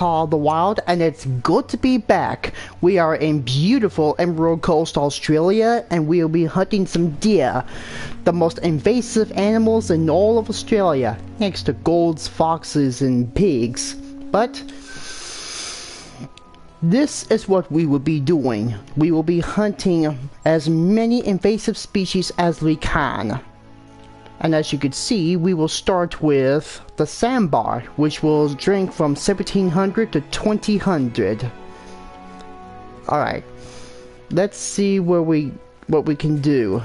called The Wild, and it's good to be back. We are in beautiful Emerald Coast, Australia, and we'll be hunting some deer, the most invasive animals in all of Australia, next to goats, foxes, and pigs. But this is what we will be doing. We will be hunting as many invasive species as we can. And as you can see, we will start with the sandbar, which will drink from 1700 to 2000. Alright, let's see what we can do.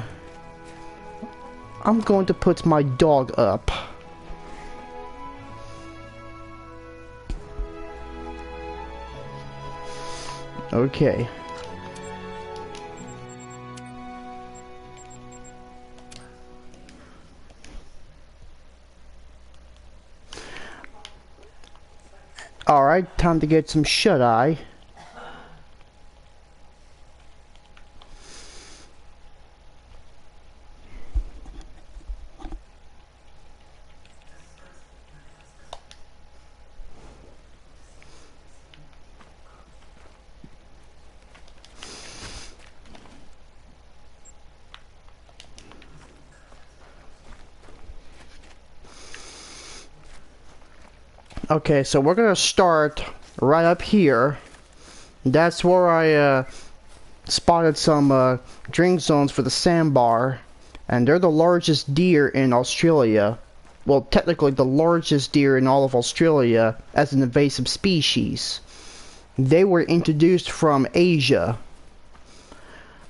I'm going to put my dog up. Okay. Alright, time to get some shut-eye. Okay, so we're gonna start right up here. That's where I spotted some drink zones for the sandbar, and they're the largest deer in Australia. Well, technically the largest deer in all of Australia as an invasive species. They were introduced from Asia.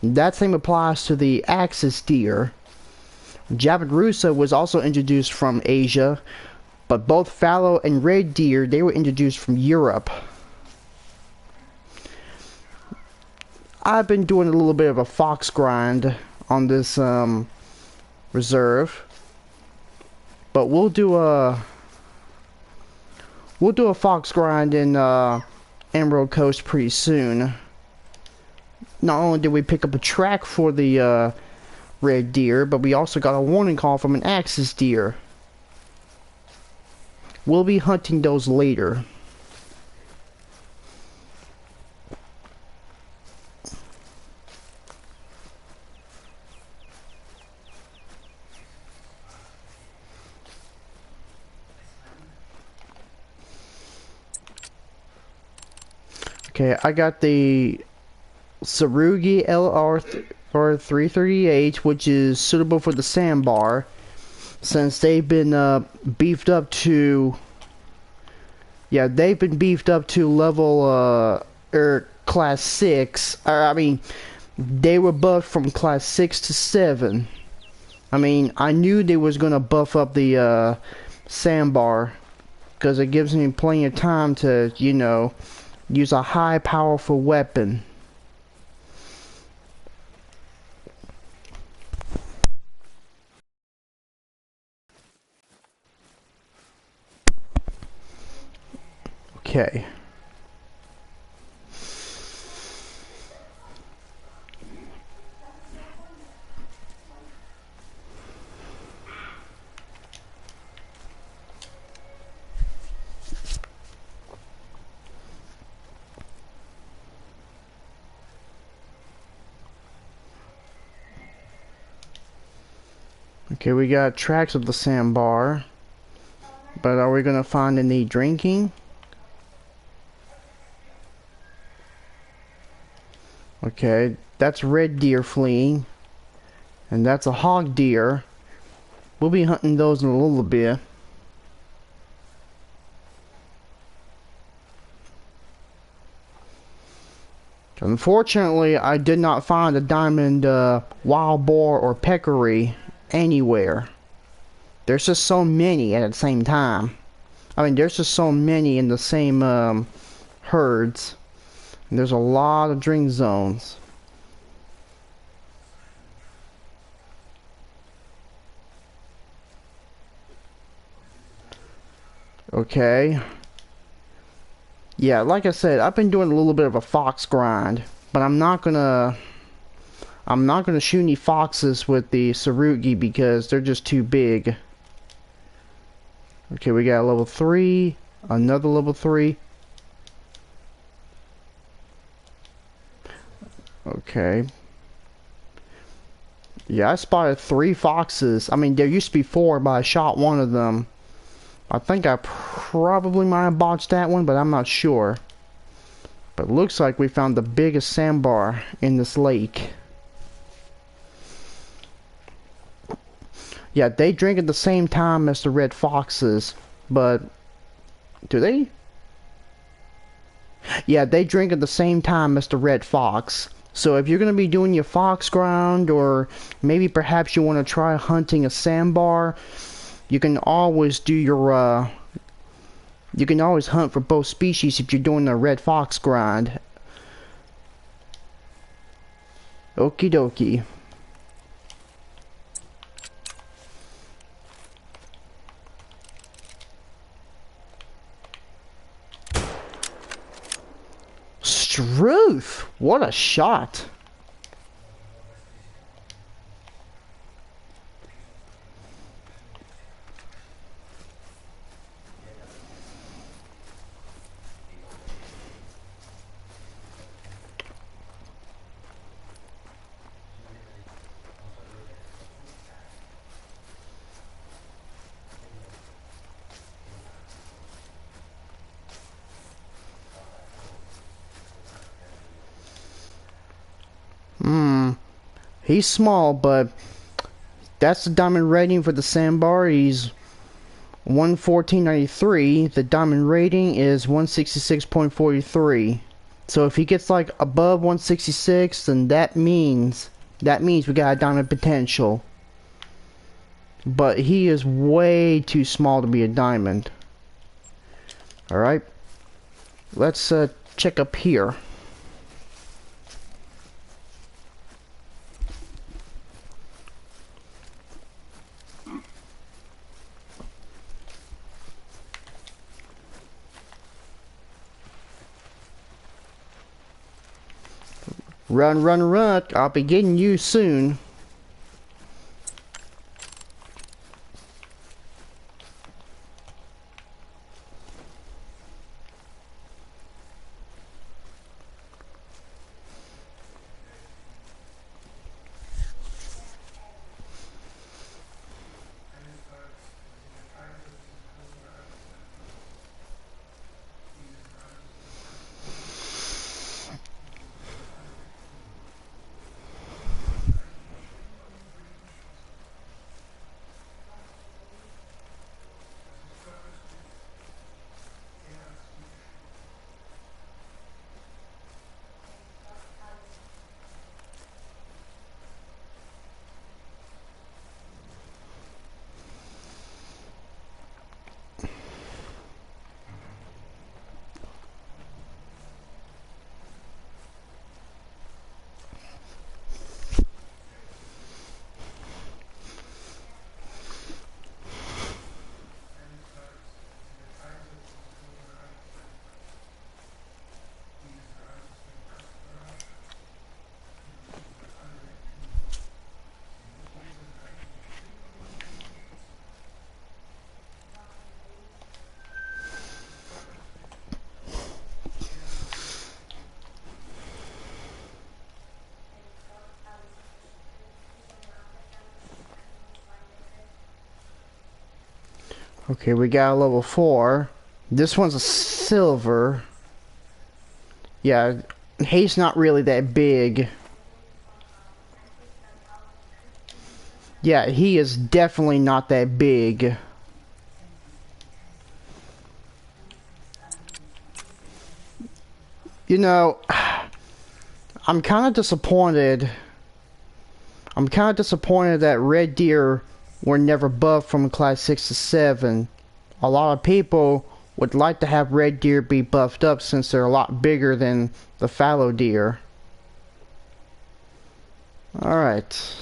That same applies to the axis deer. Jabirusa was also introduced from Asia. But both fallow and red deer, they were introduced from Europe. I've been doing a little bit of a fox grind on this reserve. But we'll do a fox grind in Emerald Coast pretty soon. Not only did we pick up a track for the red deer, but we also got a warning call from an axis deer. We'll be hunting those later. Okay, I got the Sarugi LR338, which is suitable for the sandbar. Since they've been beefed up to, yeah, they've been beefed up to level class 6. I mean, they were buffed from class 6 to 7. I mean, I knew they was gonna buff up the sandbar because it gives me plenty of time to, you know, use a high powerful weapon. Okay. Okay, we got tracks of the sandbar. But are we gonna find any drinking? Okay, that's red deer fleeing. And that's a hog deer. We'll be hunting those in a little bit. Unfortunately, I did not find a diamond wild boar or peccary anywhere. There's just so many at the same time. I mean, there's just so many in the same herds. And there's a lot of drink zones. Okay. Yeah, like I said, I've been doing a little bit of a fox grind, but I'm not gonna shoot any foxes with the Sarugi because they're just too big. Okay, we got a level 3, another level 3. Okay. Yeah, I spotted 3 foxes. I mean, there used to be 4, but I shot one of them. I think I probably might have botched that one, but I'm not sure. But it looks like we found the biggest sandbar in this lake. Yeah, they drink at the same time as the red foxes, but do they? Yeah, they drink at the same time as the red fox. So if you're going to be doing your fox grind, or maybe perhaps you want to try hunting a sandbar, you can always do your, you can always hunt for both species if you're doing the red fox grind. Okie dokie. Struth! What a shot! He's small, but that's the diamond rating for the sandbar. He's 114.93. The diamond rating is 166.43. So if he gets like above 166, then that means we got a diamond potential. But he is way too small to be a diamond. Alright. Let's check up here. Run, run, run. I'll be getting you soon. Okay, we got a level 4. This one's a silver. Yeah, he's not really that big. Yeah, he is definitely not that big. You know, I'm kind of disappointed. I'm kind of disappointed that red deer were never buffed from class 6 to 7. A lot of people would like to have red deer be buffed up since they're a lot bigger than the fallow deer. Alright.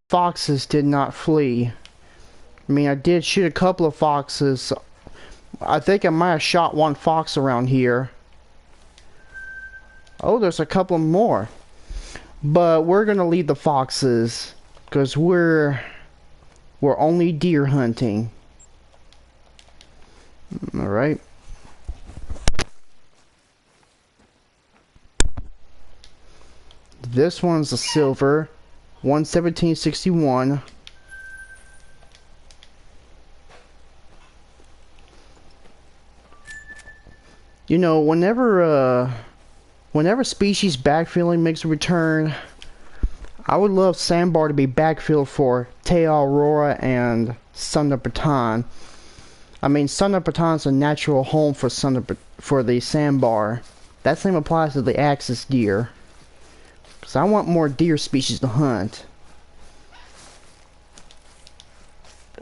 foxes did not flee. I mean, I did shoot a couple of foxes. I think I might have shot one fox around here. Oh, there's a couple more. But we're gonna leave the foxes because we're only deer hunting. All right. This one's a silver, 117.61. You know, whenever species backfilling makes a return, I would love Sandbar to be backfilled for Te Aurora and Sunderberton. I mean, Sunderberton's a natural home for the Sandbar. That same applies to the axis deer. Because I want more deer species to hunt.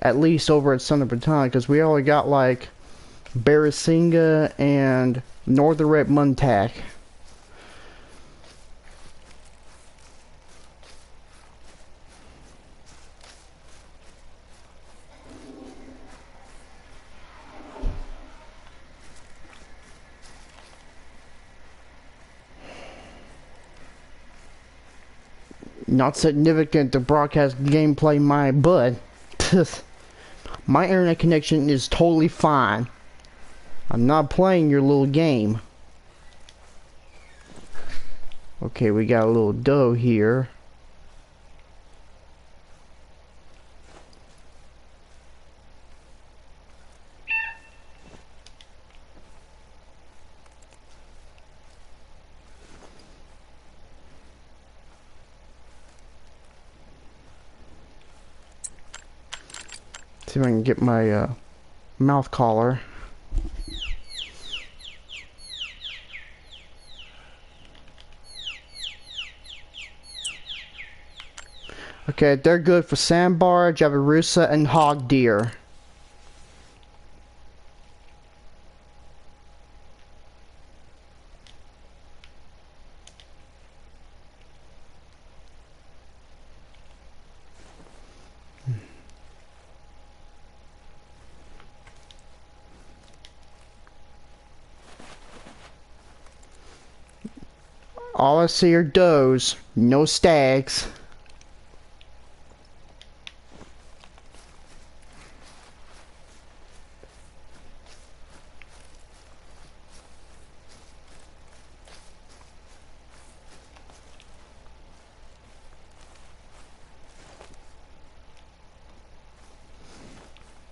At least over at Sunderberton, because we already got like Barasinga and Northern Red Muntak. Not significant to broadcast gameplay, but my internet connection is totally fine. I'm not playing your little game. Okay, we got a little doe here. See if I can get my mouth collar. Okay, they're good for sandbar, jabirusa, and hog deer. All I see are does, no stags.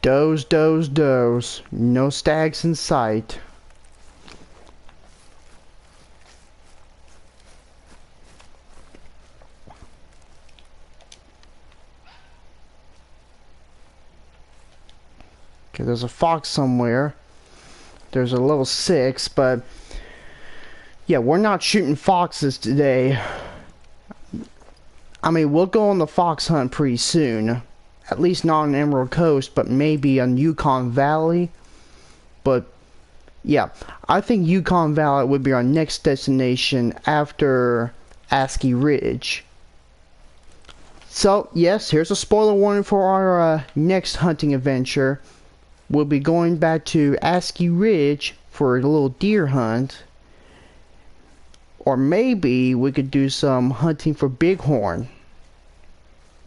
Does, does, does. No stags in sight. Okay, there's a fox somewhere. There's a level 6, but yeah, we're not shooting foxes today. I mean, we'll go on the fox hunt pretty soon. At least not on Emerald Coast, but maybe on Yukon Valley. But yeah, I think Yukon Valley would be our next destination after Askey Ridge. So yes, here's a spoiler warning for our next hunting adventure. We'll be going back to Askey Ridge for a little deer hunt. Or maybe we could do some hunting for bighorn.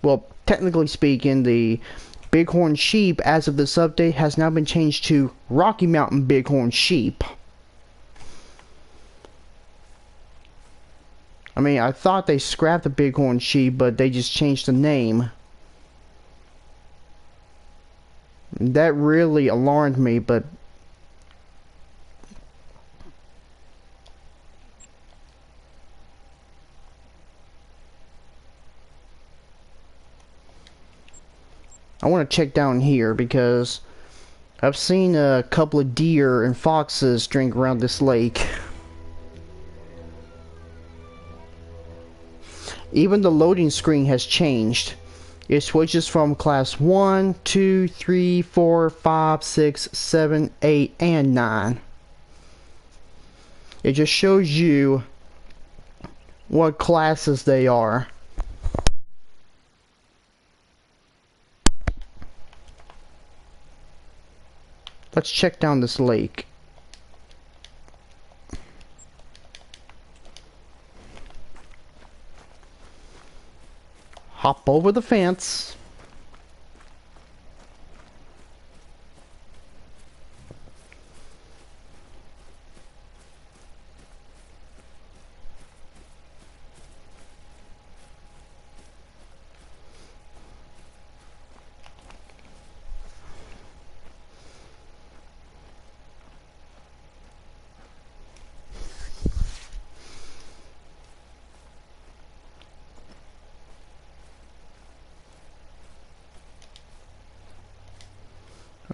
Well, technically speaking, the bighorn sheep as of this update has now been changed to Rocky Mountain bighorn sheep. I mean, I thought they scrapped the bighorn sheep, but they just changed the name. That really alarmed me, but I want to check down here because I've seen a couple of deer and foxes drink around this lake. Even the loading screen has changed. It switches from class 1, 2, 3, 4, 5, 6, 7, 8, and 9. It just shows you what classes they are. Let's check down this lake. Hop over the fence.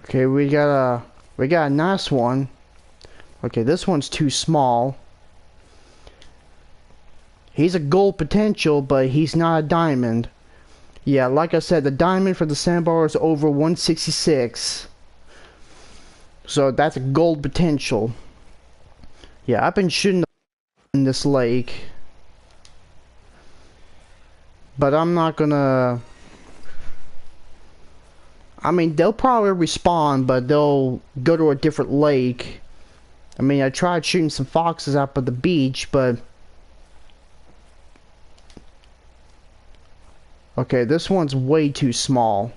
Okay, we got a nice one. Okay, this one's too small. He's a gold potential, but he's not a diamond. Yeah, like I said, the diamond for the sandbar is over 166. So that's a gold potential. Yeah, I've been shooting in this lake. But I'm not gonna... I mean, they'll probably respawn, but they'll go to a different lake. I mean, I tried shooting some foxes up at the beach, but... Okay, this one's way too small.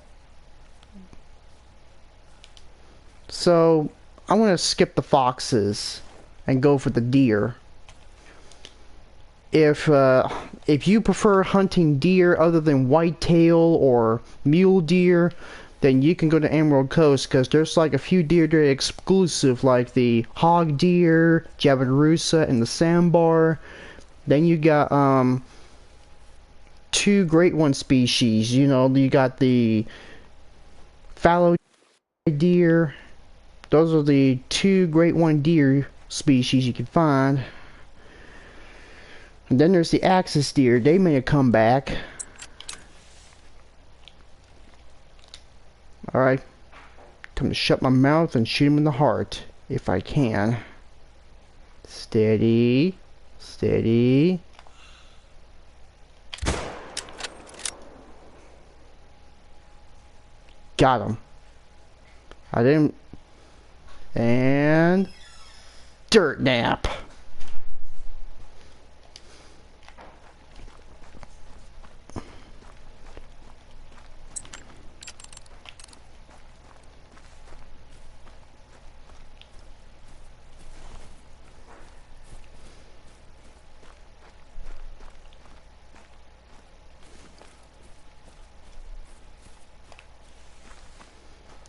So, I'm gonna skip the foxes and go for the deer. If you prefer hunting deer other than whitetail or mule deer, then you can go to Emerald Coast, because there's like a few deer that are exclusive, like the hog deer, Jabirusa, and the sandbar. Then you got two great one species. You know, you got the fallow deer. Those are the two great one deer species you can find. And then there's the axis deer. They may have come back. Alright. Time to shut my mouth and shoot him in the heart. If I can. Steady. Steady. Got him. I didn't... And... Dirt nap.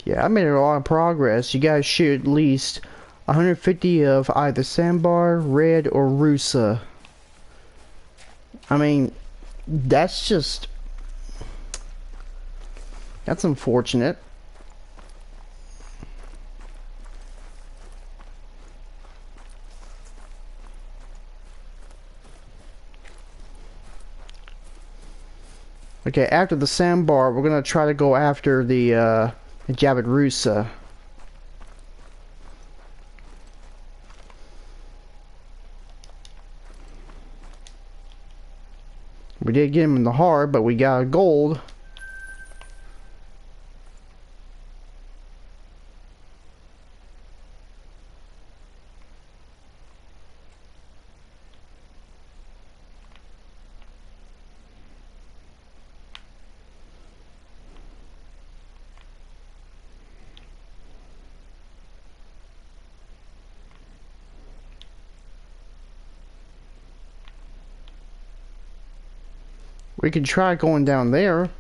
Yeah, I made a lot of progress. You guys shoot at least 150 of either sandbar, red, or rusa. I mean, that's just... That's unfortunate. Okay, after the sandbar, we're gonna try to go after the Jabirusa. We did get him in the heart, but we got a gold. We could try going down there.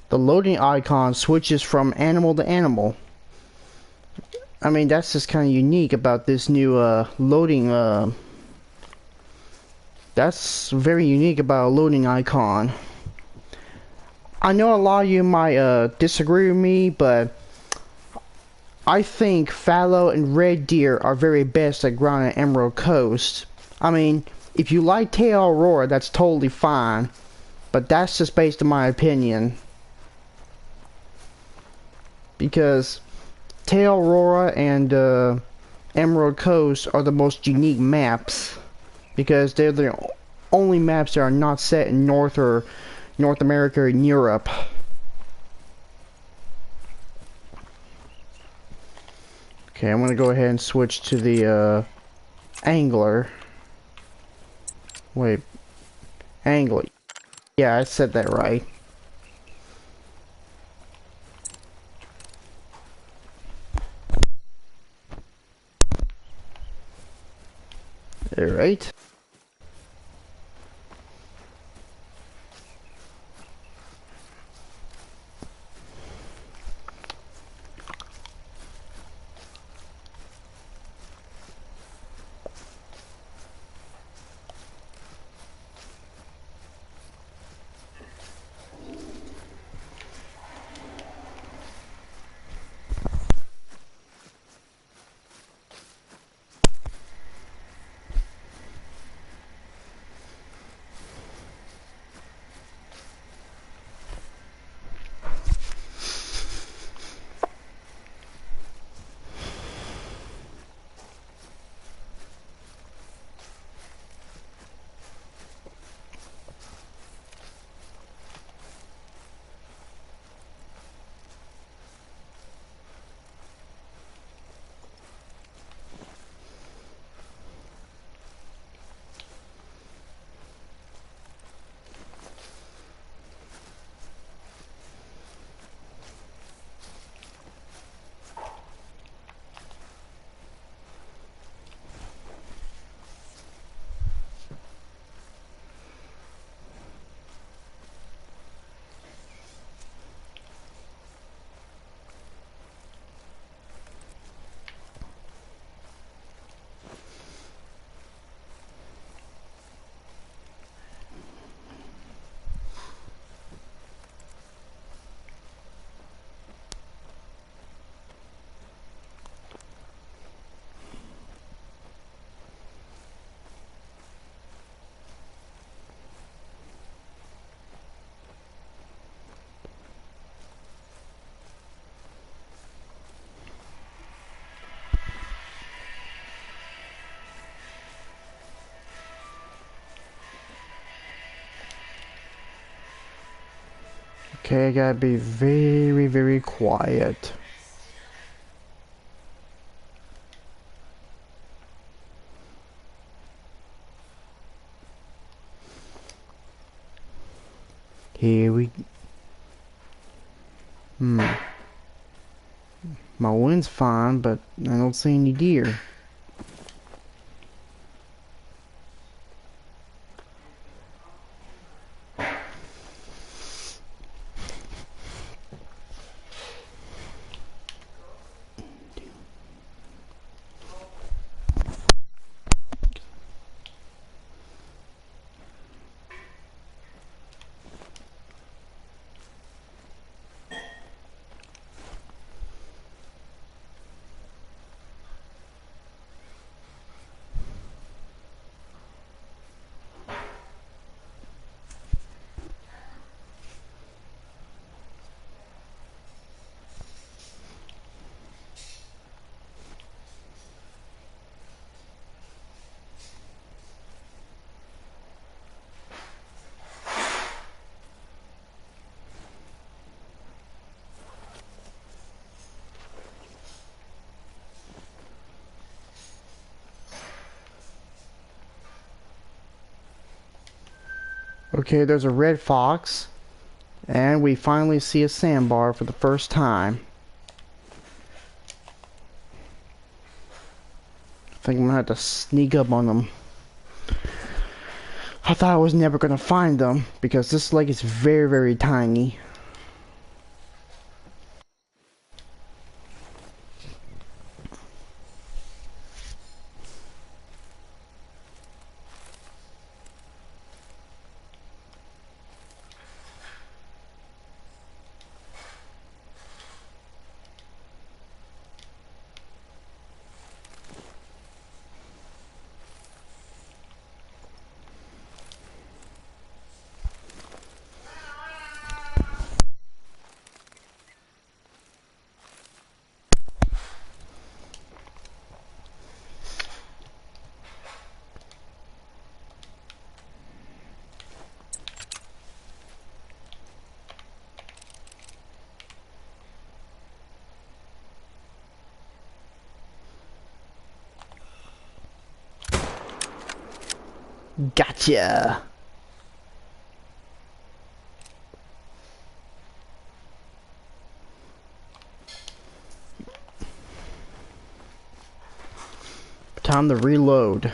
The loading icon switches from animal to animal. I mean, that's just kind of unique about this new loading. That's very unique about a loading icon. I know a lot of you might disagree with me, but I think fallow and red deer are very best at ground at Emerald Coast. I mean, if you like tail aurora, that's totally fine. But that's just based on my opinion. Because Tailora and Emerald Coast are the most unique maps. Because they're the only maps that are not set in North America or in Europe. Okay, I'm gonna go ahead and switch to the angler. Wait, angler. Yeah, I said that right. Alright. Okay, I gotta be very, very quiet. Here we... My wind's fine, but I don't see any deer. Okay, there's a red fox, and we finally see a sandbar for the first time. I think I'm gonna have to sneak up on them. I thought I was never gonna find them because this lake is very, very tiny. Gotcha. Time to reload.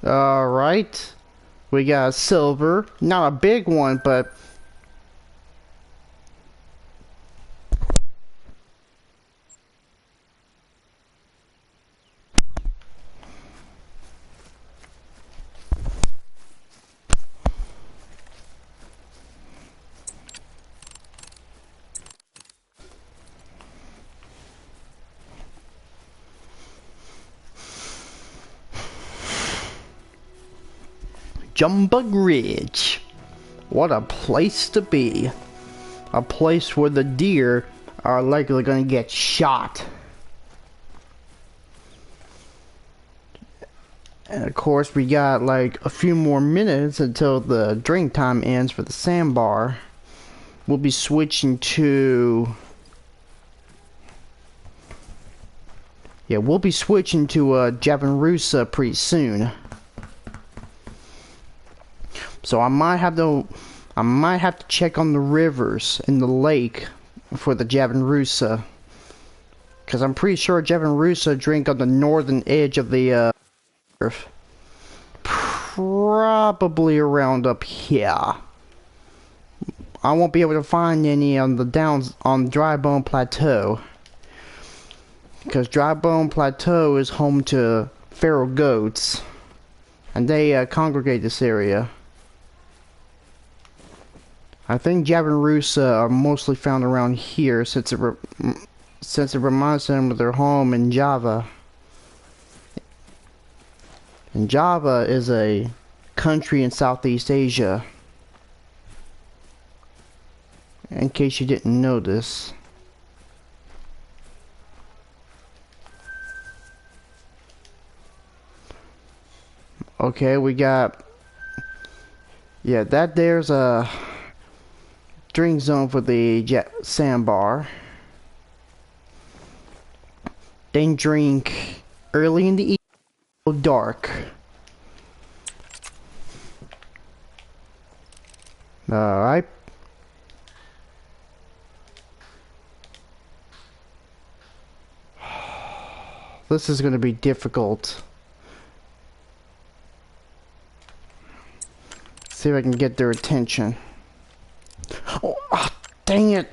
Alright. We got a silver. Not a big one, but... Jumbug Ridge. What a place to be. A place where the deer are likely gonna get shot. And of course we got like a few more minutes until the drink time ends for the sandbar. We'll be switching to... Yeah, we'll be switching to Javanrusa pretty soon. So I might have to check on the rivers in the lake for the Javanrusa, because I'm pretty sure Javanrusa drink on the northern edge of the earth, probably around up here. I won't be able to find any on the downs on Dry Bone Plateau, because Dry Bone Plateau is home to feral goats, and they congregate this area. I think Javanrusa are mostly found around here since it reminds them of their home in Java. And Java is a country in Southeast Asia. In case you didn't know this. Okay, we got... Yeah, that there's a... drink zone for the sandbar. Then drink early in the evening, dark. Alright. This is going to be difficult. See if I can get their attention. Oh, dang it.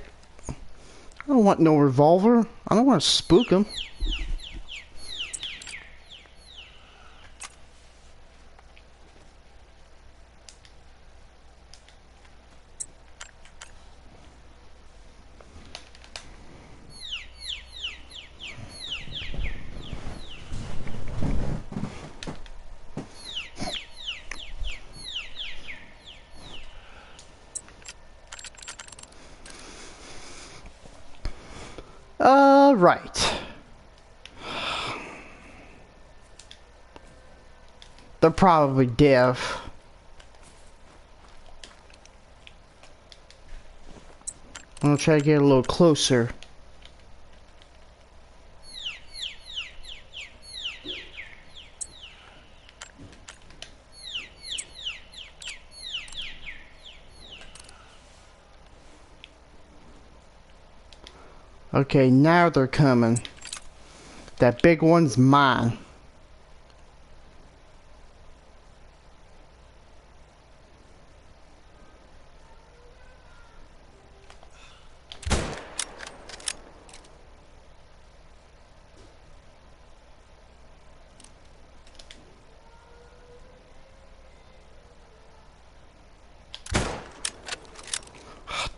I don't want no revolver. I don't want to spook them. Right. They're probably deaf. I'm gonna try to get a little closer. Okay, now they're coming. That big one's mine.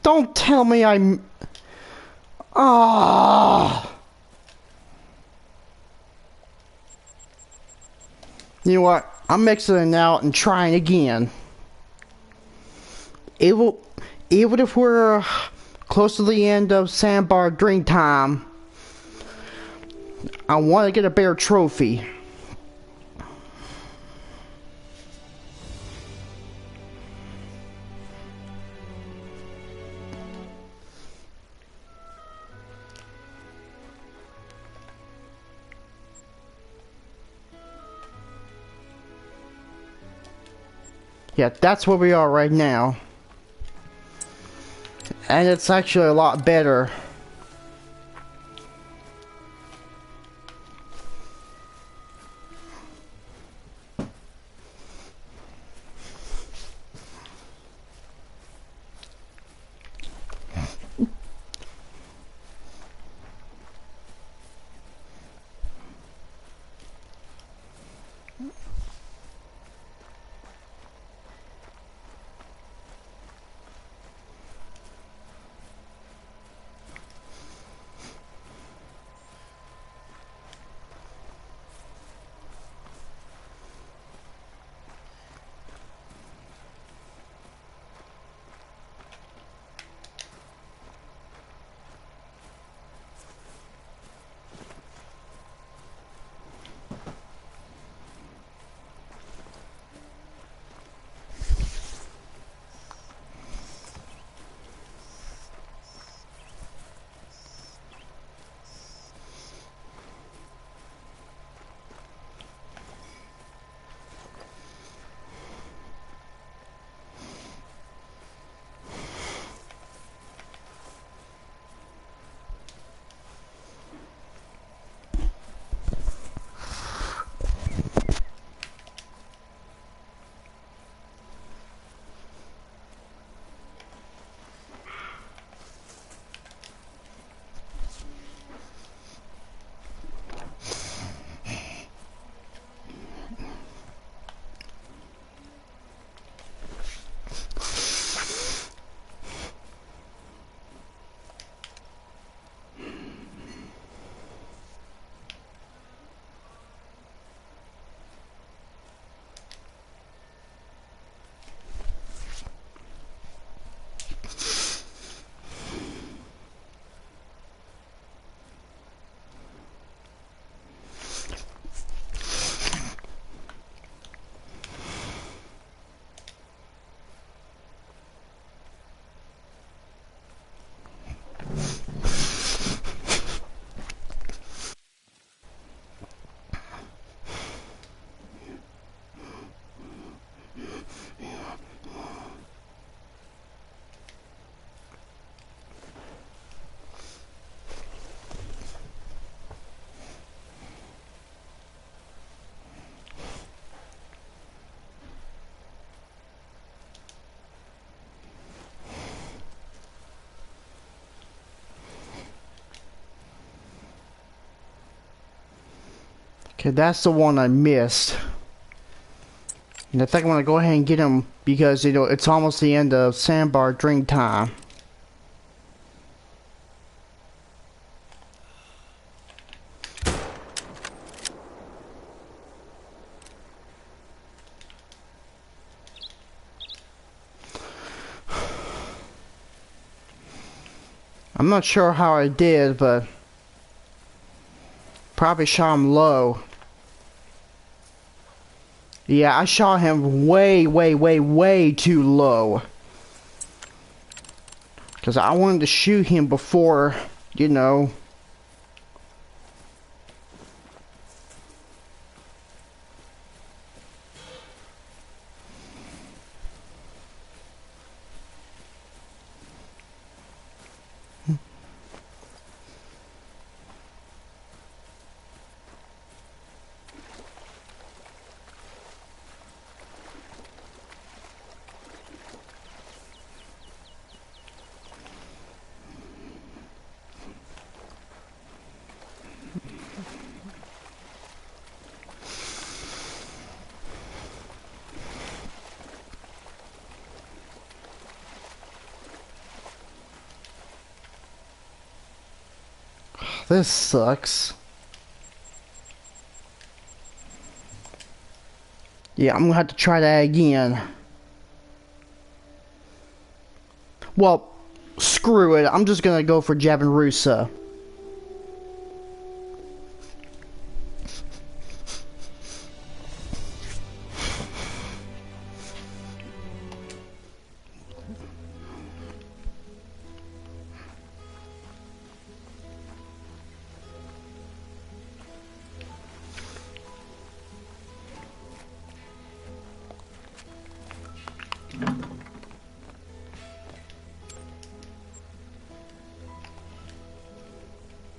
Don't tell me I'm... Ah! You know what? I'm exiting out and trying again. Even, even if we're close to the end of Sandbar Drink Time, I want to get a bear trophy. Yeah, that's where we are right now. And it's actually a lot better. Okay, that's the one I missed. And I think I'm gonna go ahead and get him because, you know, it's almost the end of Sandbar Drink Time. I'm not sure how I did, but probably shot him low. Yeah, I shot him way too low. Because I wanted to shoot him before, you know. This sucks. Yeah, I'm gonna have to try that again. Well, screw it. I'm just gonna go for Javanrusa.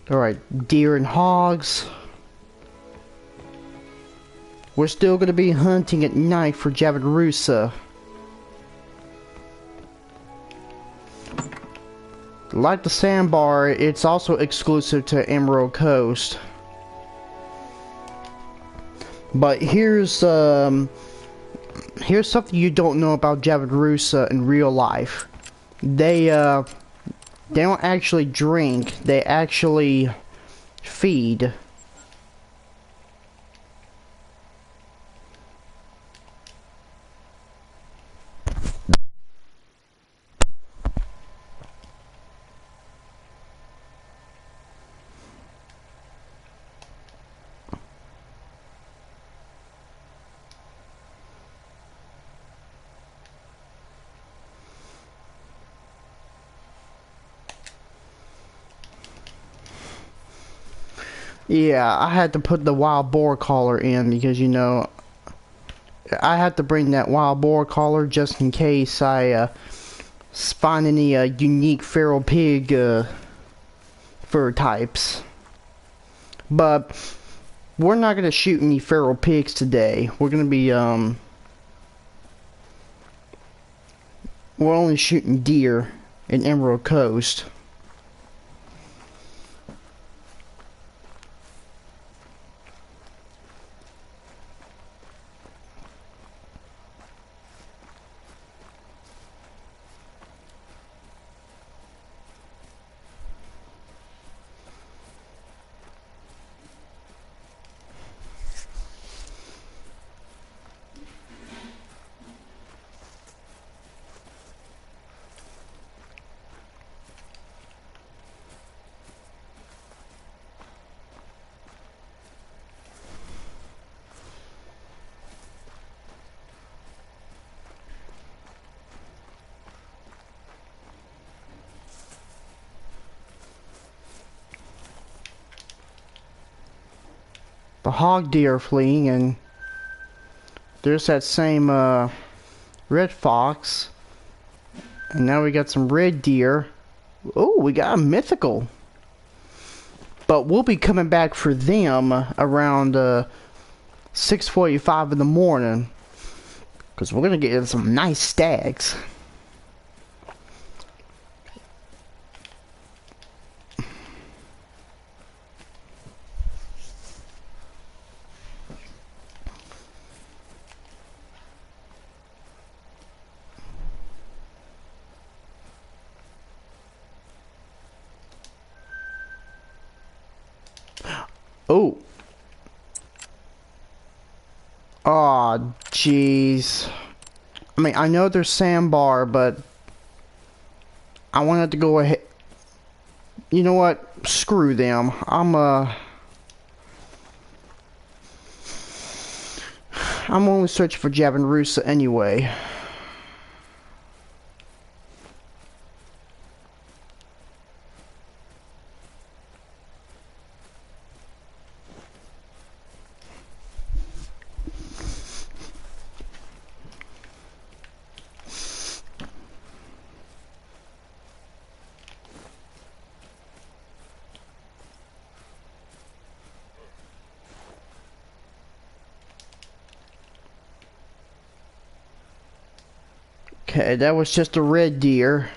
Alright, deer and hogs. We're still gonna be hunting at night for Javanrusa. Like the sandbar, it's also exclusive to Emerald Coast. But here's something you don't know about Javanrusa in real life. They don't actually drink, they actually feed. Yeah, I had to put the wild boar collar in because, you know, I had to bring that wild boar collar just in case I find any unique feral pig fur types. But we're not going to shoot any feral pigs today. We're going to be, we're only shooting deer in Emerald Coast. The hog deer are fleeing, and there's that same red fox, and now we got some red deer. Oh, we got a mythical, but we'll be coming back for them around 6:45 in the morning, because we're gonna get some nice stags. Oh. Aw, jeez. I mean, I know there's sandbar, but I wanted to go ahead. You know what? Screw them. I'm only searching for Javanrusa anyway. Okay, that was just a red deer.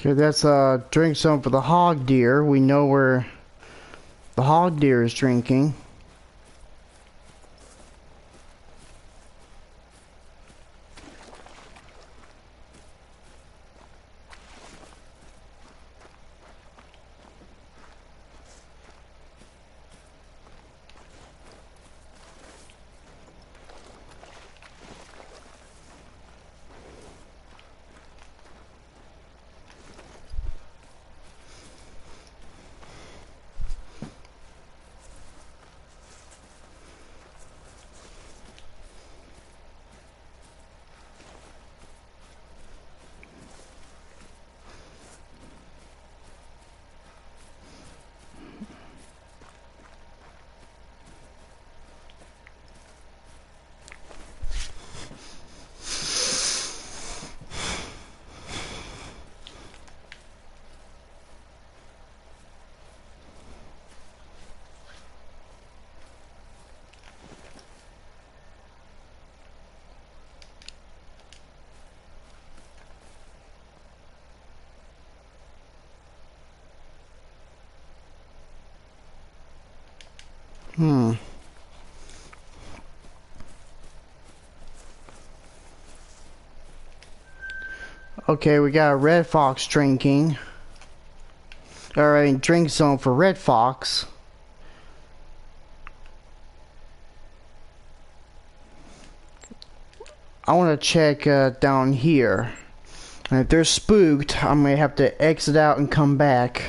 Okay, that's drink some for the hog deer. We know where the hog deer is drinking. Hmm. Okay, we got a red fox drinking. Alright, drink zone for red fox. I want to check down here. And if they're spooked, I may have to exit out and come back.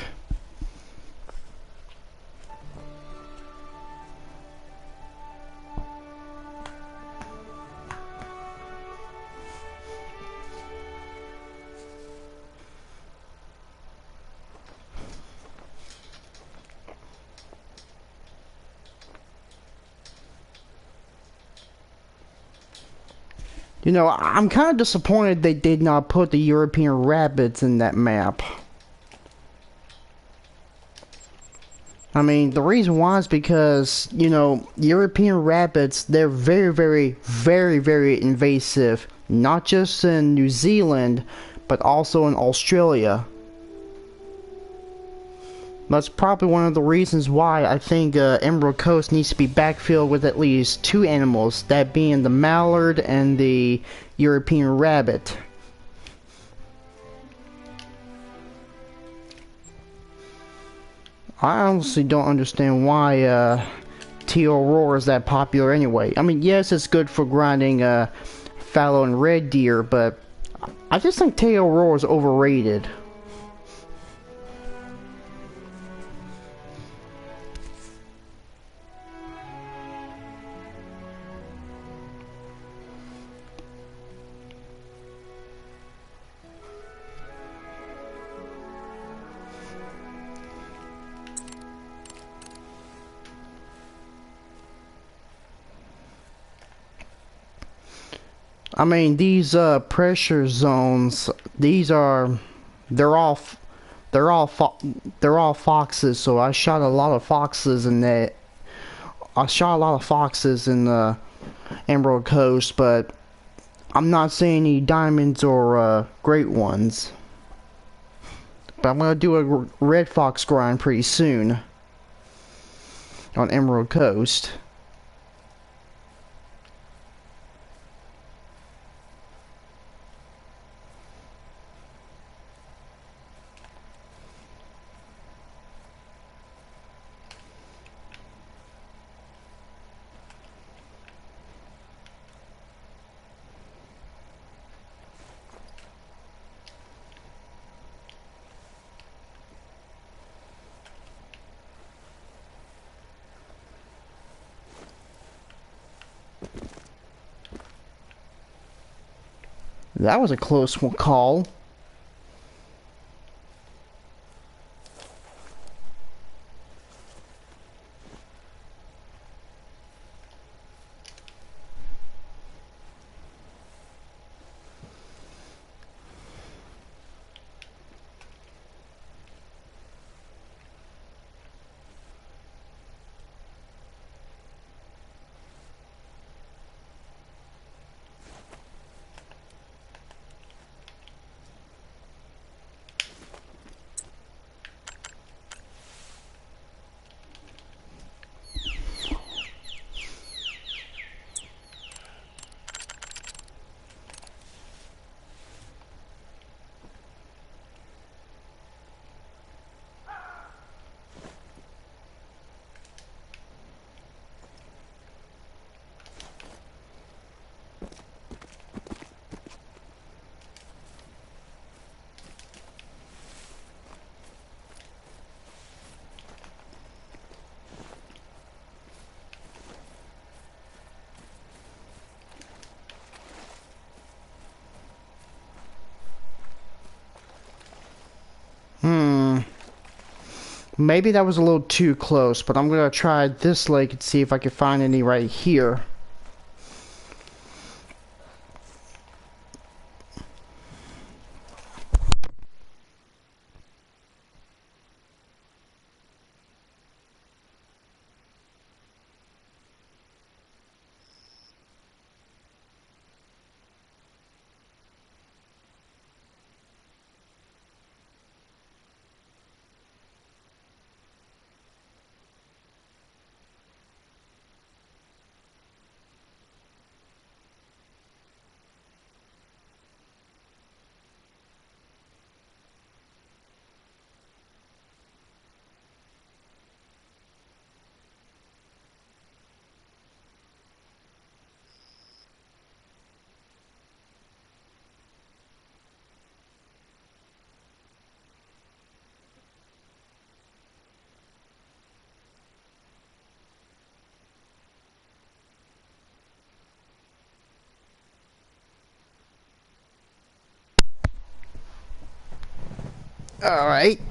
You know, I'm kind of disappointed they did not put the European rabbits in that map. I mean, the reason why is because, you know, European rabbits, they're very invasive. Not just in New Zealand, but also in Australia. That's probably one of the reasons why I think Emerald Coast needs to be backfilled with at least 2 animals, that being the mallard and the European rabbit. I honestly don't understand why Teal Aurora is that popular anyway. I mean, yes, it's good for grinding fallow and red deer, but I just think Teal Aurora is overrated. I mean, these pressure zones, these are, they're all, they're all, they're all foxes. So I shot a lot of foxes in that. I shot a lot of foxes in the Emerald Coast, but I'm not seeing any diamonds or great ones. But I'm gonna do a red fox grind pretty soon on Emerald Coast. That was a close call. Maybe that was a little too close, but I'm gonna try this lake and see if I can find any right here. Alright.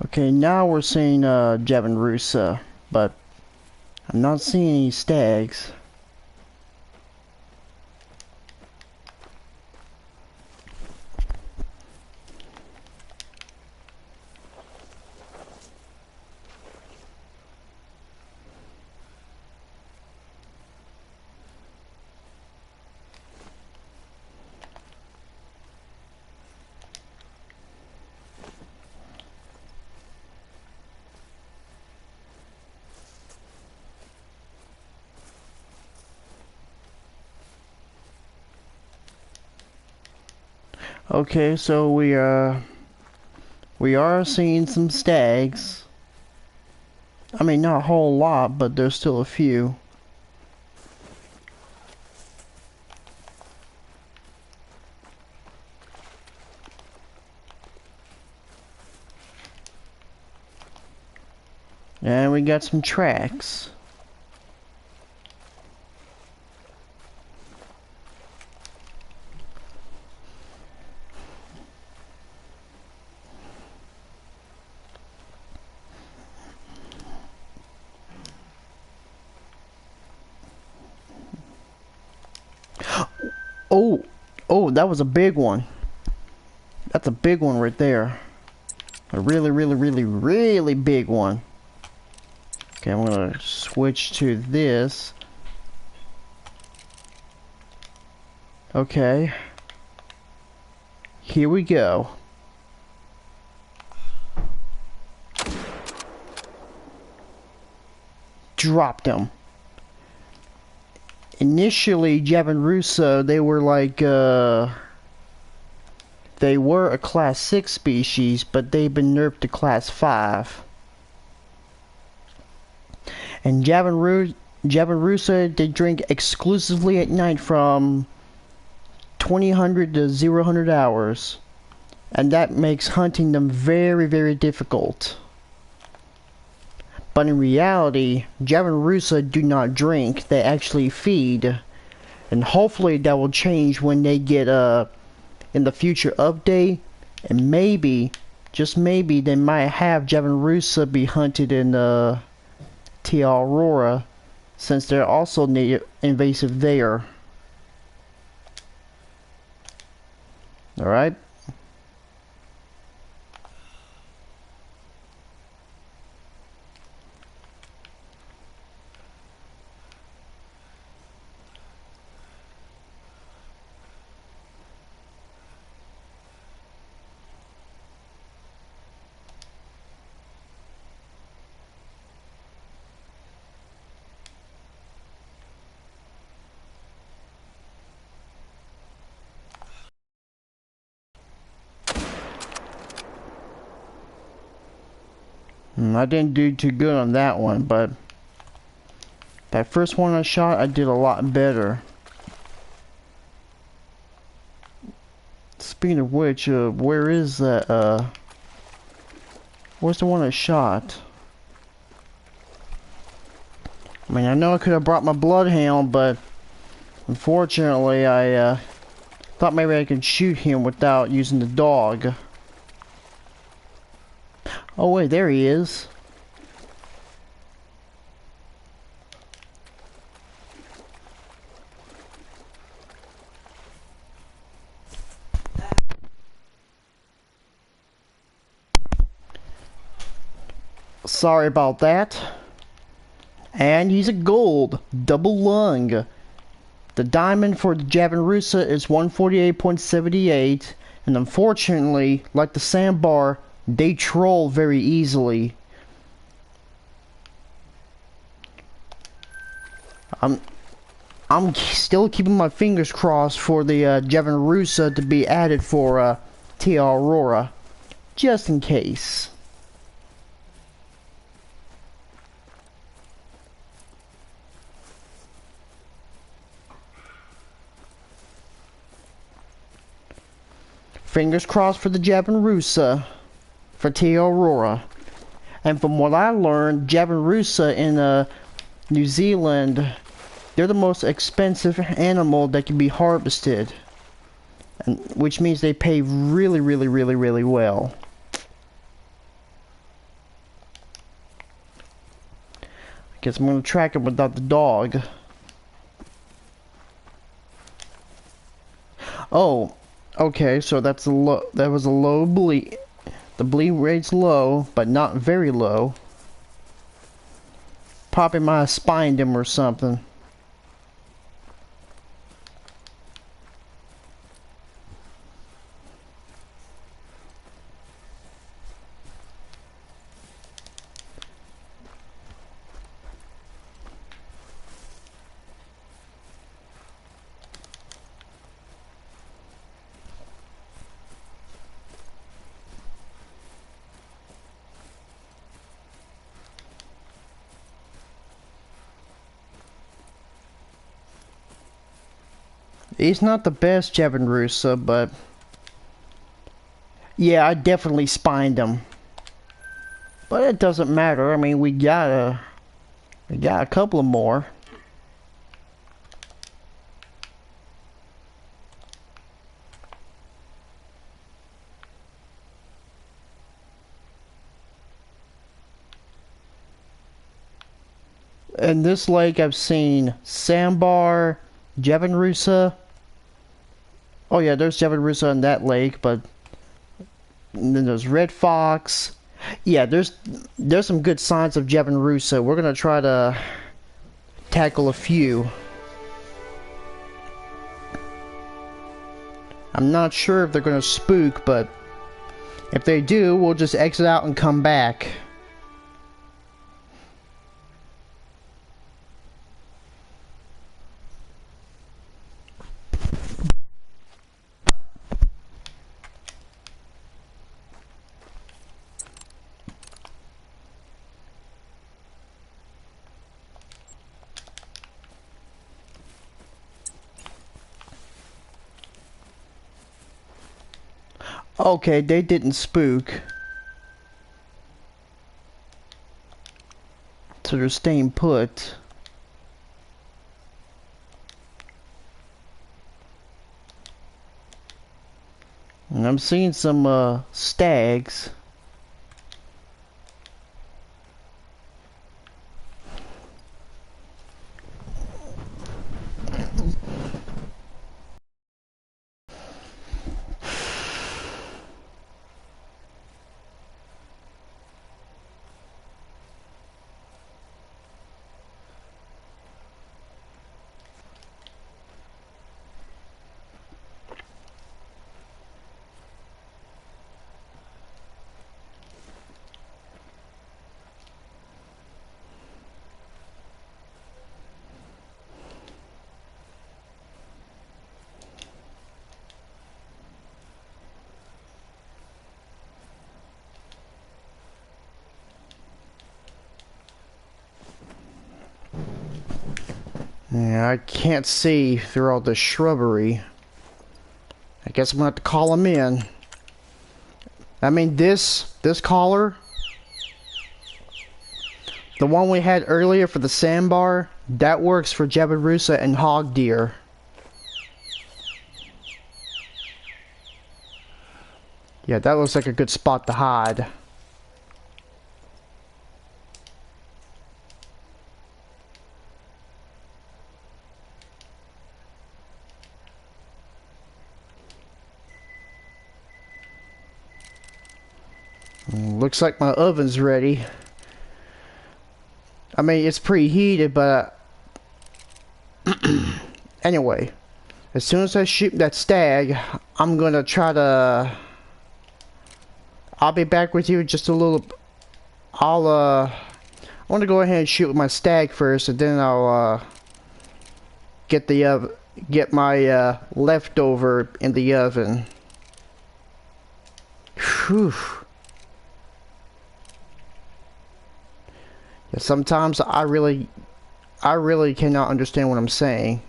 Okay, now we're seeing Javan but I'm not seeing any stags. Okay, so we are seeing some stags. I mean, not a whole lot, but there's still a few. And we got some tracks. Oh, oh, that was a big one. That's a big one right there. A really, really, really, really big one. Okay, I'm gonna switch to this. Okay. Here we go. Dropped them. Initially, Javanrusa, they were like, they were a class 6 species, but they've been nerfed to class 5. And Javanrusa, they drink exclusively at night from 2000 to 0 hours. And that makes hunting them very, very difficult. But in reality, Javanrusa do not drink, they actually feed. And hopefully that will change when they get in the future update. And maybe, just maybe, they might have Javanrusa be hunted in Tia Aurora, since they're also invasive there. Alright. I didn't do too good on that one, but that first one I shot, I did a lot better. Speaking of which, where is that, where's the one I shot? I mean, I know I could have brought my bloodhound, but unfortunately, I thought maybe I could shoot him without using the dog. Oh wait, there he is. Sorry about that. And he's a gold, double lung. The diamond for the Javanrusa is 148.78, and unfortunately, like the sandbar, they troll very easily. I'm still keeping my fingers crossed for the Javanrusa to be added for Tia Aurora, just in case. Fingers crossed for the Javanrusa for Tia Aurora. And from what I learned, Javanrusa in New Zealand, they're the most expensive animal that can be harvested. And, which means they pay really, really, really, really well. I guess I'm going to track him without the dog. Oh, okay, so that was a low bleed. The bleed rate's low, but not very low. Probably might have spined him or something. He's not the best Javanrusa, but yeah, I definitely spined him. But it doesn't matter. I mean, we got a couple of more. In this lake, I've seen Sandbar, Javanrusa. Oh yeah, there's Javanrusa in that lake, but and then there's Red Fox. Yeah, there's some good signs of Javanrusa. We're gonna try to tackle a few. I'm not sure if they're gonna spook, but if they do, we'll just exit out and come back. Okay, they didn't spook. So they're staying put. And I'm seeing some stags. Yeah, I can't see through all the shrubbery. I guess I'm gonna have to call him in. I mean, this collar, the one we had earlier for the sandbar, that works for Jabirusa and hog deer. Yeah, that looks like a good spot to hide. Looks like my oven's ready. I mean, it's preheated, but anyway, as soon as I shoot that stag, I'm gonna try to. I'll be back with you in just a little. I want to go ahead and shoot with my stag first, and then I'll get my leftover in the oven. Whew. Yeah, sometimes I really cannot understand what I'm saying.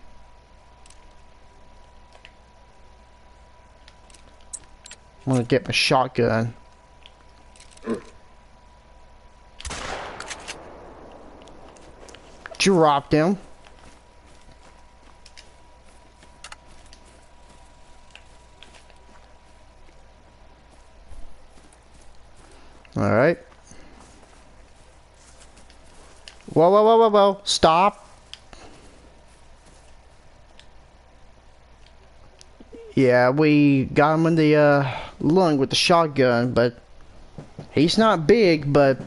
I'm gonna get my shotgun. Dropped him. Alright. Whoa, whoa, whoa, whoa, whoa. Stop. Yeah, we got him in the lung with the shotgun, but he's not big, but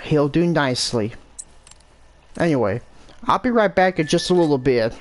he'll do nicely. Anyway, I'll be right back in just a little bit.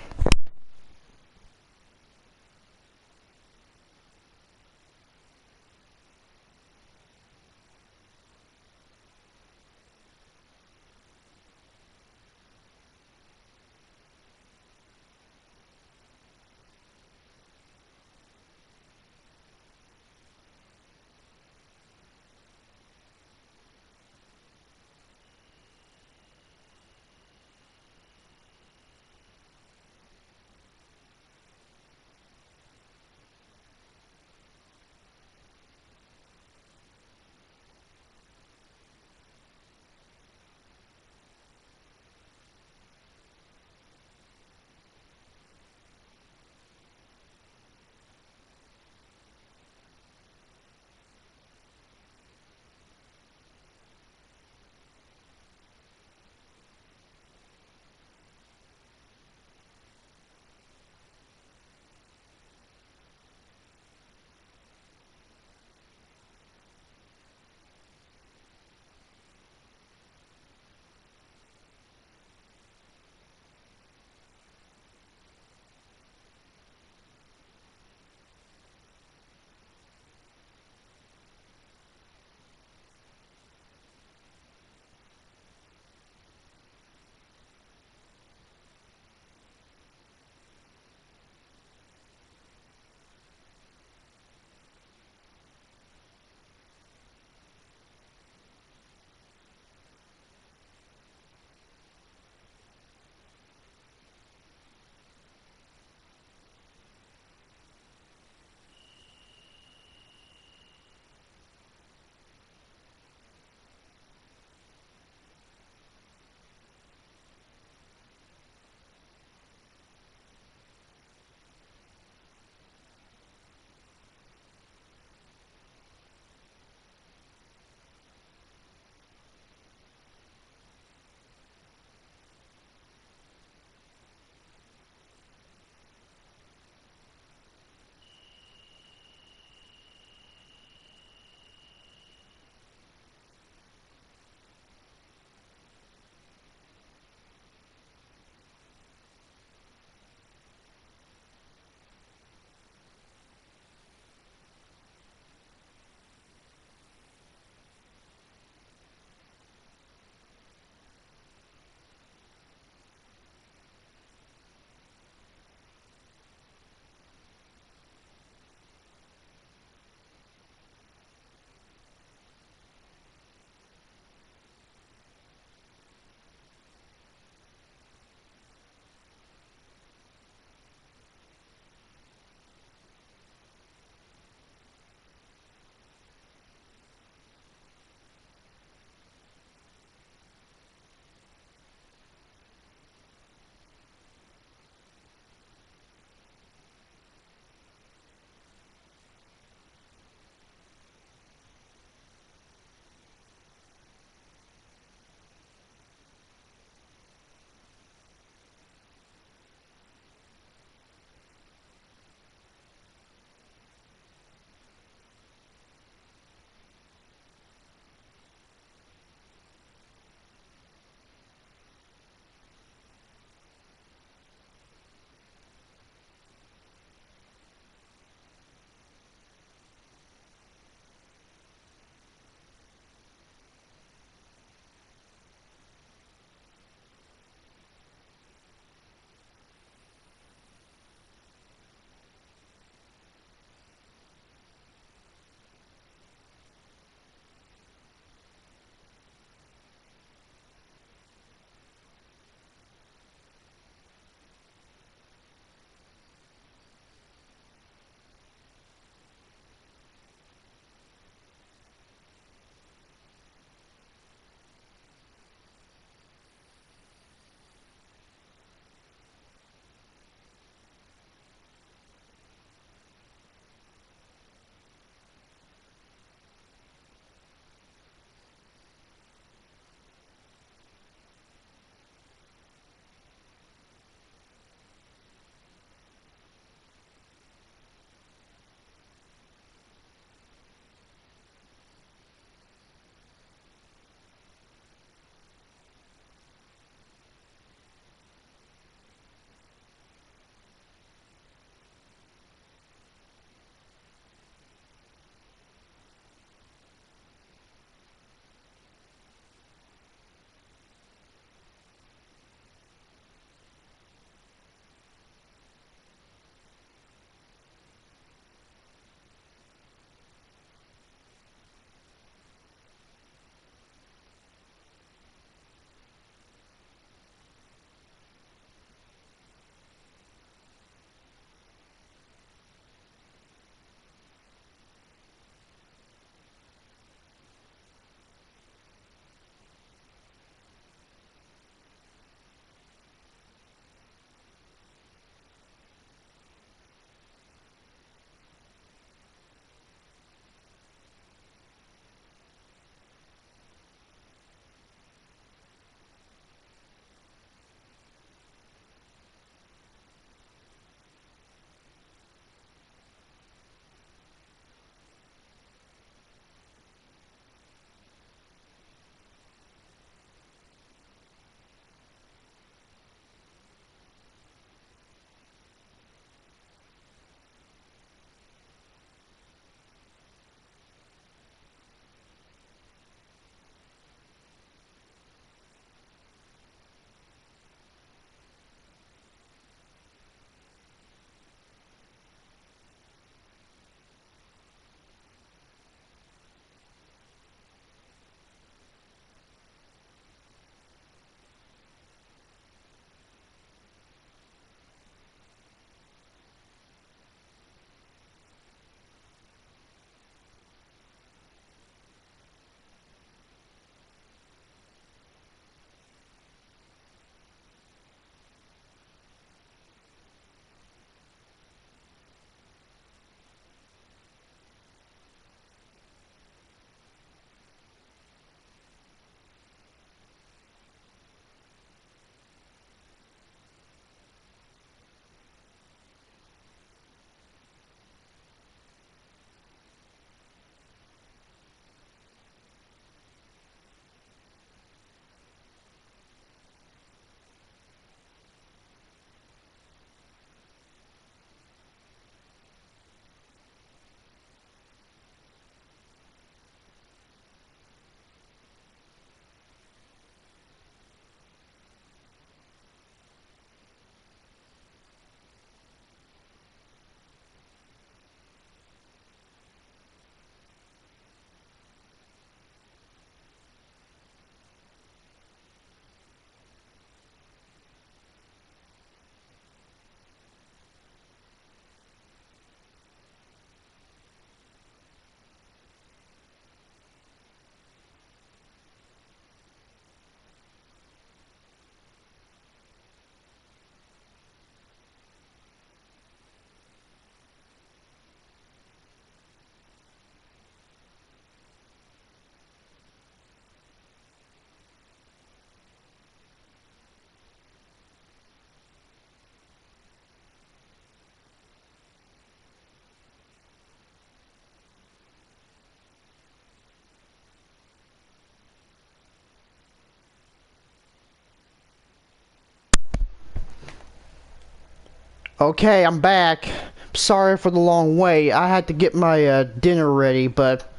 Okay, I'm back. Sorry for the long wait. I had to get my dinner ready, but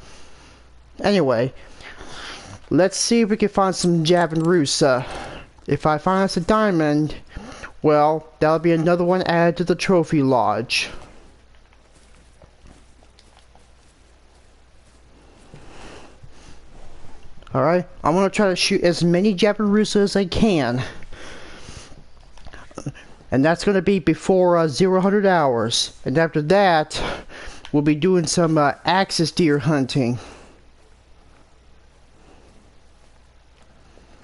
anyway, let's see if we can find some Javanrusa. If I find us a diamond, well, that'll be another one added to the trophy lodge. Alright, I'm gonna try to shoot as many Javanrusa as I can. And that's gonna be before 0 hours. And after that, we'll be doing some axis deer hunting.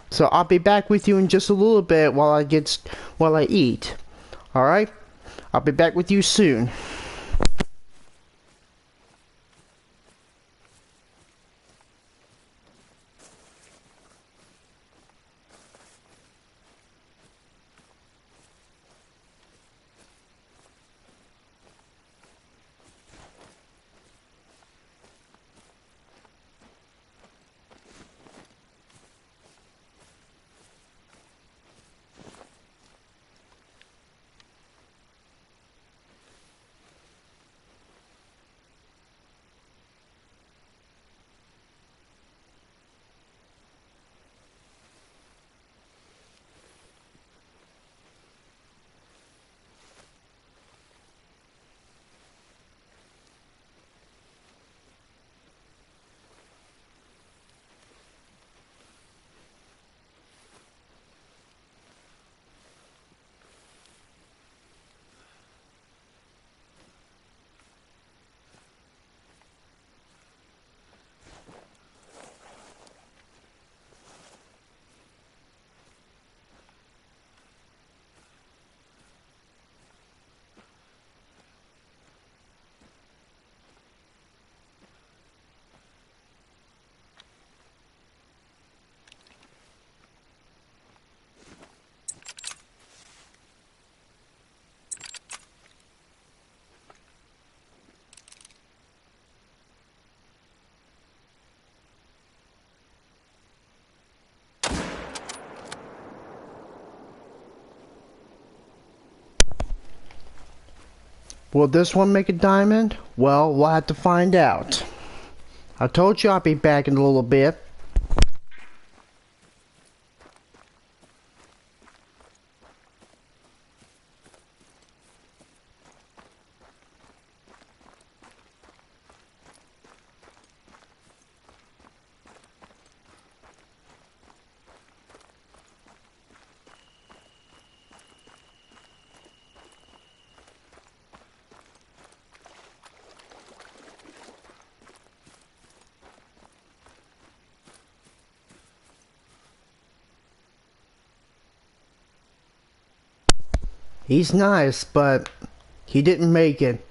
So I'll be back with you in just a little bit while I eat. Alright? I'll be back with you soon. Will this one make a diamond? Well, we'll have to find out. I told you I'll be back in a little bit. He's nice, but he didn't make it.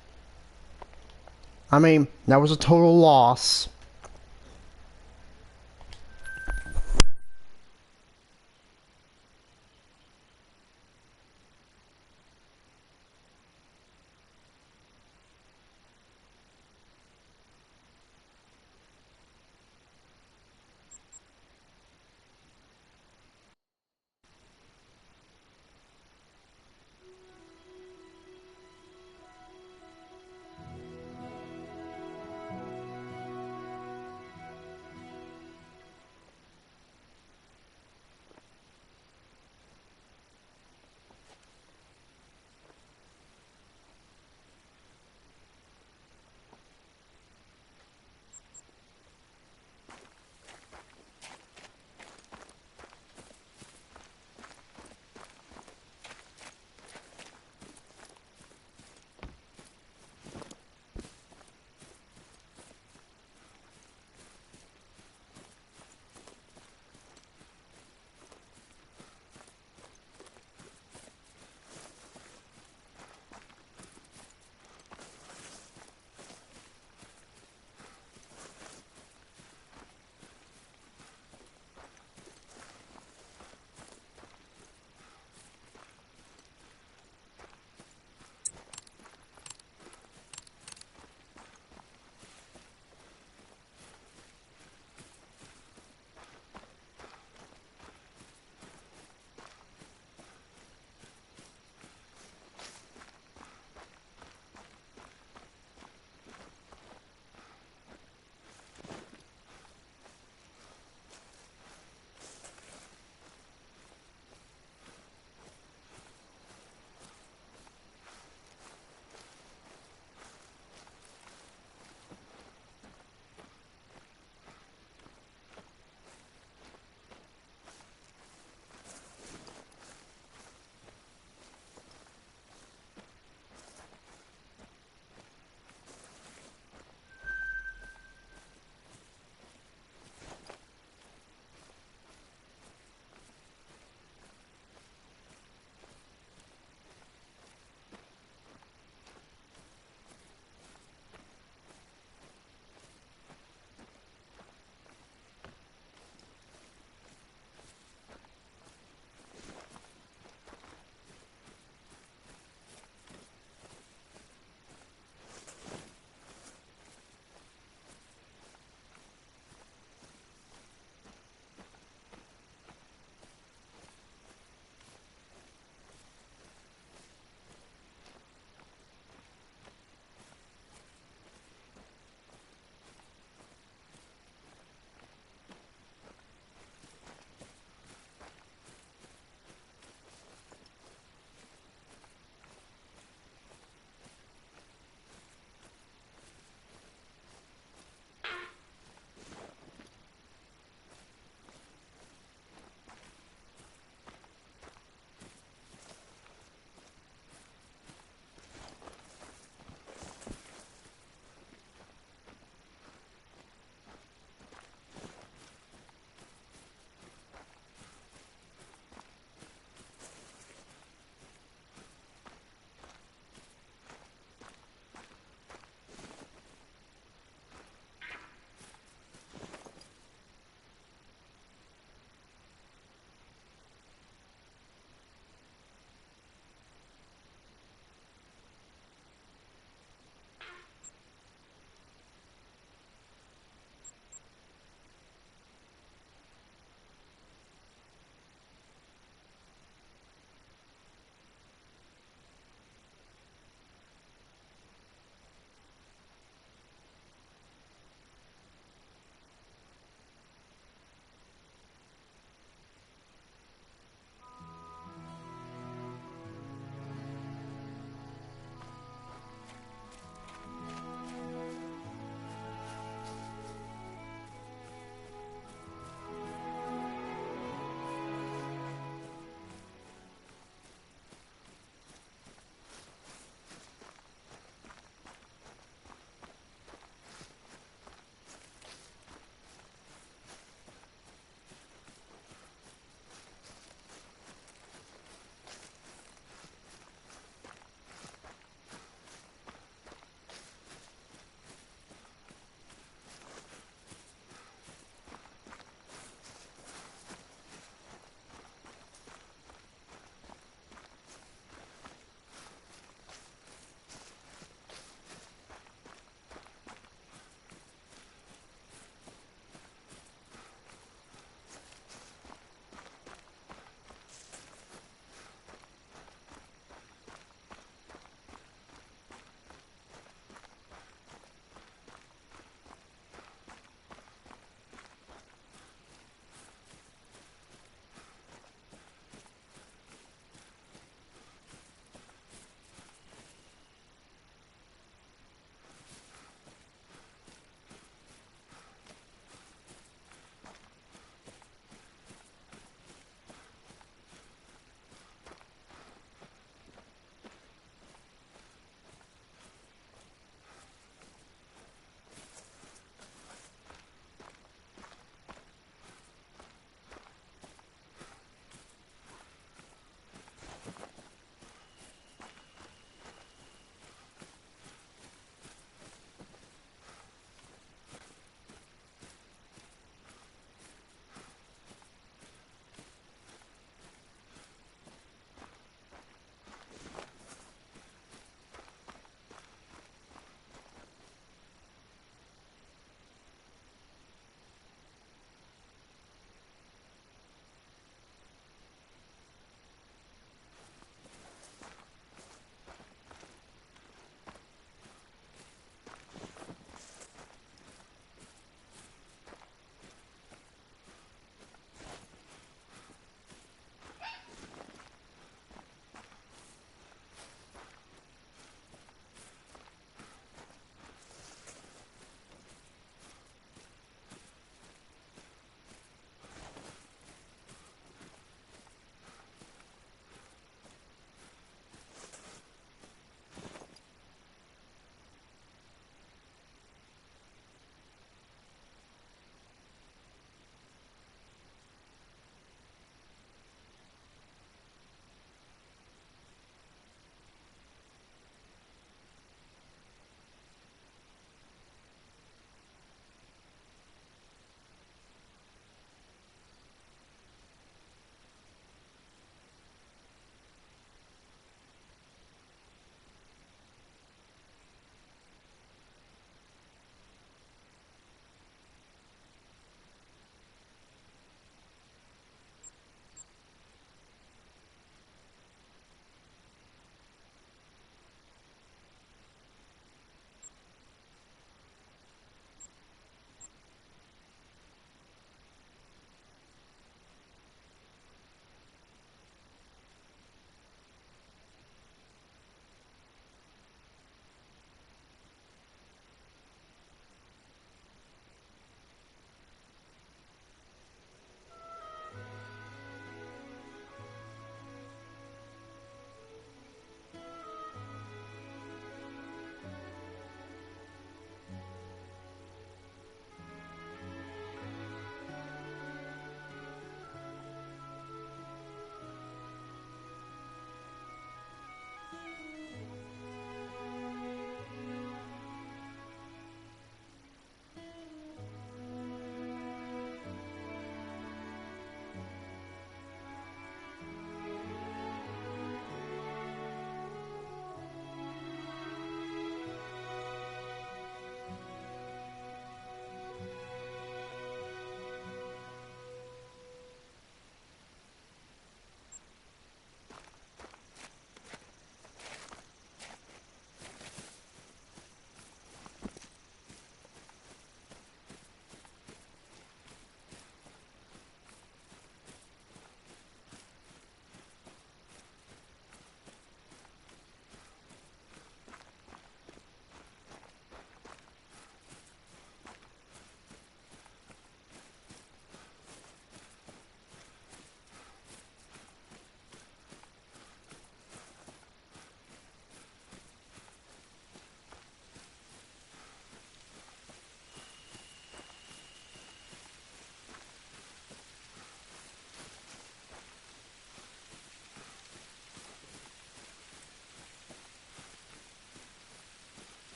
I mean, that was a total loss.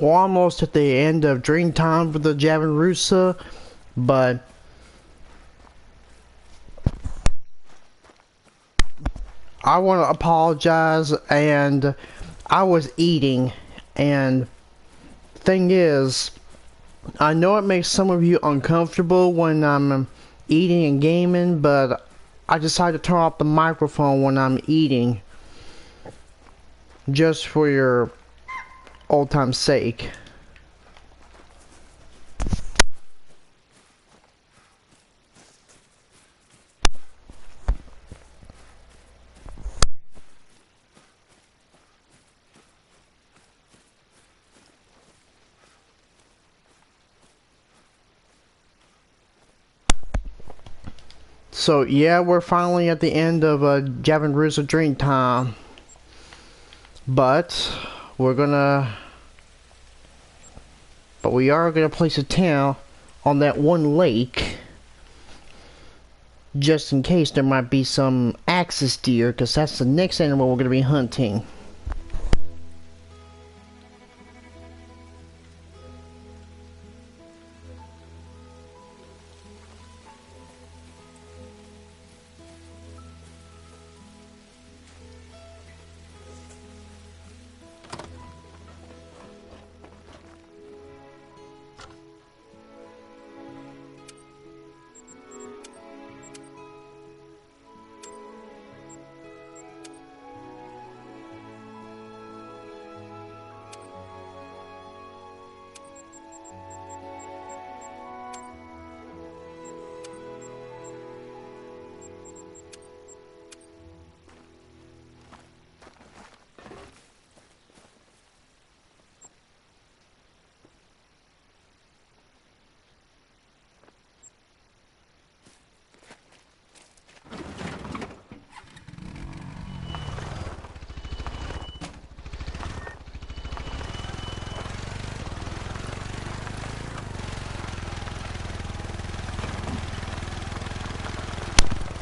We're almost at the end of Dream Time for the Javanrusa, but I want to apologize, and I was eating, and thing is, I know it makes some of you uncomfortable when I'm eating and gaming, but I decided to turn off the microphone when I'm eating, just for your old time's sake. So yeah, we're finally at the end of Javanrusa Dream Time, but we are gonna place a town on that one lake, just in case there might be some axis deer, because that's the next animal we're gonna be hunting.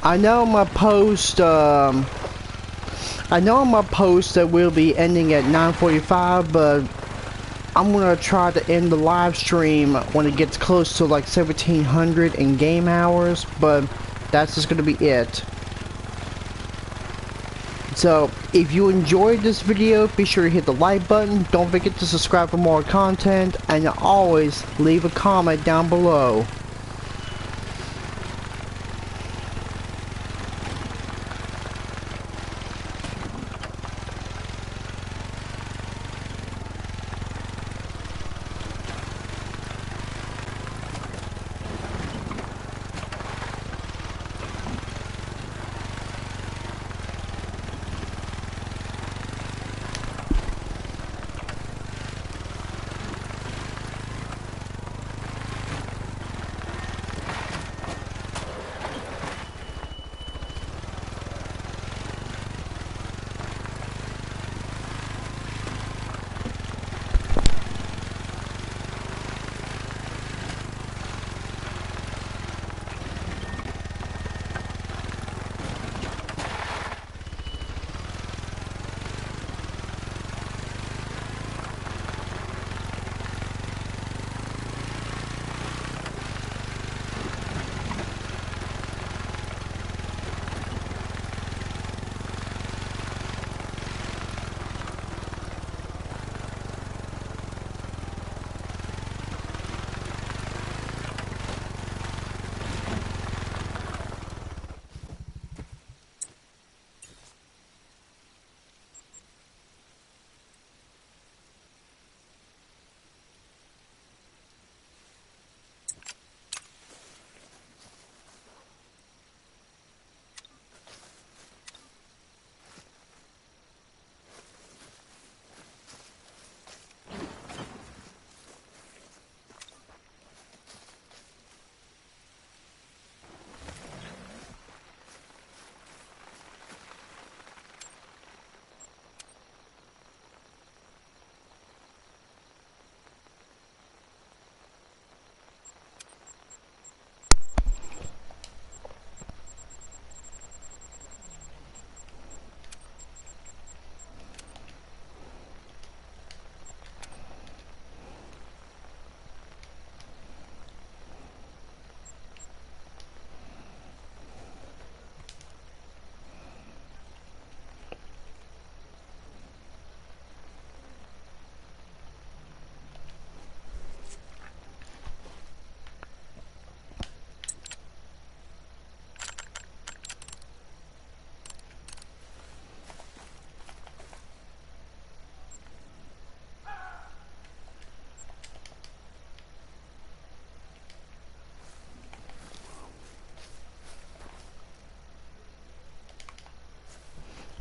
I know my post that we'll be ending at 9:45, but I'm gonna try to end the live stream when it gets close to like 1700 in game hours, but that's just gonna be it. So if you enjoyed this video, be sure to hit the like button, don't forget to subscribe for more content, and always leave a comment down below.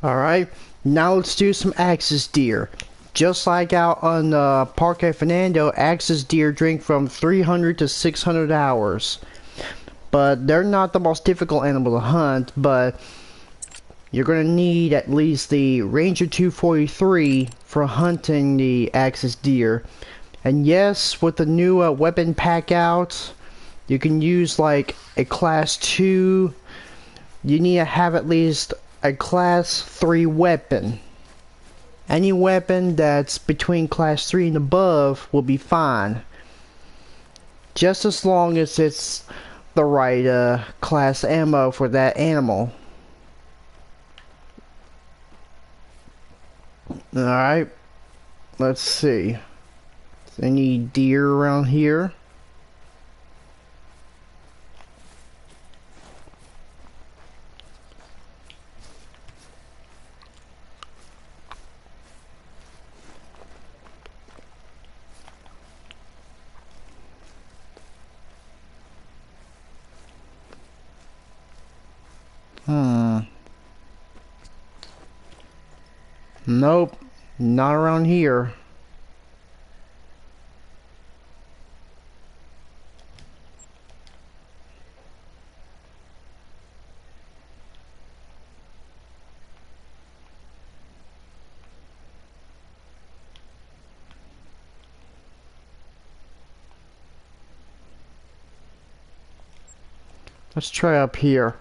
Alright, now let's do some axis deer. Just like out on Parque Fernando, axis deer drink from 300 to 600 hours. But they're not the most difficult animal to hunt, but you're going to need at least the Ranger 243 for hunting the axis deer. And yes, with the new weapon pack out, you can use like a class 2. You need to have at least a class 3 weapon. Any weapon that's between class 3 and above will be fine. Just as long as it's the right class ammo for that animal. Alright, let's see. Any deer around here? Nope, not around here. Let's try up here.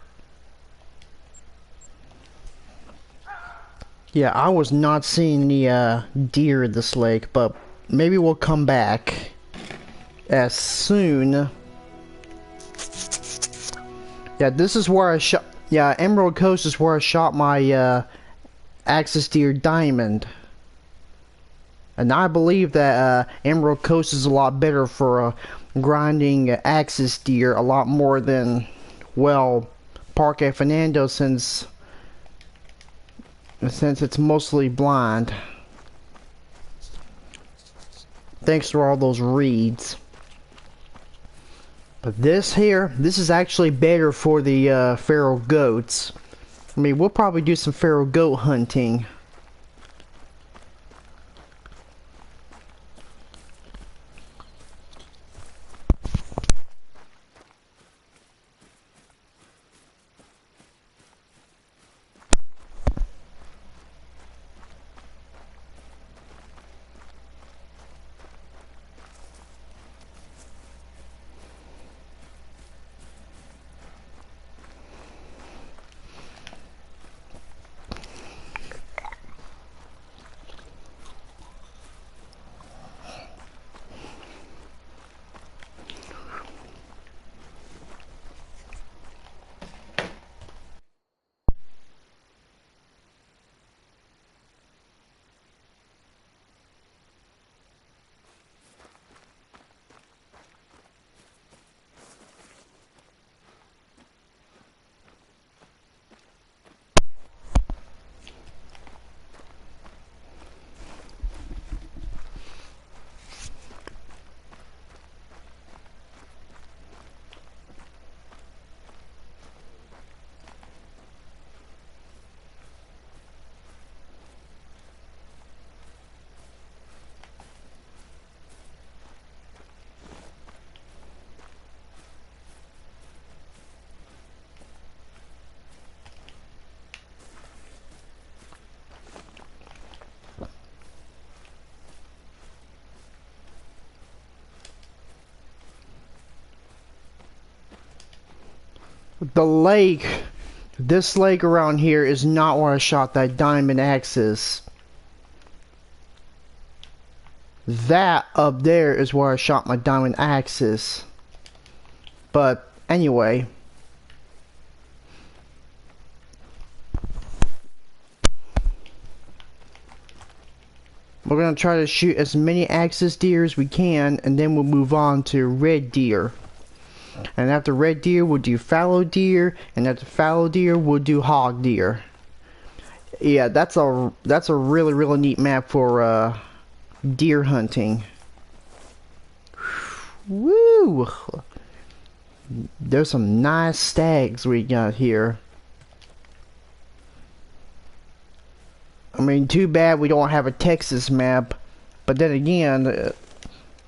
Yeah, I was not seeing the deer in this lake, but maybe we'll come back as soon. Yeah, this is where I shot. Yeah, Emerald Coast is where I shot my axis deer diamond. And I believe that Emerald Coast is a lot better for grinding axis deer, a lot more than, well, Parque Fernando, since it's mostly blind. Thanks to all those reeds. But this here, this is actually better for the feral goats. I mean, we'll probably do some feral goat hunting. The lake, this lake around here is not where I shot that diamond axis. That up there is where I shot my diamond axis. But anyway. We're going to try to shoot as many axis deer as we can, and then we'll move on to red deer. And after red deer, we'll do fallow deer, and after fallow deer, we'll do hog deer. Yeah, that's a really neat map for deer hunting. Woo! There's some nice stags we got here. I mean, too bad we don't have a Texas map. But then again,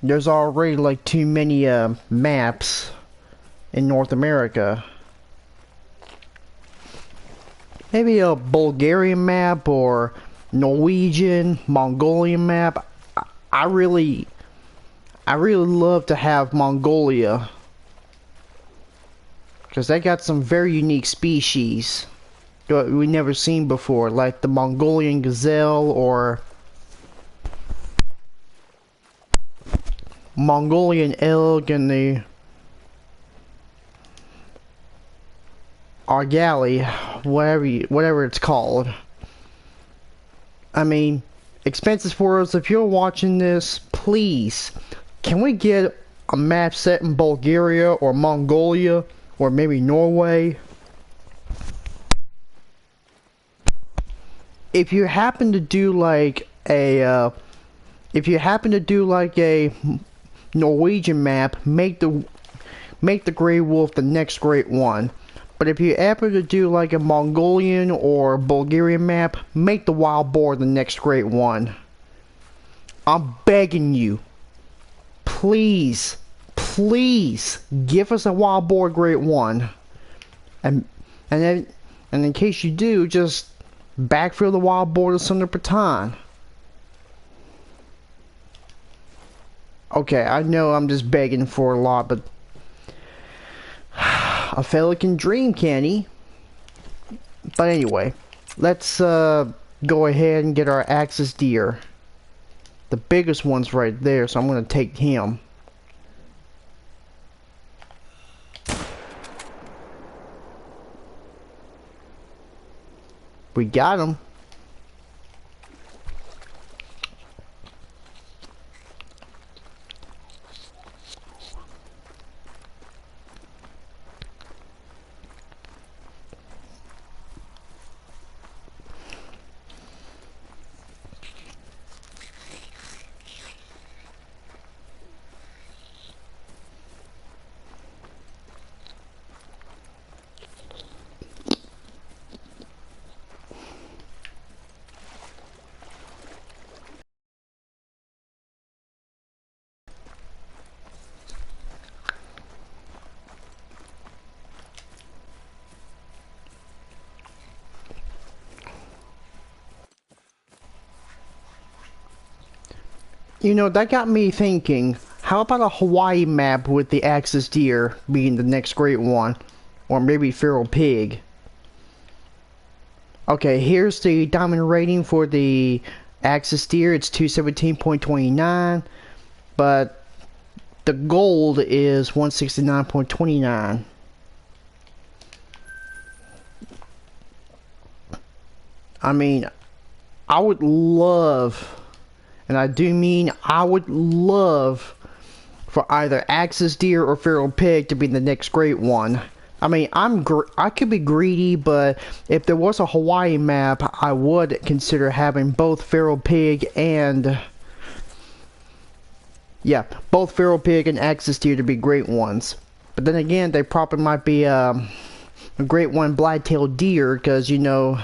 there's already like too many maps in North America. Maybe a Bulgarian map or Norwegian, Mongolian map. I really love to have Mongolia, because they got some very unique species that we never seen before, like the Mongolian gazelle or Mongolian elk and the Argali, whatever it's called. I mean, Expenses for us, if you're watching this, please, can we get a map set in Bulgaria or Mongolia or maybe Norway? If you happen to do like a Norwegian map, make the Grey Wolf the next great one. But if you happen to do like a Mongolian or Bulgarian map, make the Wild Boar the next great one. I'm begging you. Please, please give us a Wild Boar great one. And in case you do, just backfill the Wild Boar to Sunder Patan. Okay, I know I'm just begging for a lot, but a fella can dream, can he? But anyway, let's go ahead and get our Axis deer. The biggest one's right there, so I'm gonna take him. We got him. You know, that got me thinking, how about a Hawaii map with the Axis deer being the next great one? Or maybe feral pig. Okay, here's the diamond rating for the Axis deer. It's 217.29, but the gold is 169.29. I mean, I would love, and I do mean I would love, for either Axis deer or feral pig to be the next great one. I mean, I could be greedy, but if there was a Hawaii map, I would consider having both feral pig and, yeah, both feral pig and Axis deer to be great ones. But then again, they probably might be a great one black-tailed deer, because, you know,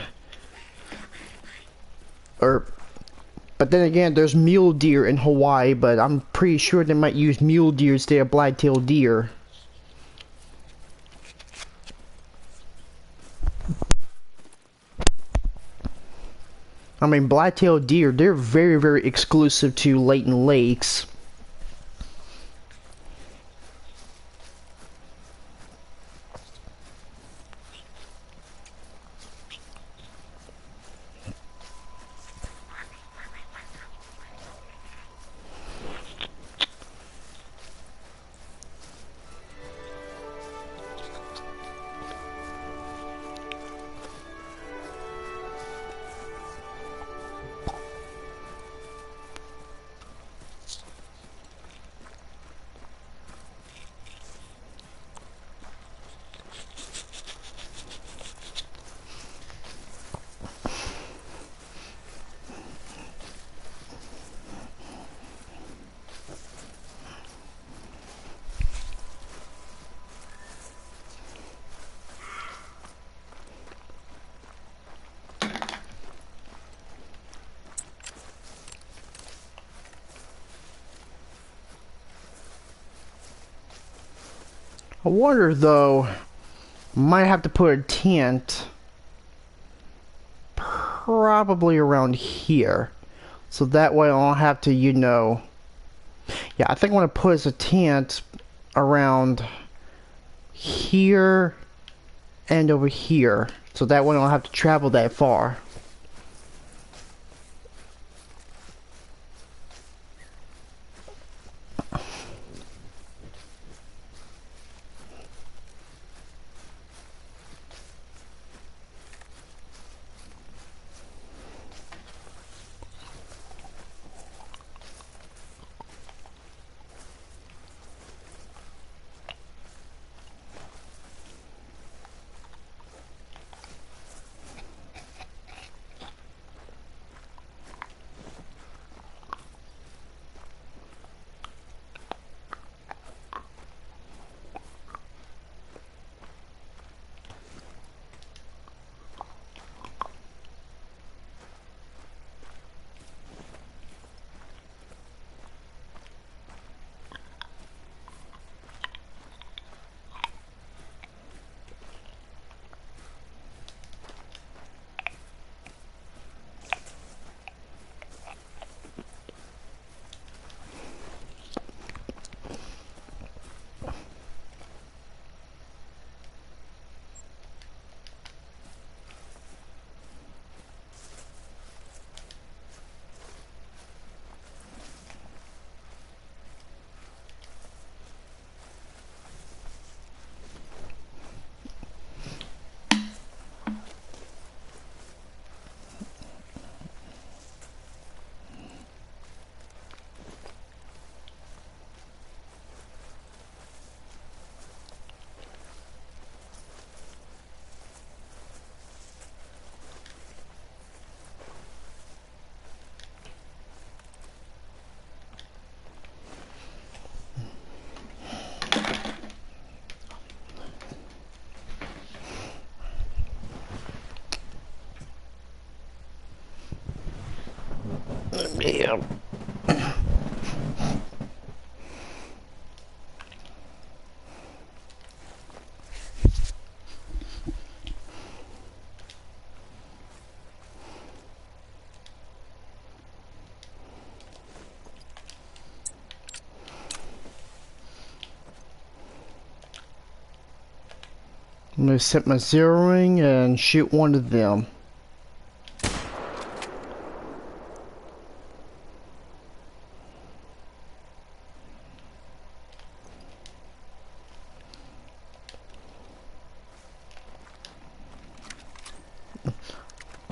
but then again, there's mule deer in Hawaii, but I'm pretty sure they might use mule deer instead of black-tailed deer. I mean, black-tailed deer, they're very, very exclusive to Layton Lakes. I wonder though, might have to put a tent probably around here. So that way I don't have to, you know... Yeah, I think I want to put a tent around here and over here. So that way I don't have to travel that far. Yeah. I'm gonna set my zeroing and shoot one of them.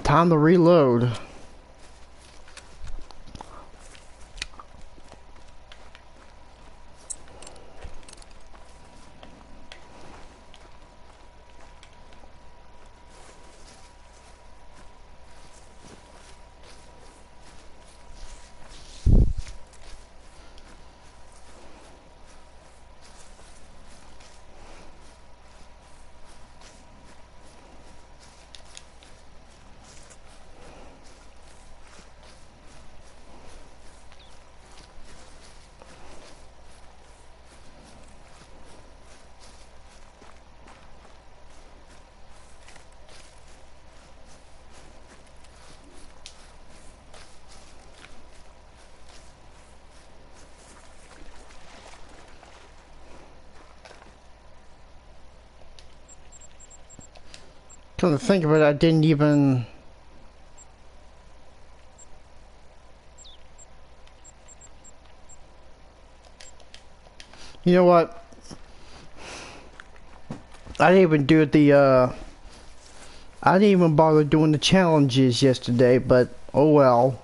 Time to reload. Come to think of it, I didn't even... You know what? I didn't even do I didn't even bother doing the challenges yesterday, but oh well.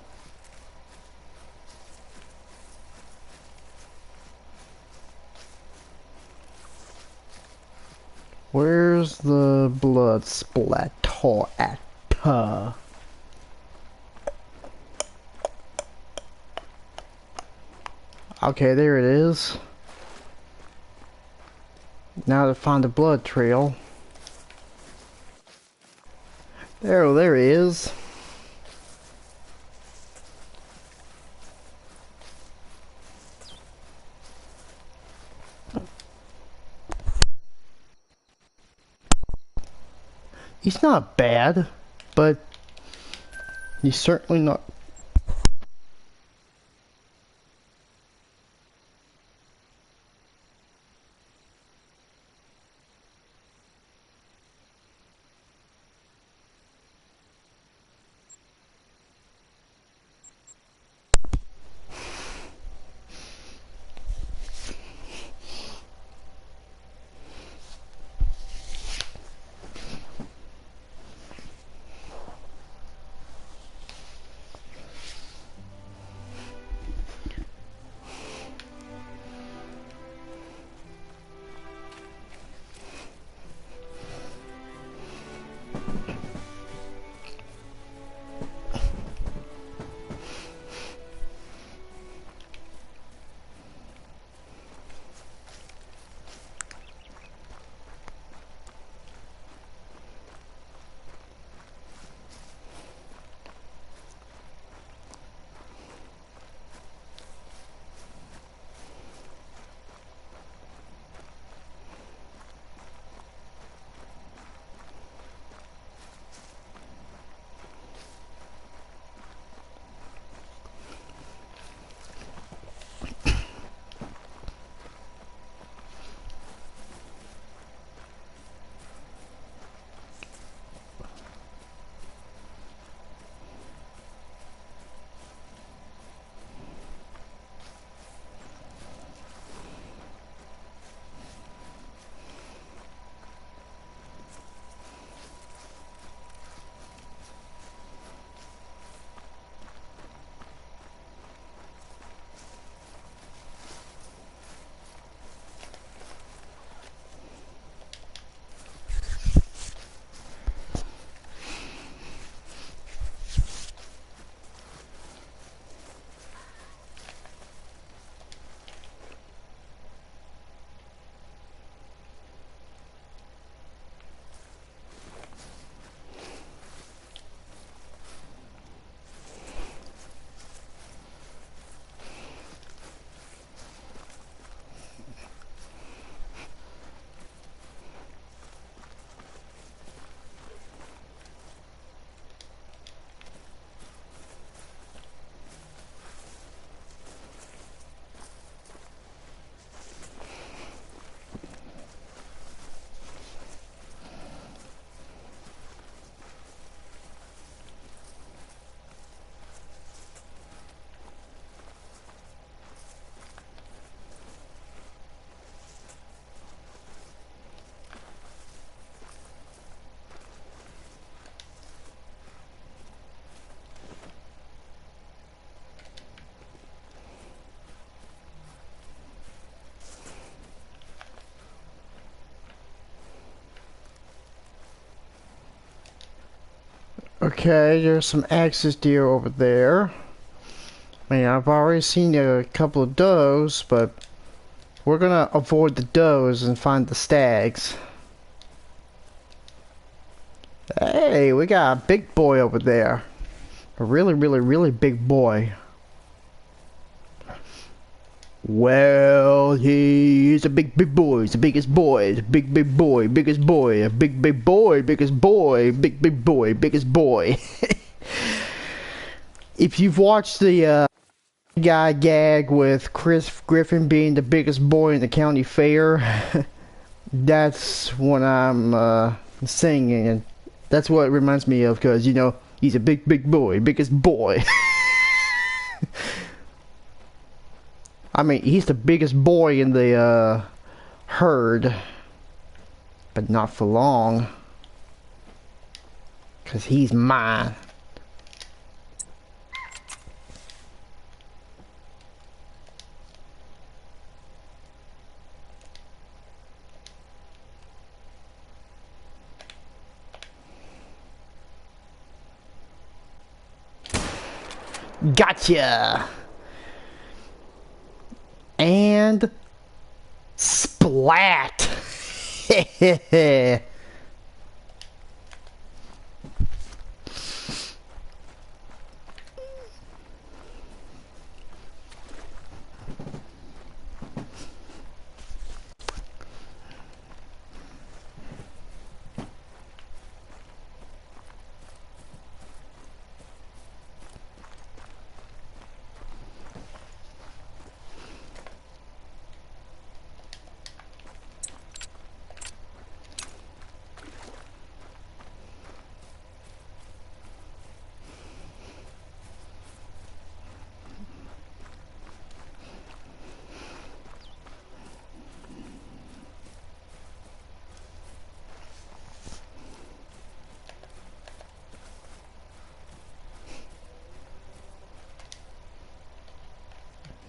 Where's the blood splatter at? Okay, there it is. Now to find the blood trail. There it is. He's not bad, but he's certainly not. Okay, there's some axis deer over there. I mean, I've already seen a couple of does, but we're gonna avoid the does and find the stags. Hey, we got a big boy over there. A really big boy. Well, he's a big boy. He's the biggest boy. He's a big boy. Biggest boy. A big boy. Biggest boy. Big boy. Biggest boy. If you've watched the guy gag with Chris Griffin being the biggest boy in the county fair, that's what I'm singing, and that's what it reminds me of, because, you know, he's a big boy. Biggest boy. I mean, he's the biggest boy in the herd, but not for long, because he's mine. Gotcha! And splat!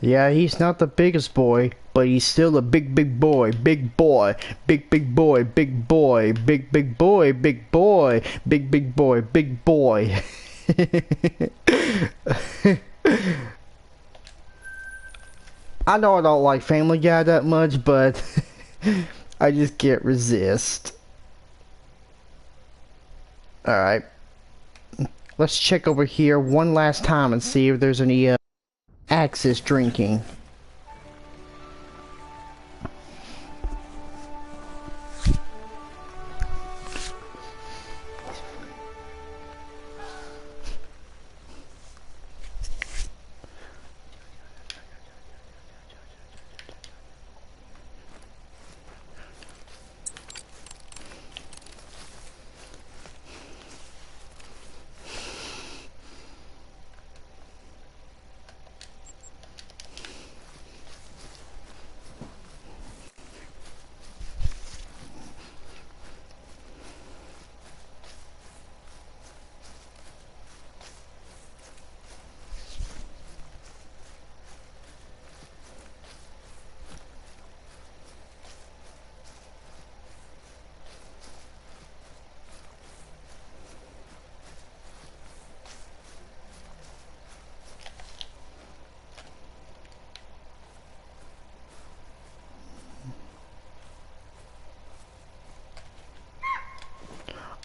Yeah, he's not the biggest boy, but he's still a big boy, big boy, big boy, big boy, big boy, big boy, big boy, big boy. I know I don't like Family Guy that much, but I just can't resist. Alright, let's check over here one last time and see if there's any Axis drinking.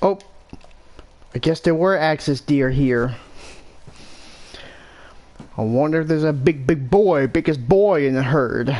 Oh, I guess there were Axis deer here. I wonder if there's a big boy, biggest boy in the herd.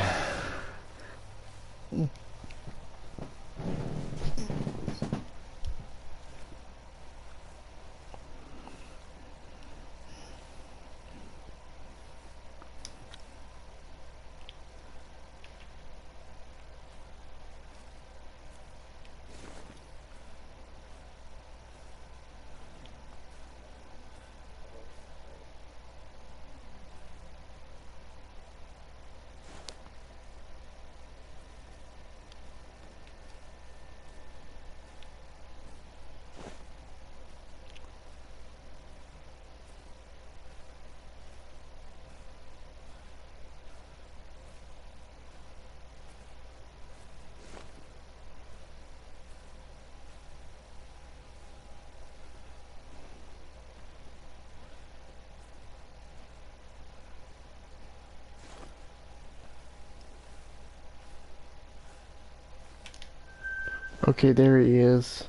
Okay, there he is.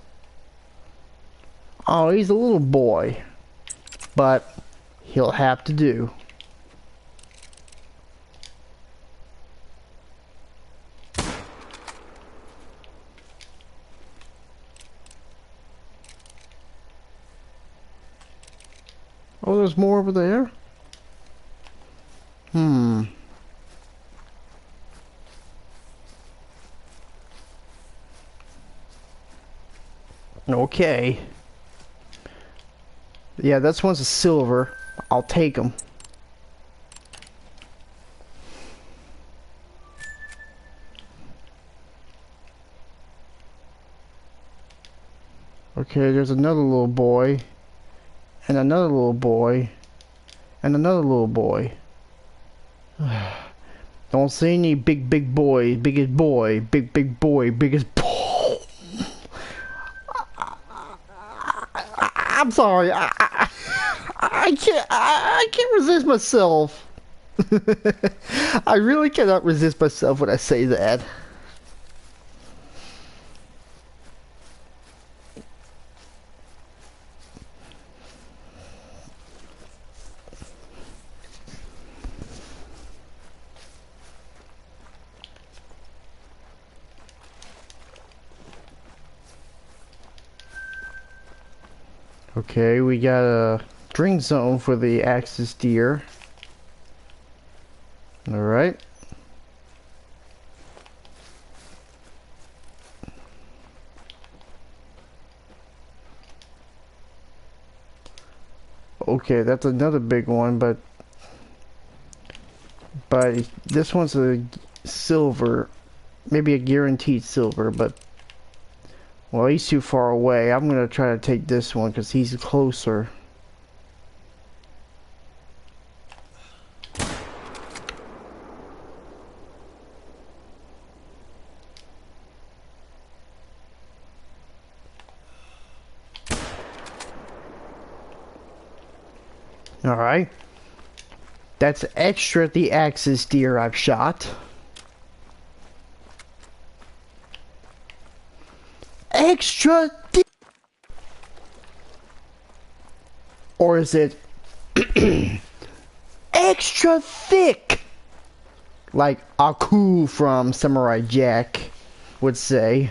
Oh, he's a little boy, but he'll have to do. Oh, there's more over there? Hmm. Okay. Yeah, this one's a silver. I'll take them. Okay, there's another little boy. And another little boy. And another little boy. Don't see any big boy, biggest boy, big boy, biggest boy. I'm sorry. I can't resist myself. I really cannot resist myself when I say that. Okay, we got a drink zone for the Axis deer. Alright. Okay, that's another big one, but this one's a silver, maybe a guaranteed silver, but well, he's too far away. I'm gonna try to take this one because he's closer. Alright. That's extra the axis deer I've shot. Extra deer! Or is it extra thick? Like Aku from Samurai Jack would say.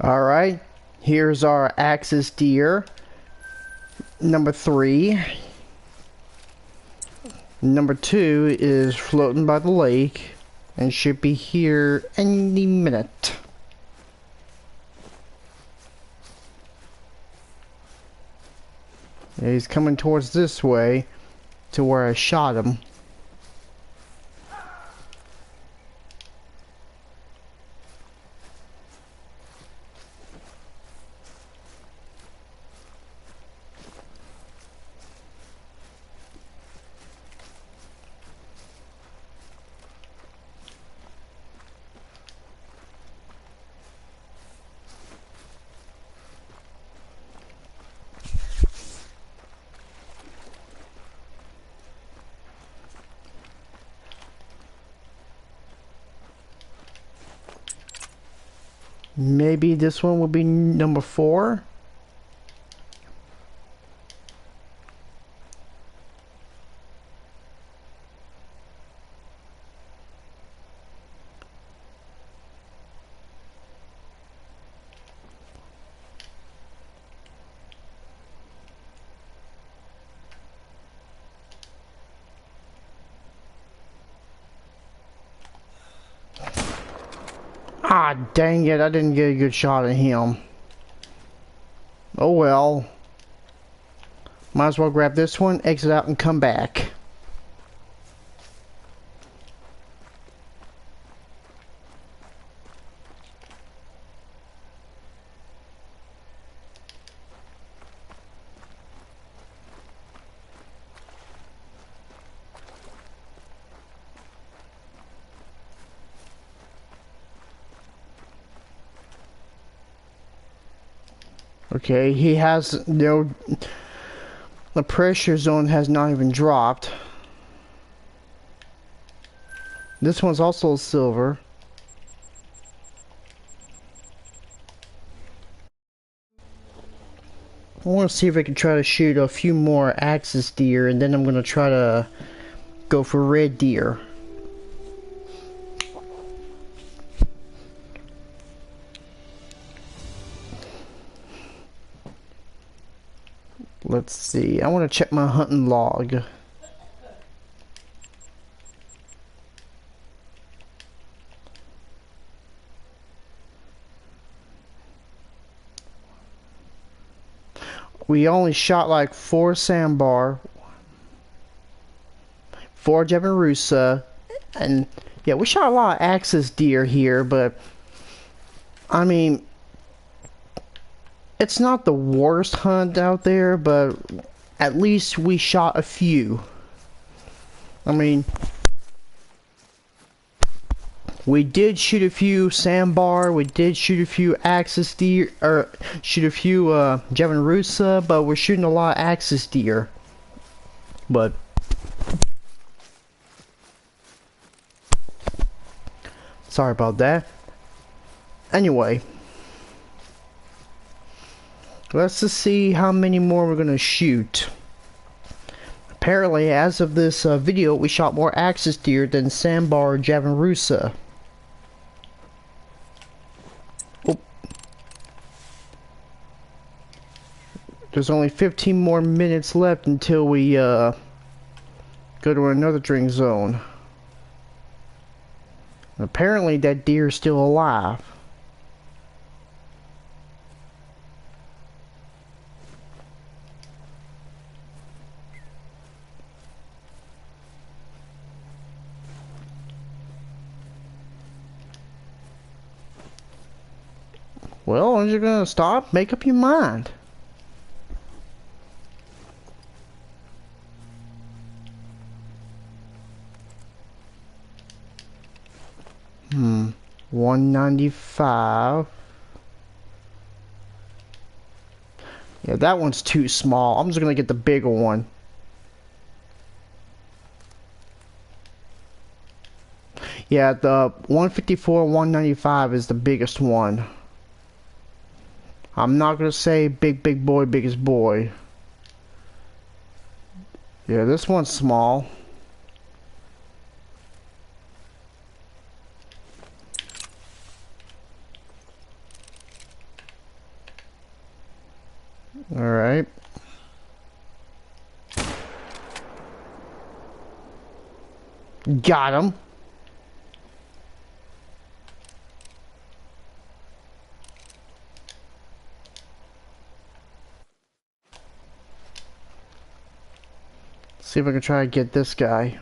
Alright, here's our axis deer. Number 3. Number 2 is floating by the lake and should be here any minute. Yeah, he's coming towards this way to where I shot him. Maybe this one will be number 4. Ah, dang it, I didn't get a good shot at him. Oh well. Might as well grab this one, exit out, and come back. Okay, he has no... The pressure zone has not even dropped. This one's also silver. I want to see if I can try to shoot a few more axis deer, and then I'm going to try to go for red deer. Let's see, I want to check my hunting log. We only shot like 4 sandbar, 4 Jabirusa, and yeah, we shot a lot of axis deer here, but I mean, it's not the worst hunt out there, but at least we shot a few. I mean, we did shoot a few sandbar, we did shoot a few axis deer, or shoot a few Jabirusa, but we're shooting a lot of axis deer. But sorry about that. Anyway, let's just see how many more we're gonna shoot. Apparently, as of this video, we shot more axis deer than Sambar Javarusa. Oh. There's only 15 more minutes left until we go to another drink zone. Apparently, that deer is still alive. Well, aren't you gonna stop? Make up your mind. Hmm. 195. Yeah, that one's too small. I'm just gonna get the bigger one. Yeah, the 154, 195 is the biggest one. I'm not gonna say big boy, biggest boy. Yeah, this one's small. Alright. Got him. See if I can try to get this guy.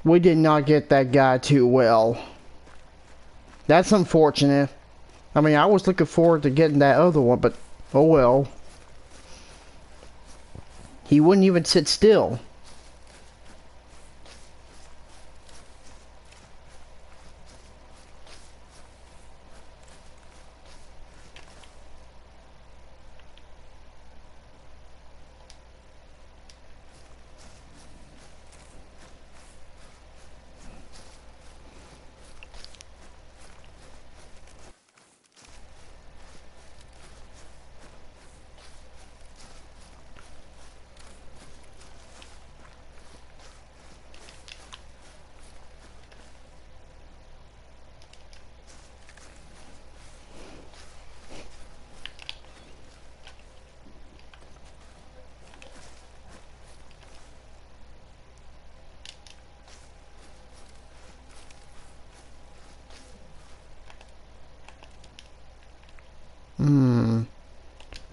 We did not get that guy too well. That's unfortunate. I mean, I was looking forward to getting that other one, but oh well. He wouldn't even sit still.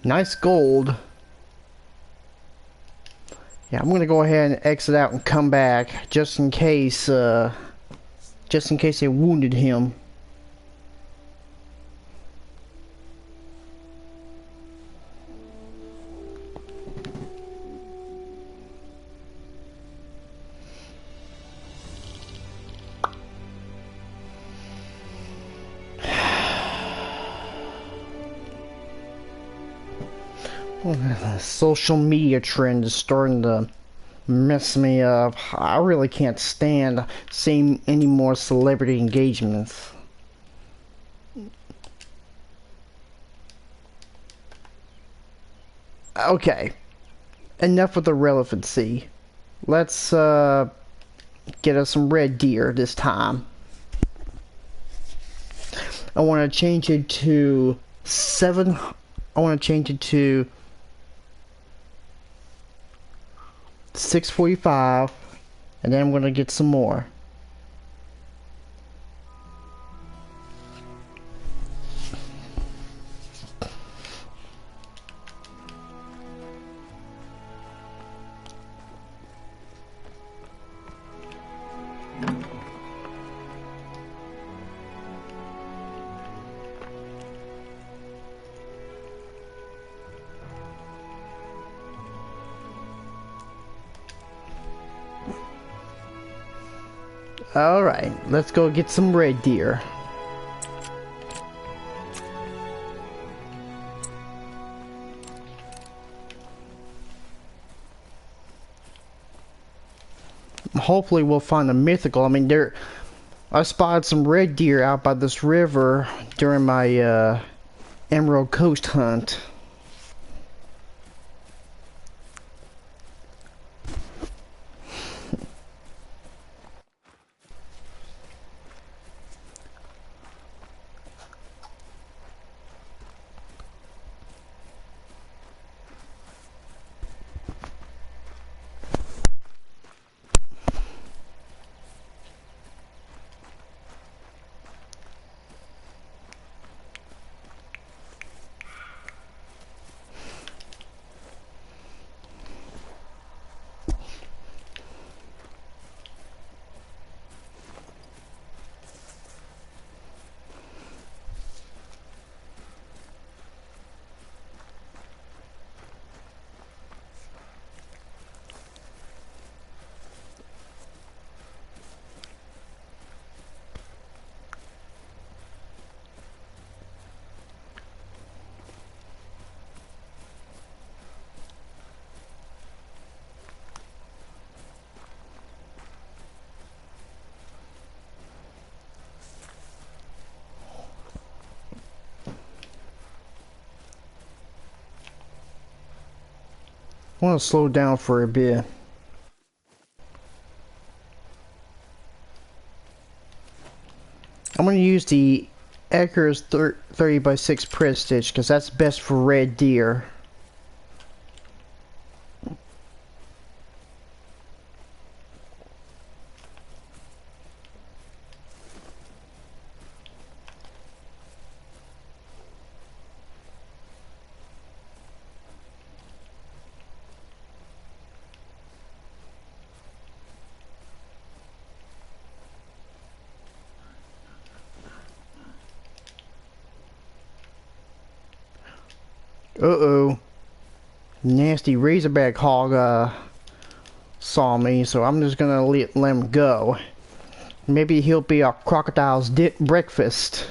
Nice gold. Yeah, I'm gonna go ahead and exit out and come back just in case they wounded him. The social media trend is starting to mess me up. I really can't stand seeing any more celebrity engagements. Okay, enough with the relevancy. Let's get us some red deer this time. I want to change it to 7. I want to change it to 645, and then I'm going to get some more. Alright, let's go get some red deer. hopefully we'll find a mythical. I mean, I spotted some red deer out by this river during my Emerald Coast hunt. I want to slow down for a bit. I'm going to use the Eckers 30x6 Prestige because that's best for red deer. Uh-oh. Nasty Razorback hog saw me, so I'm just gonna let him go. Maybe he'll be a crocodile's breakfast.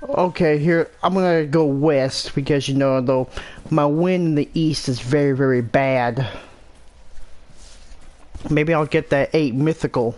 Okay, here, I'm gonna go west because, you know, though, my wind in the east is very, very bad. Maybe I'll get that 8 mythical.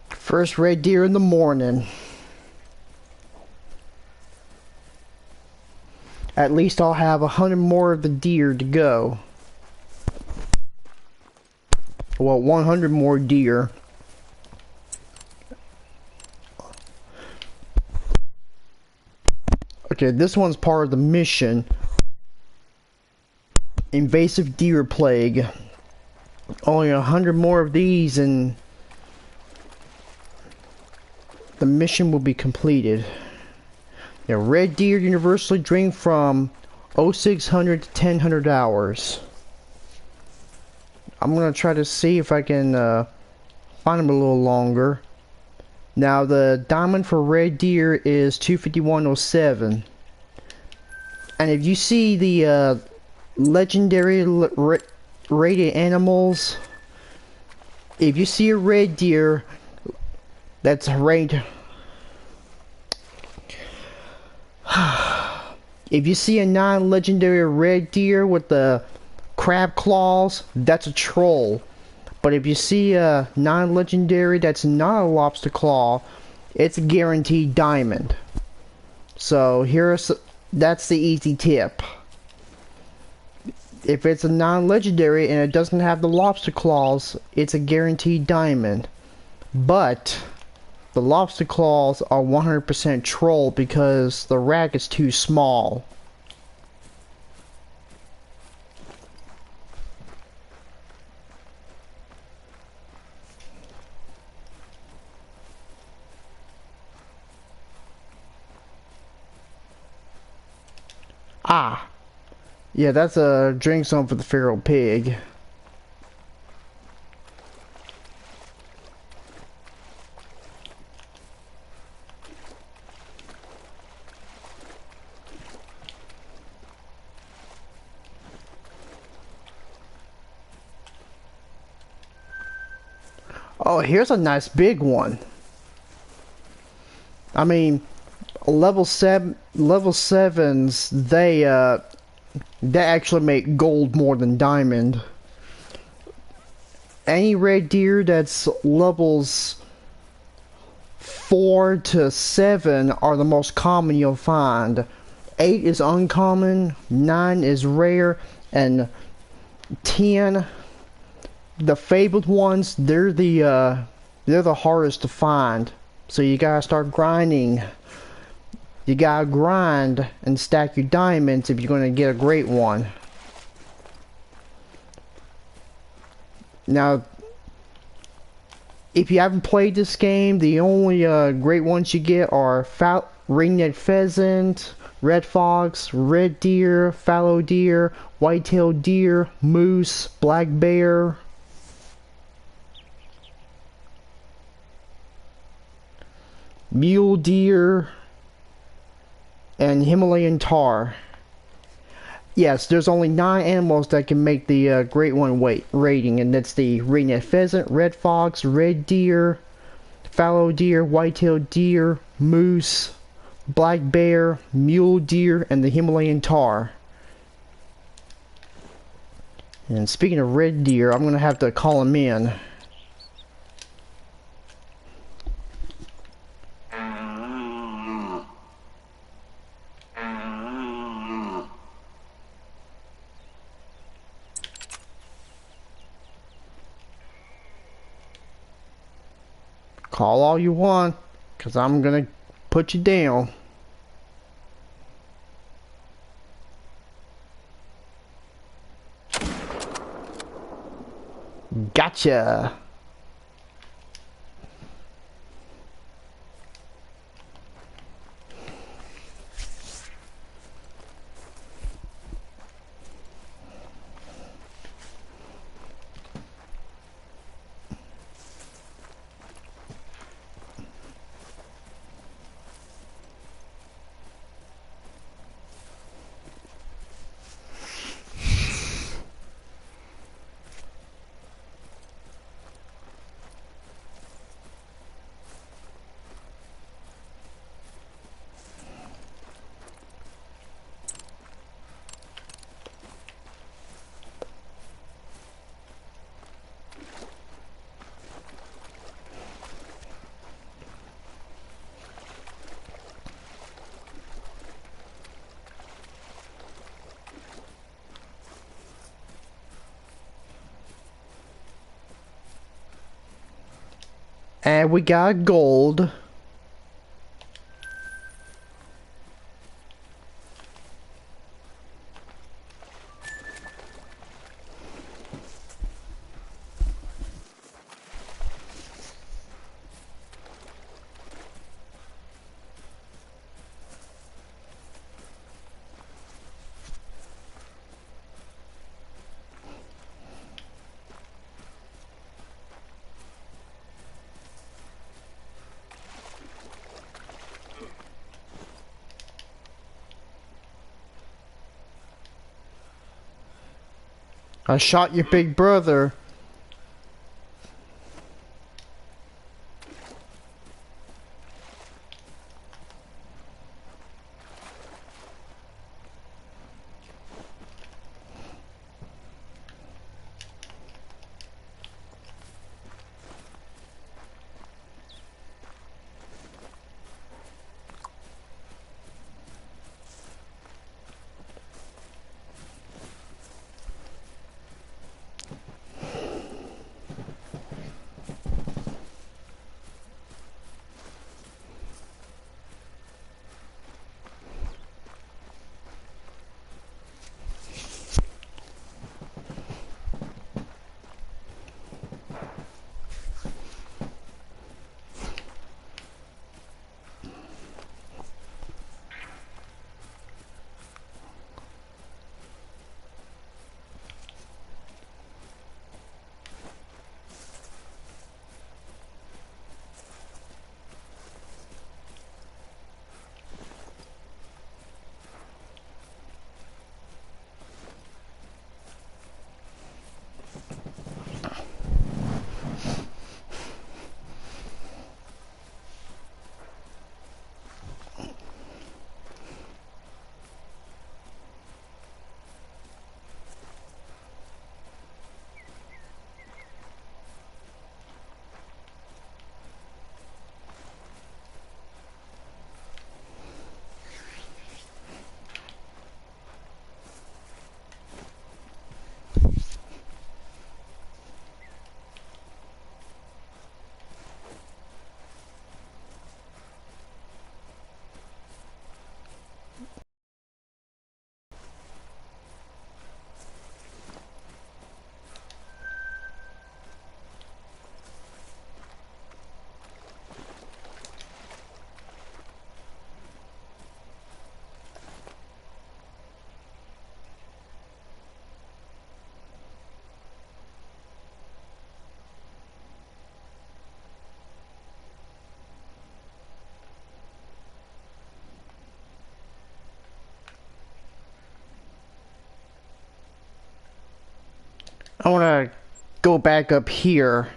First red deer in the morning. At least I'll have 100 more of the deer to go. Well, 100 more deer. Okay, this one's part of the mission. invasive deer plague. Only 100 more of these and the mission will be completed. Yeah, red deer universally drink from 0600 to 1000 hours. I'm gonna try to see if I can find them a little longer. Now the diamond for red deer is 251.07. And if you see the legendary rated animals, if you see a red deer that's ranked, if you see a non-legendary red deer with the crab claws, that's a troll. But if you see a non-legendary that's not a lobster claw, it's a guaranteed diamond. So that's the easy tip. If it's a non-legendary and it doesn't have the lobster claws, it's a guaranteed diamond. But the lobster claws are 100% troll because the rack is too small. Ah, yeah, that's a drink zone for the feral pig. Oh, here's a nice big one. I mean, level 7s, they actually make gold more than diamond. Any red deer that's levels 4 to 7 are the most common you'll find. 8 is uncommon, 9 is rare, and 10, the fabled ones, they're the hardest to find. So you gotta start grinding. You gotta grind and stack your diamonds if you're gonna get a great one. Now, if you haven't played this game, the only great ones you get are ring-necked pheasant, red fox, red deer, fallow deer, white-tailed deer, moose, black bear. Mule deer, and Himalayan tahr. Yes, there's only 9 animals that can make the Great One rating, and that's the ring-necked pheasant, red fox, red deer, fallow deer, white-tailed deer, moose, black bear, mule deer, and the Himalayan tahr. And speaking of red deer, I'm gonna have to call him in. Call all you want, cause I'm gonna put you down. Gotcha. And we got gold. I shot your big brother. I want to go back up here.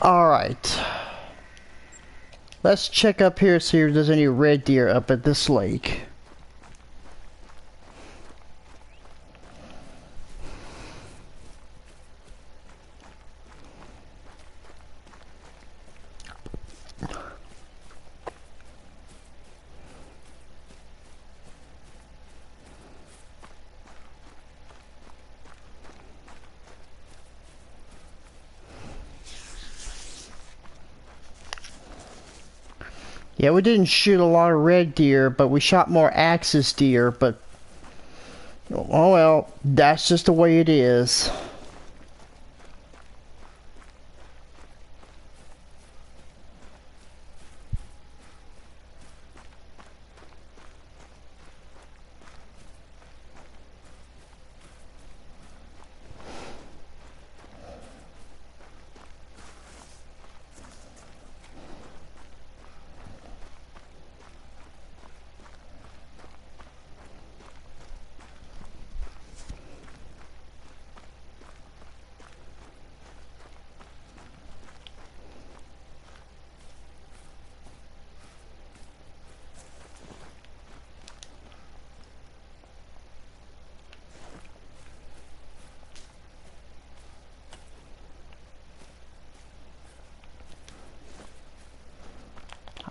Alright. Let's check up here, see if there's any red deer up at this lake. Yeah, we didn't shoot a lot of red deer, but we shot more axis deer, but oh well, that's just the way it is.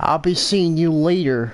I'll be seeing you later.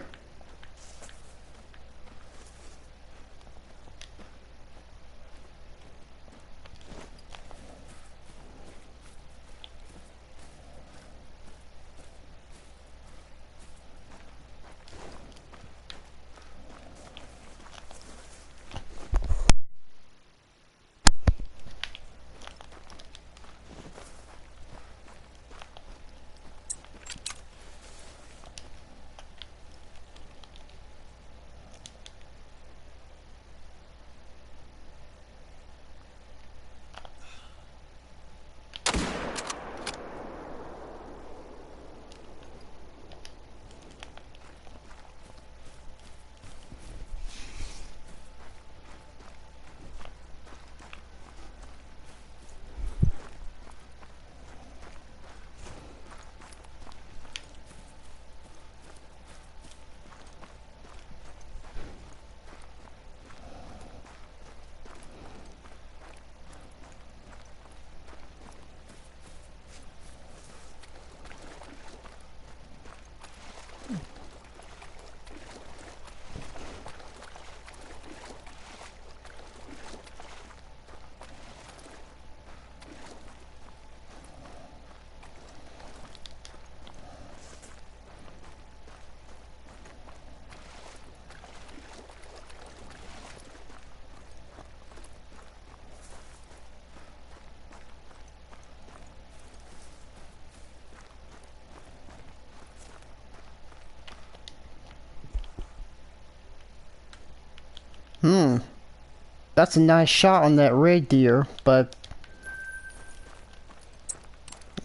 That's a nice shot on that red deer, but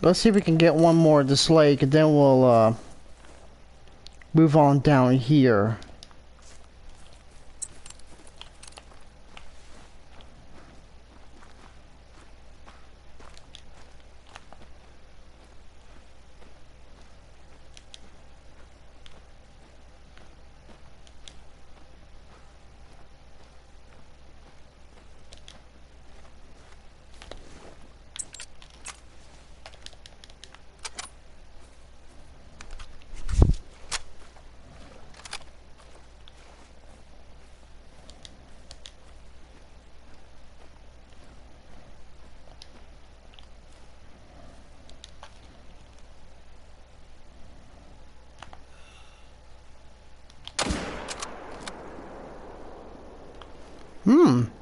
let's see if we can get one more at this lake, and then we'll move on down here.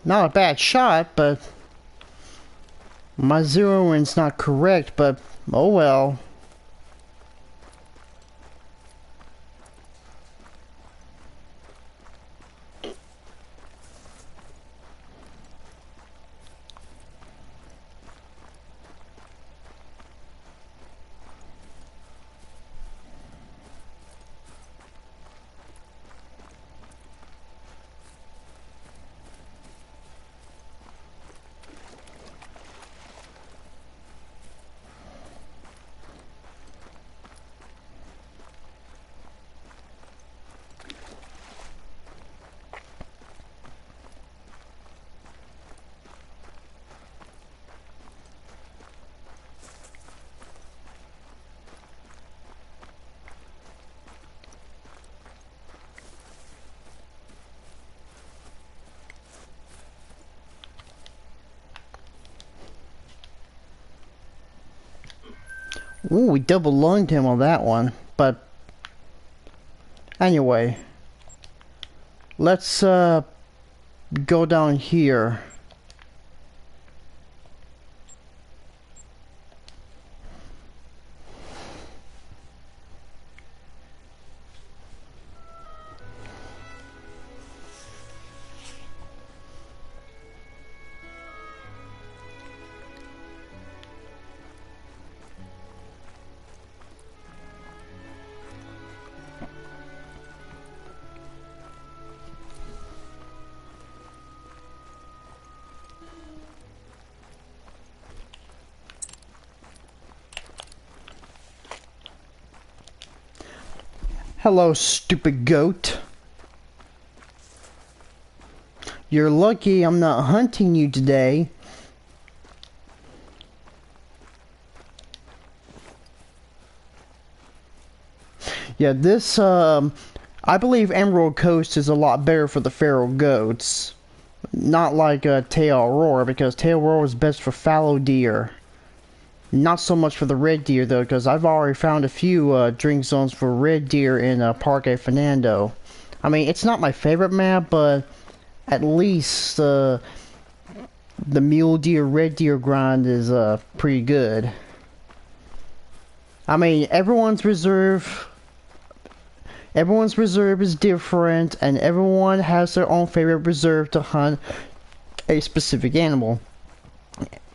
Not a bad shot, but my zeroing's not correct, but oh well. Ooh, we double lunged him on that one, but anyway, let's go down here. Hello, stupid goat. You're lucky I'm not hunting you today. Yeah, this, I believe Emerald Coast is a lot better for the feral goats. Not like Tail Aurora, because Tail Aurora is best for fallow deer. Not so much for the red deer, though, because I've already found a few drink zones for red deer in Parque Fernando. I mean, it's not my favorite map, but at least the mule deer, red deer grind is pretty good. I mean, everyone's reserve is different, and everyone has their own favorite reserve to hunt a specific animal.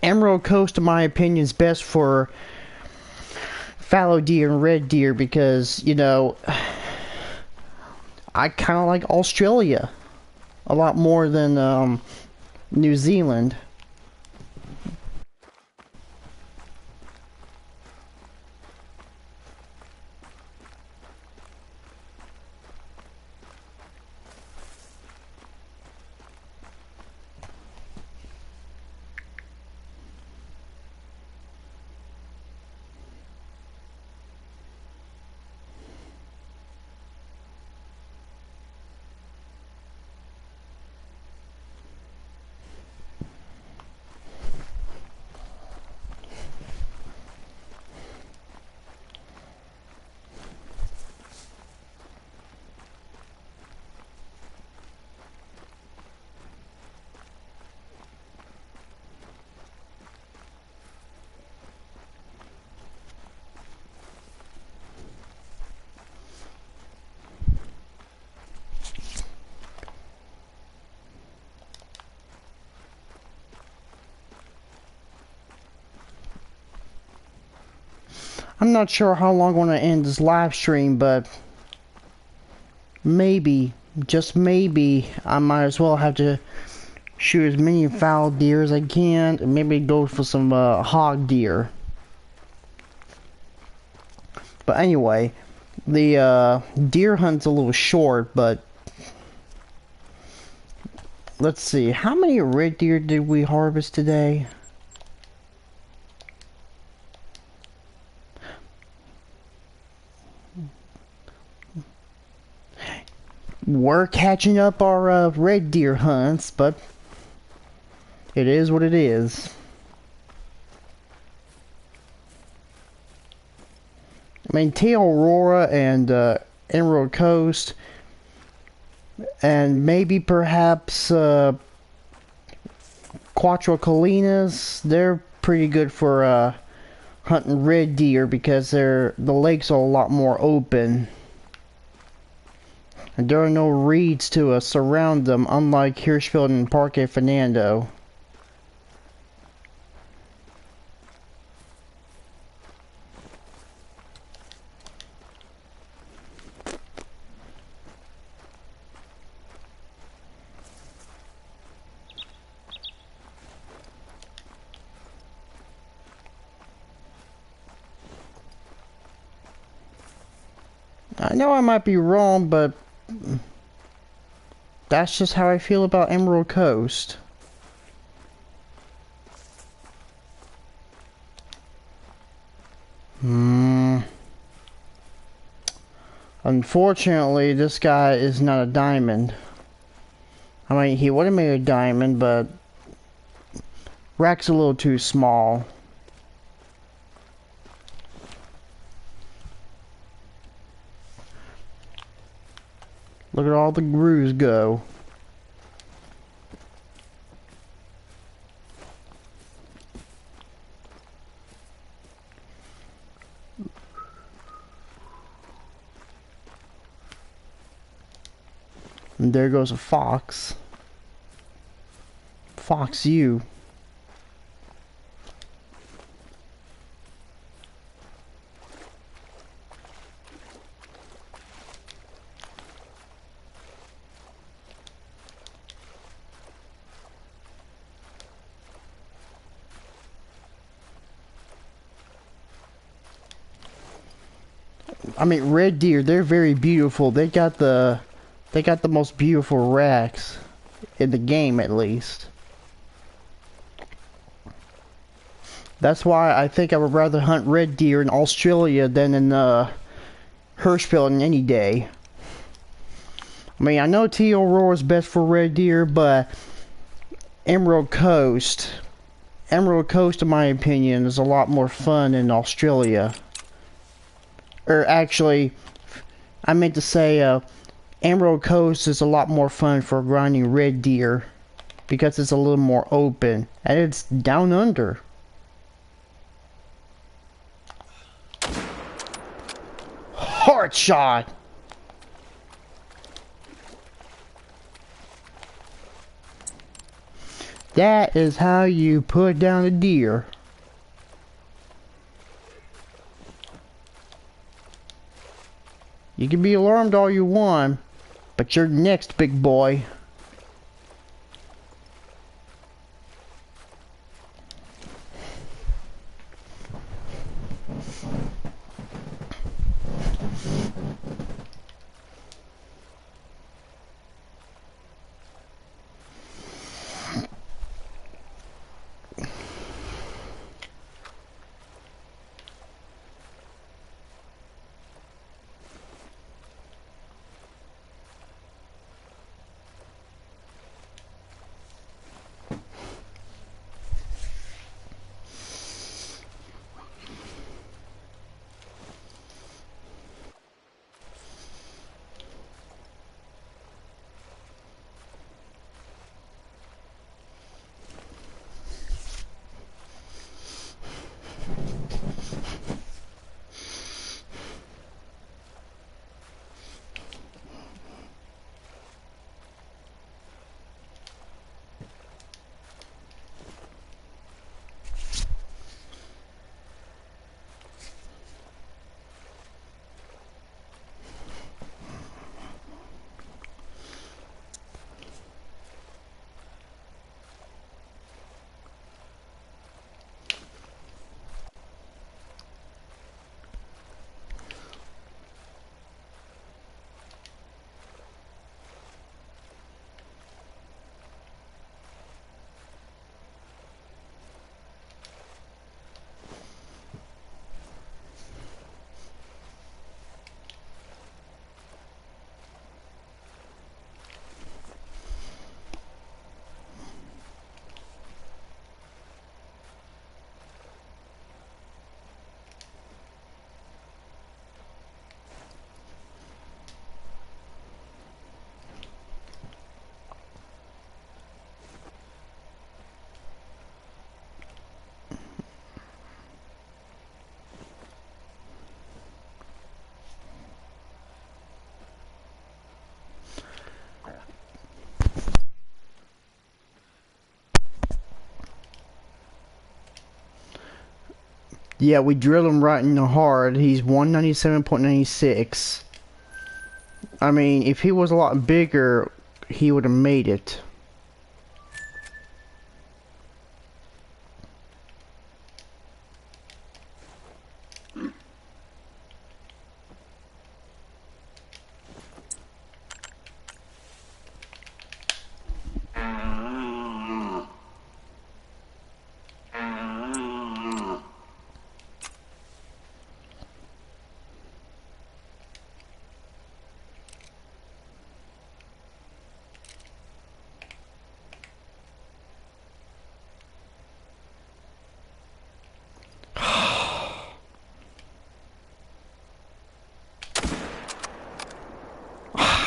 Emerald Coast, in my opinion, is best for fallow deer and red deer because, you know, I kind of like Australia a lot more than New Zealand. I'm not sure how long I want to end this live stream, but maybe, just maybe, I might as well have to shoot as many fowl deer as I can, and maybe go for some hog deer. But anyway, the deer hunt's a little short, but let's see, how many red deer did we harvest today? We're catching up our red deer hunts, but it is what it is. I mean, Tail Aurora and Emerald Coast, and maybe perhaps Cuatro Colinas, they're pretty good for hunting red deer because the lakes are a lot more open. And there are no reeds to surround them, unlike Hirschfeld and Parque Fernando. I know I might be wrong, but that's just how I feel about Emerald Coast. Unfortunately, this guy is not a diamond. I mean, he would have made a diamond, but rack's a little too small. Look at all the grooves go. And there goes a fox. Fox you. I mean, red deer, they're very beautiful. They got the most beautiful racks in the game, at least. That's why I think I would rather hunt red deer in Australia than in Hirschfeld any day. I mean, I know Teal Roar is best for red deer, but Emerald Coast, in my opinion, is a lot more fun in Australia. Or actually, I meant to say, Emerald Coast is a lot more fun for grinding red deer because it's a little more open and it's down under. Hard shot. That is how you put down a deer. You can be alarmed all you want, but you're next, big boy. Yeah, we drilled him right in the heart. He's 197.96. I mean, if he was a lot bigger, he would have made it.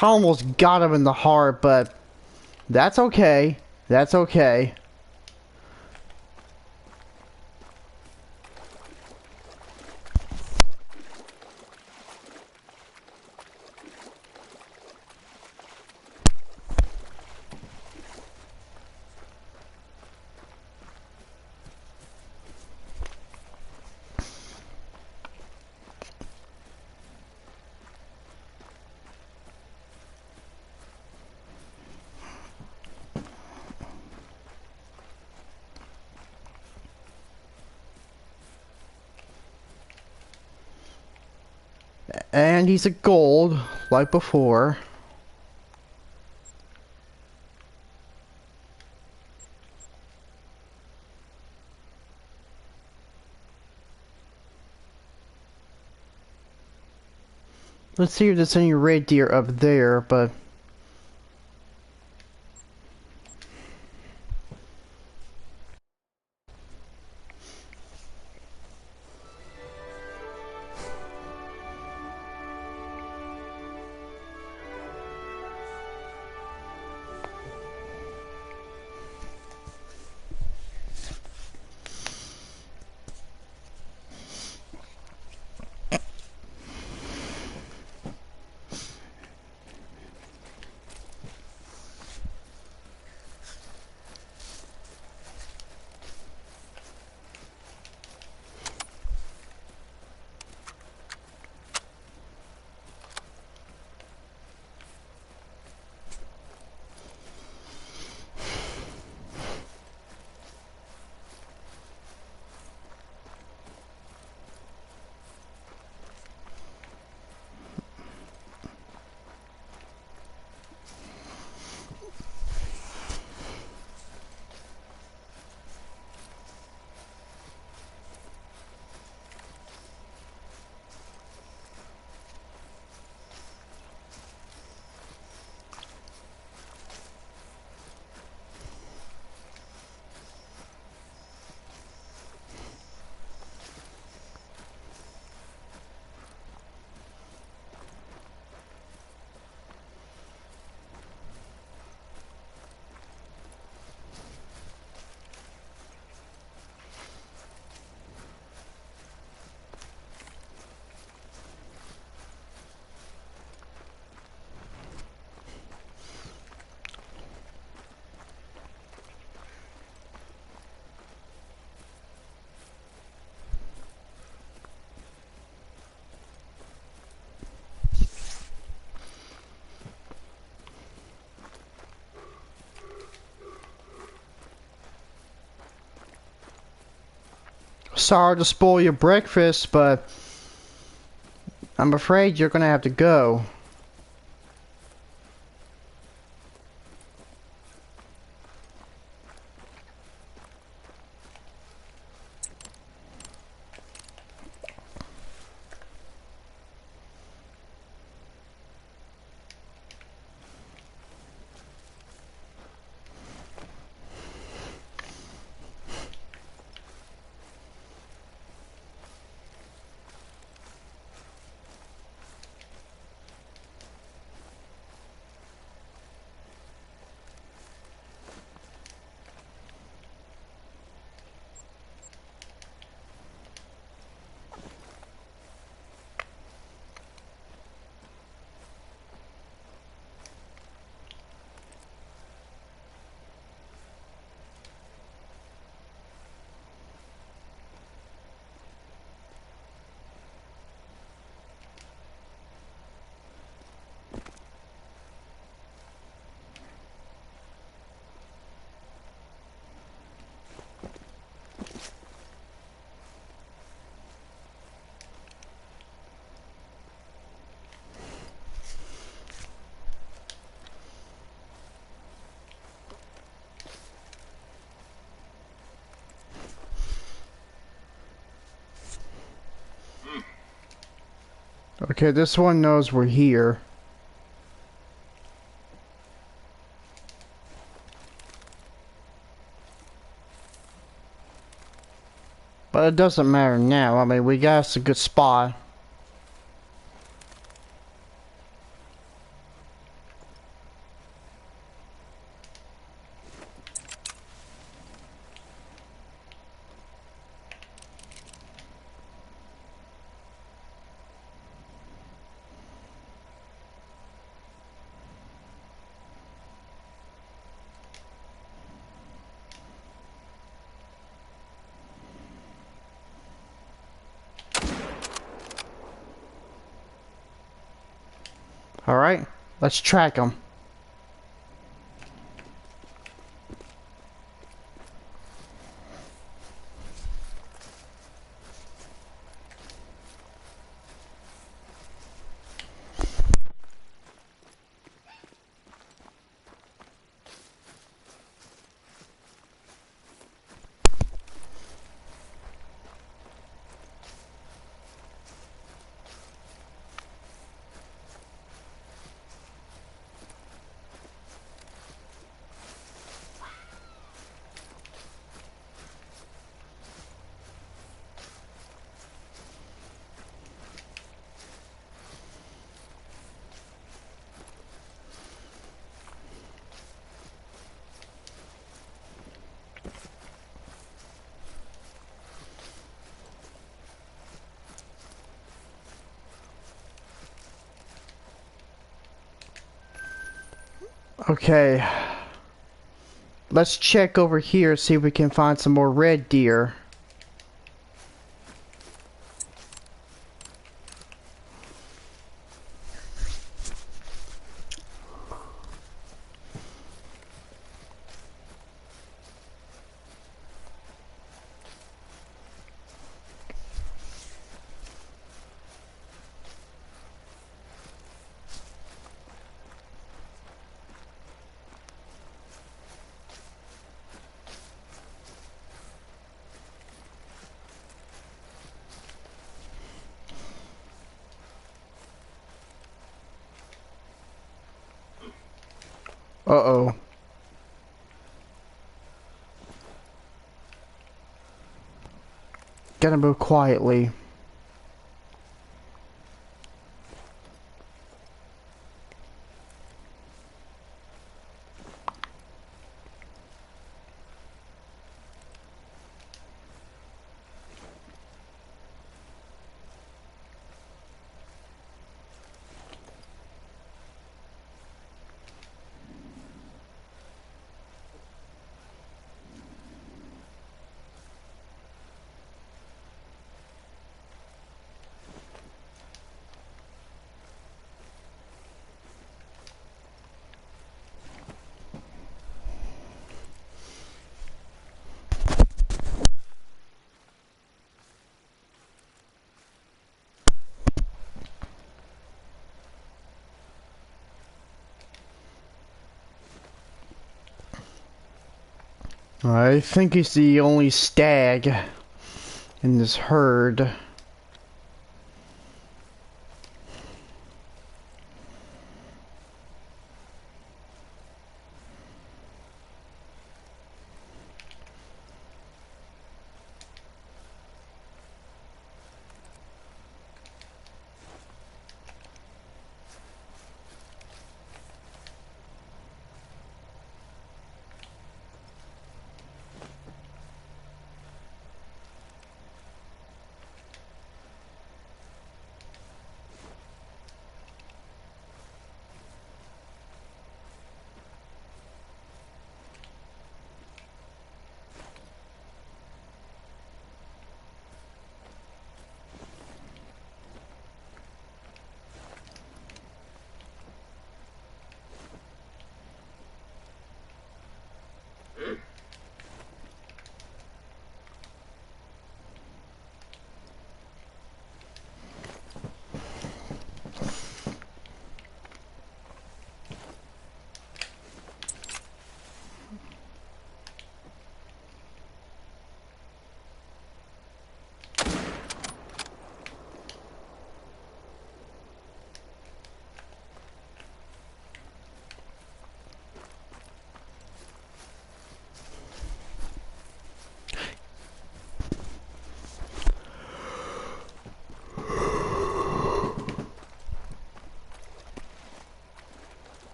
I almost got him in the heart, but that's okay. That's okay. And he's a gold, like before. Let's see if there's any red deer up there, but... Sorry to spoil your breakfast, but I'm afraid you're gonna have to go. Okay, this one knows we're here. But it doesn't matter now. I mean, we got us a good spot. Alright, let's track them. Okay. Let's check over here, see if we can find some more red deer. Uh-oh. Gotta move quietly. I think he's the only stag in this herd.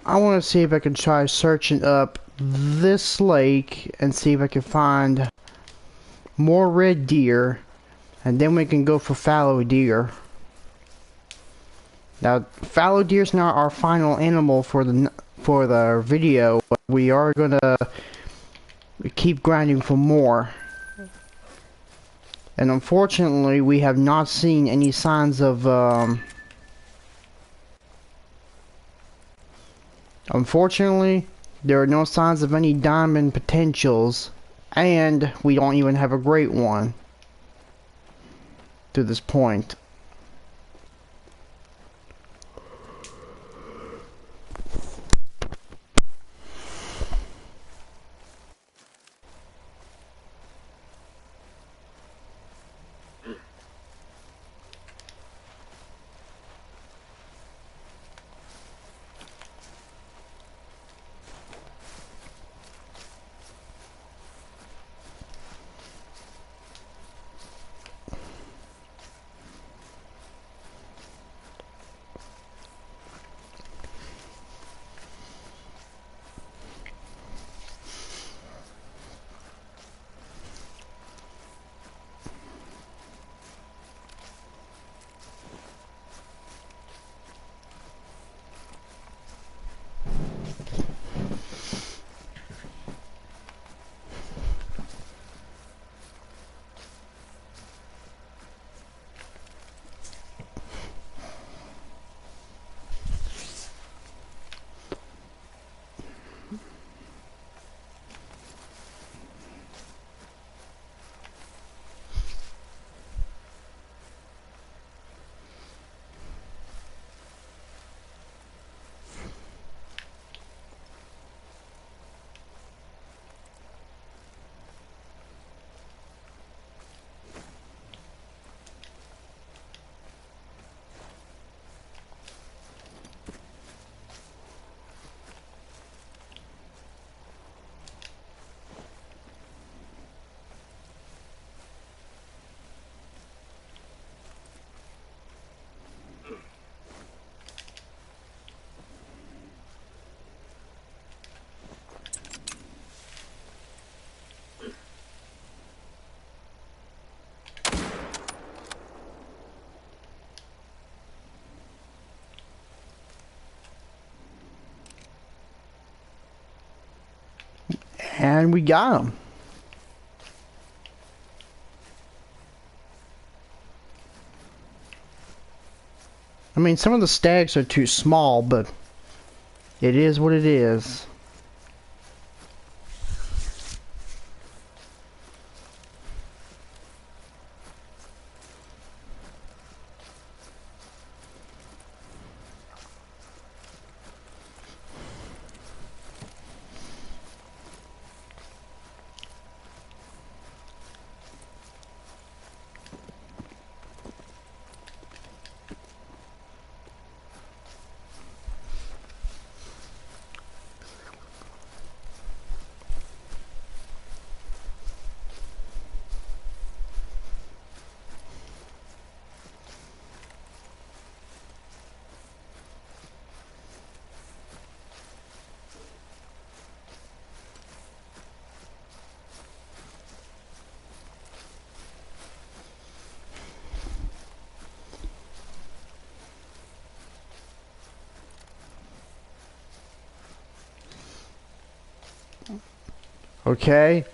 I want to see if I can try searching up this lake and see if I can find more red deer, and then we can go for fallow deer. Now, fallow deer is not our final animal for the video. But we are gonna keep grinding for more. And unfortunately, we have not seen any signs of unfortunately, there are no signs of any diamond potentials, and we don't even have a great one to this point. And we got him. I mean, some of the stags are too small, but it is what it is. Okay.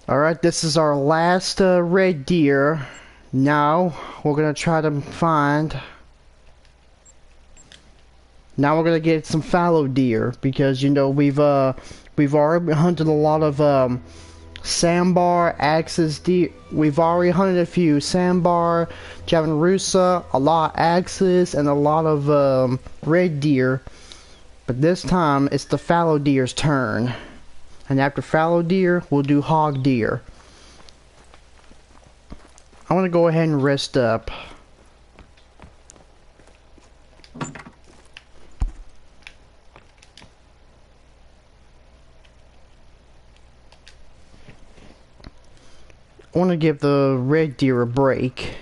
Alright, this is our last red deer. Now, we're gonna try to find... Now we're gonna get some fallow deer, because, you know, we've already hunted a lot of, sandbar, axis deer. We've already hunted a few sandbar, Javanrusa, a lot of axis, and a lot of, red deer. But this time, it's the fallow deer's turn. And after fallow deer, we'll do hog deer. I want to go ahead and rest up. I want to give the red deer a break.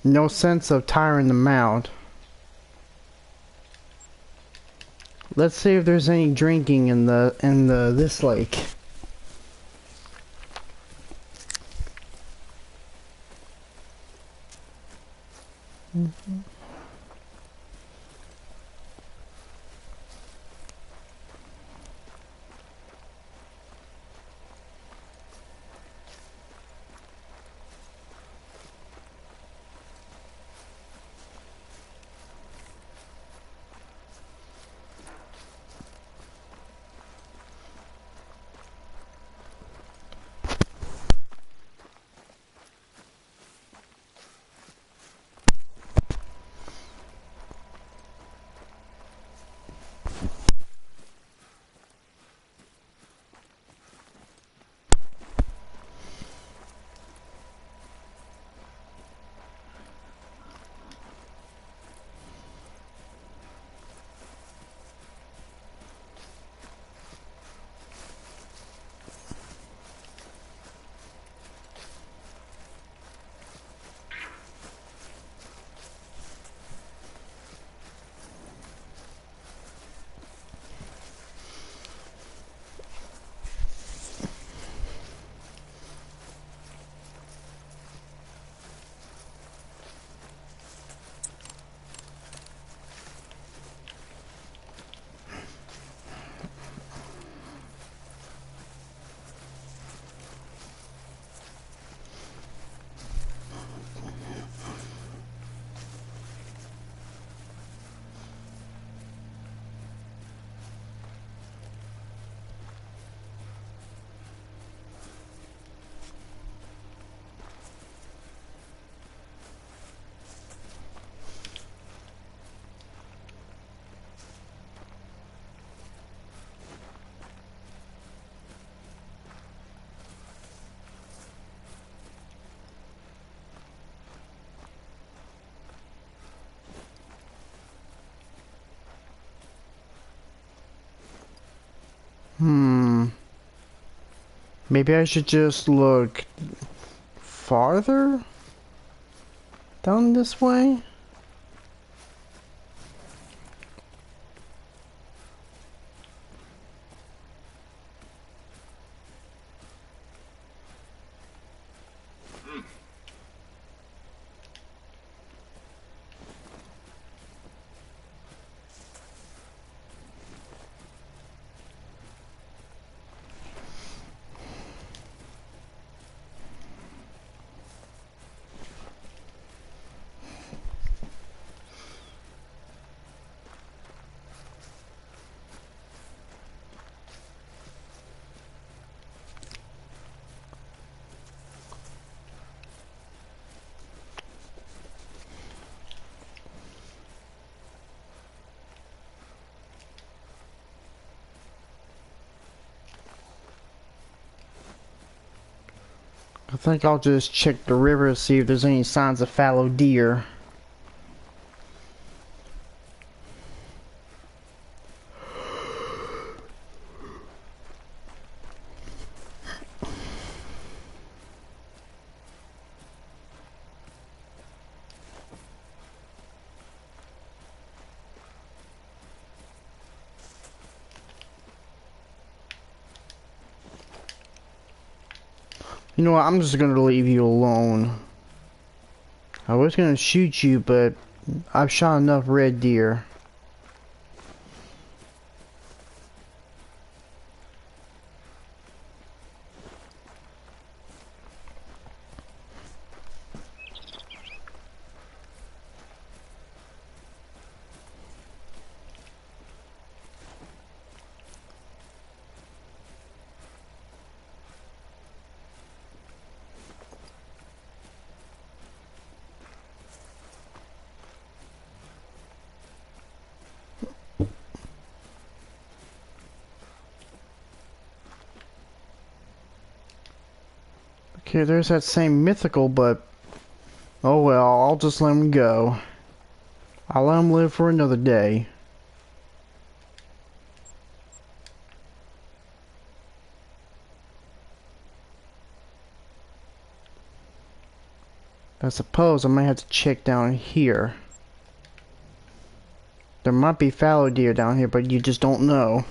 No sense of tiring them out. Let's see if there's any drinking in this lake. Maybe I should just look farther down this way? think I'll just check the river to see if there's any signs of fallow deer. You know what, I'm just gonna leave you alone. I was gonna shoot you, but I've shot enough red deer. Okay, there's that same mythical, but oh well, I'll just let him go. I'll let him live for another day. I suppose I might have to check down here. There might be fallow deer down here, but you just don't know.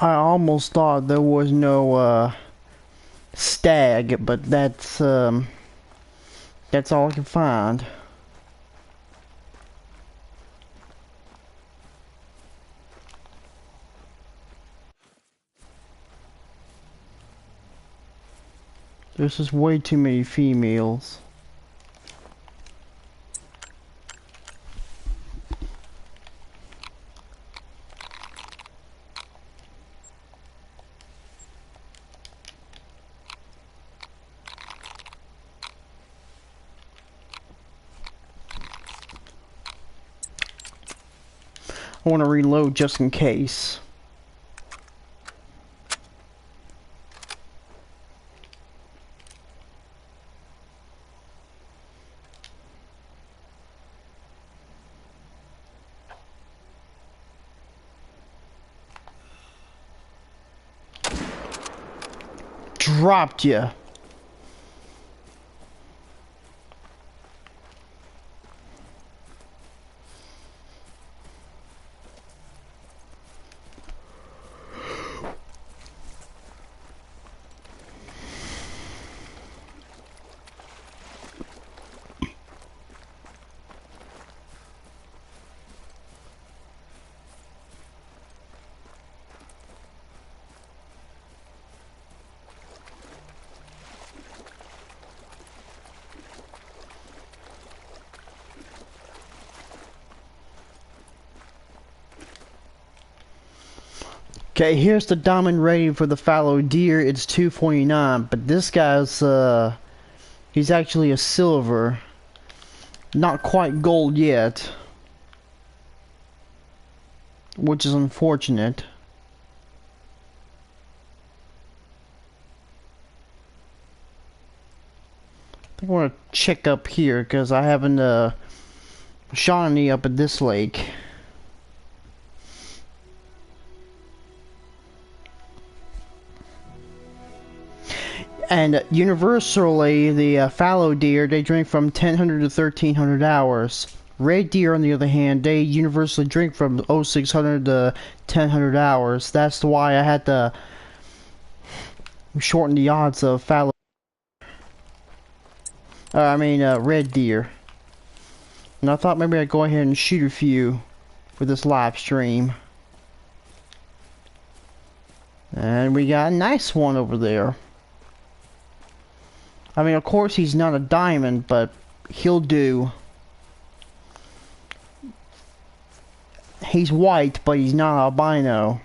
I almost thought there was no stag, but that's all I can find. There's just way too many females. I want to reload just in case. Dropped you. Okay, here's the diamond rating for the fallow deer. It's 249, but this guy's he's actually a silver. Not quite gold yet, which is unfortunate. I think I want to check up here because I haven't shot any up at this lake. And universally, the fallow deer, they drink from 1000 to 1300 hours. Red deer, on the other hand, they universally drink from 0600 to 1000 hours. That's why I had to shorten the odds of fallow. Red deer. And I thought maybe I'd go ahead and shoot a few for this live stream. And we got a nice one over there. I mean, of course he's not a diamond, but he'll do. He's white, but he's not albino.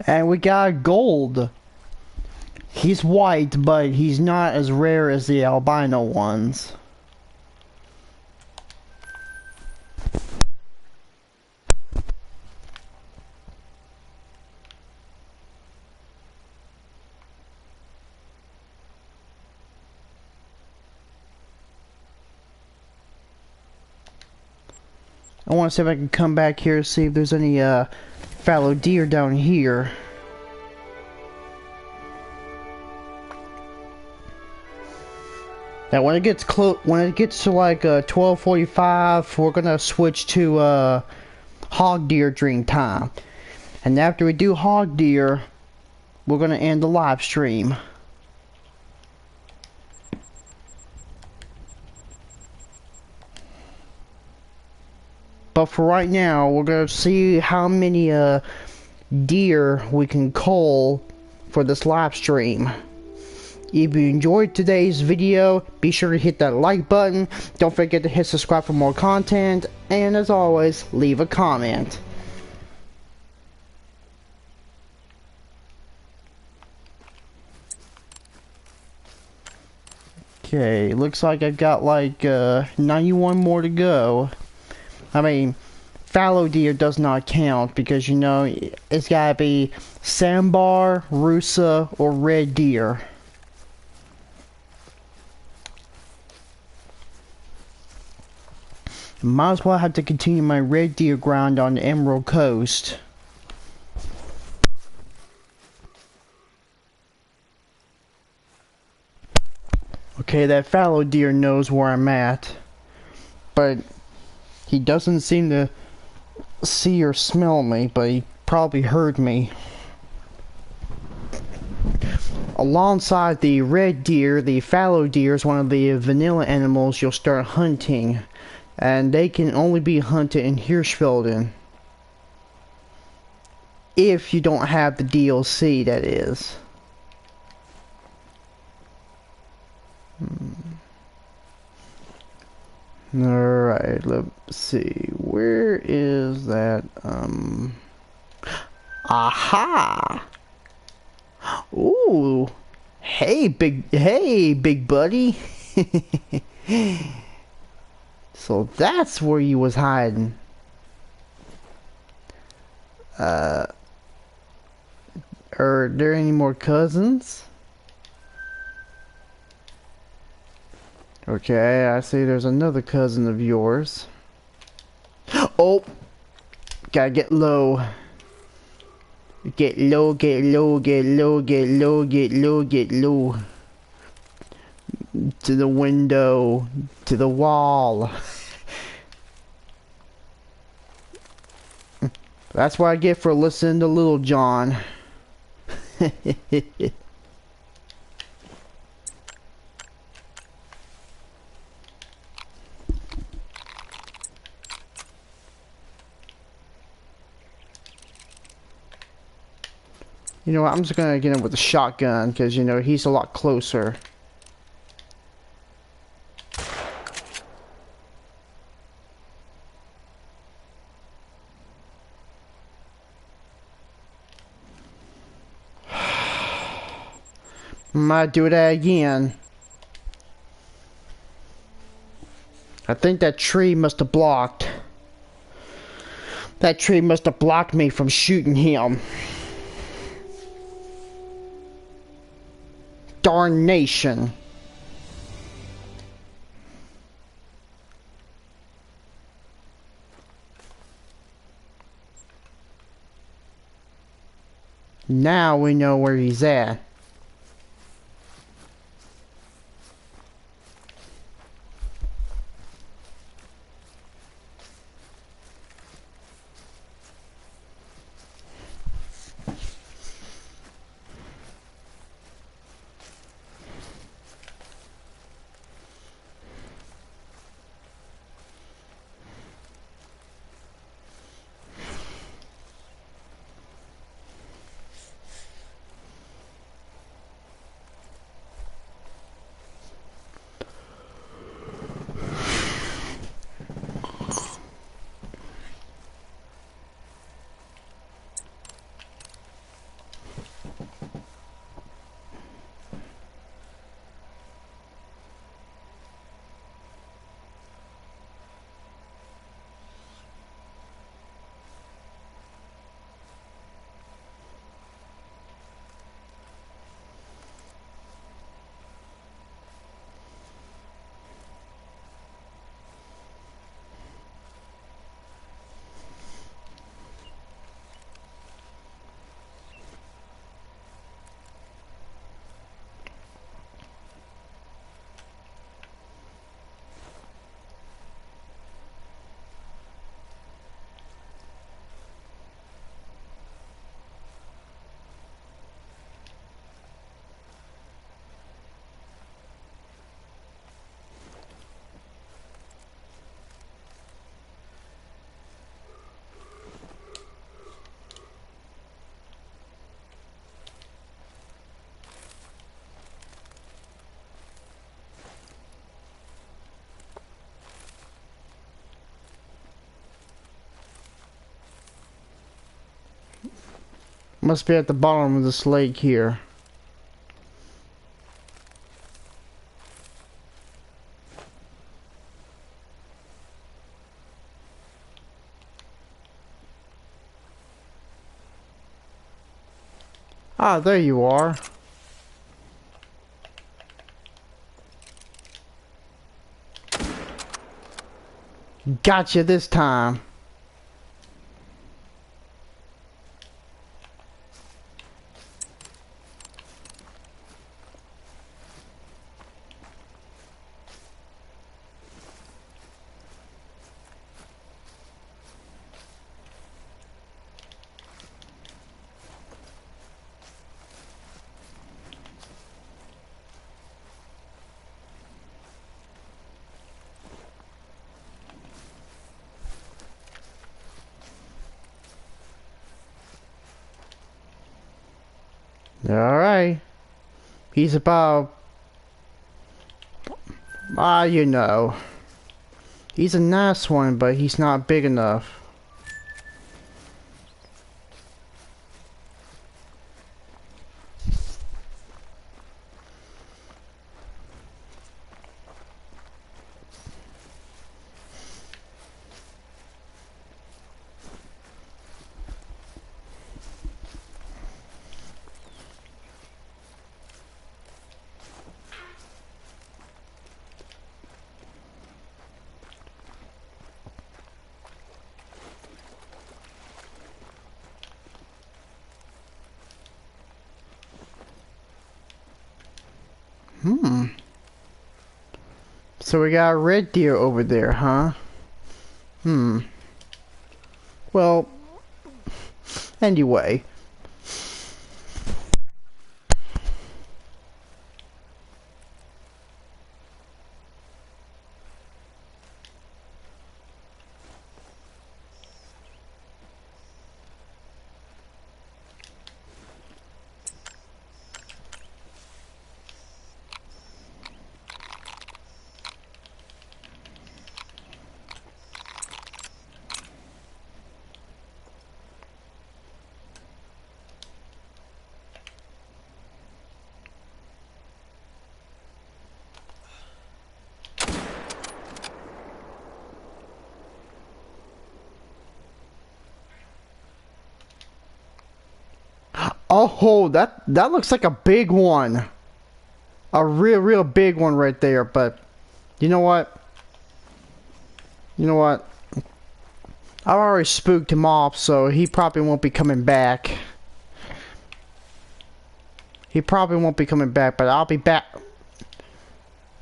And we got gold. He's white, but he's not as rare as the albino ones. I want to see if I can come back here and see if there's any fallow deer down here. Now when it gets to like 12:45, we're gonna switch to hog deer drink time, and after we do hog deer, we're gonna end the live stream. But for right now, we're gonna see how many deer we can cull for this live stream. If you enjoyed today's video, be sure to hit that like button. Don't forget to hit subscribe for more content. And as always, leave a comment. Okay, looks like I've got like 91 more to go. I mean, fallow deer does not count because, you know, it's gotta be sambar, rusa, or red deer. Might as well have to continue my red deer grind on the Emerald Coast. Okay, that fallow deer knows where I'm at, but he doesn't seem to see or smell me, but he probably heard me. Alongside the red deer, the fallow deer is one of the vanilla animals you'll start hunting, and they can only be hunted in Hirschfelden. If you don't have the DLC, that is. Alright, let's see. Where is that? Aha! Ooh! Hey, big buddy! So that's where you was hiding. Are there any more cousins? Okay, I see there's another cousin of yours. Oh! Gotta get low. Get low, get low, get low, get low, get low, get low. To the window. To the wall. That's what I get for listening to Little John. You know what, I'm just gonna get him with a shotgun, because, you know, he's a lot closer. Might do that again. I think that tree must have blocked. That tree must have blocked me from shooting him. Darnation. Now we know where he's at. Must be at the bottom of this lake here. Ah, there you are. Gotcha this time. Alright. He's about... you know. He's a nice one, but he's not big enough. So we got a red deer over there, huh? Well, anyway. Oh, that looks like a big one. A real big one right there, but you know what? You know what? I've already spooked him off, so he probably won't be coming back. He probably won't be coming back, but I'll be back.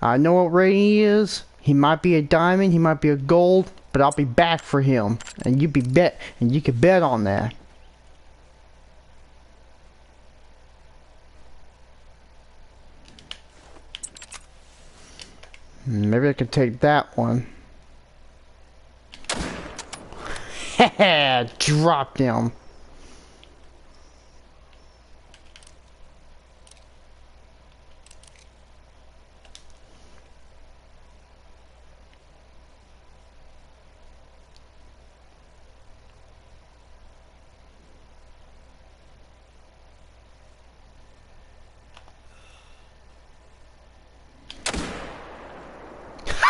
I know what rating he is. He might be a diamond, he might be a gold, but I'll be back for him. And you can bet on that. Maybe I could take that one. Dropped him.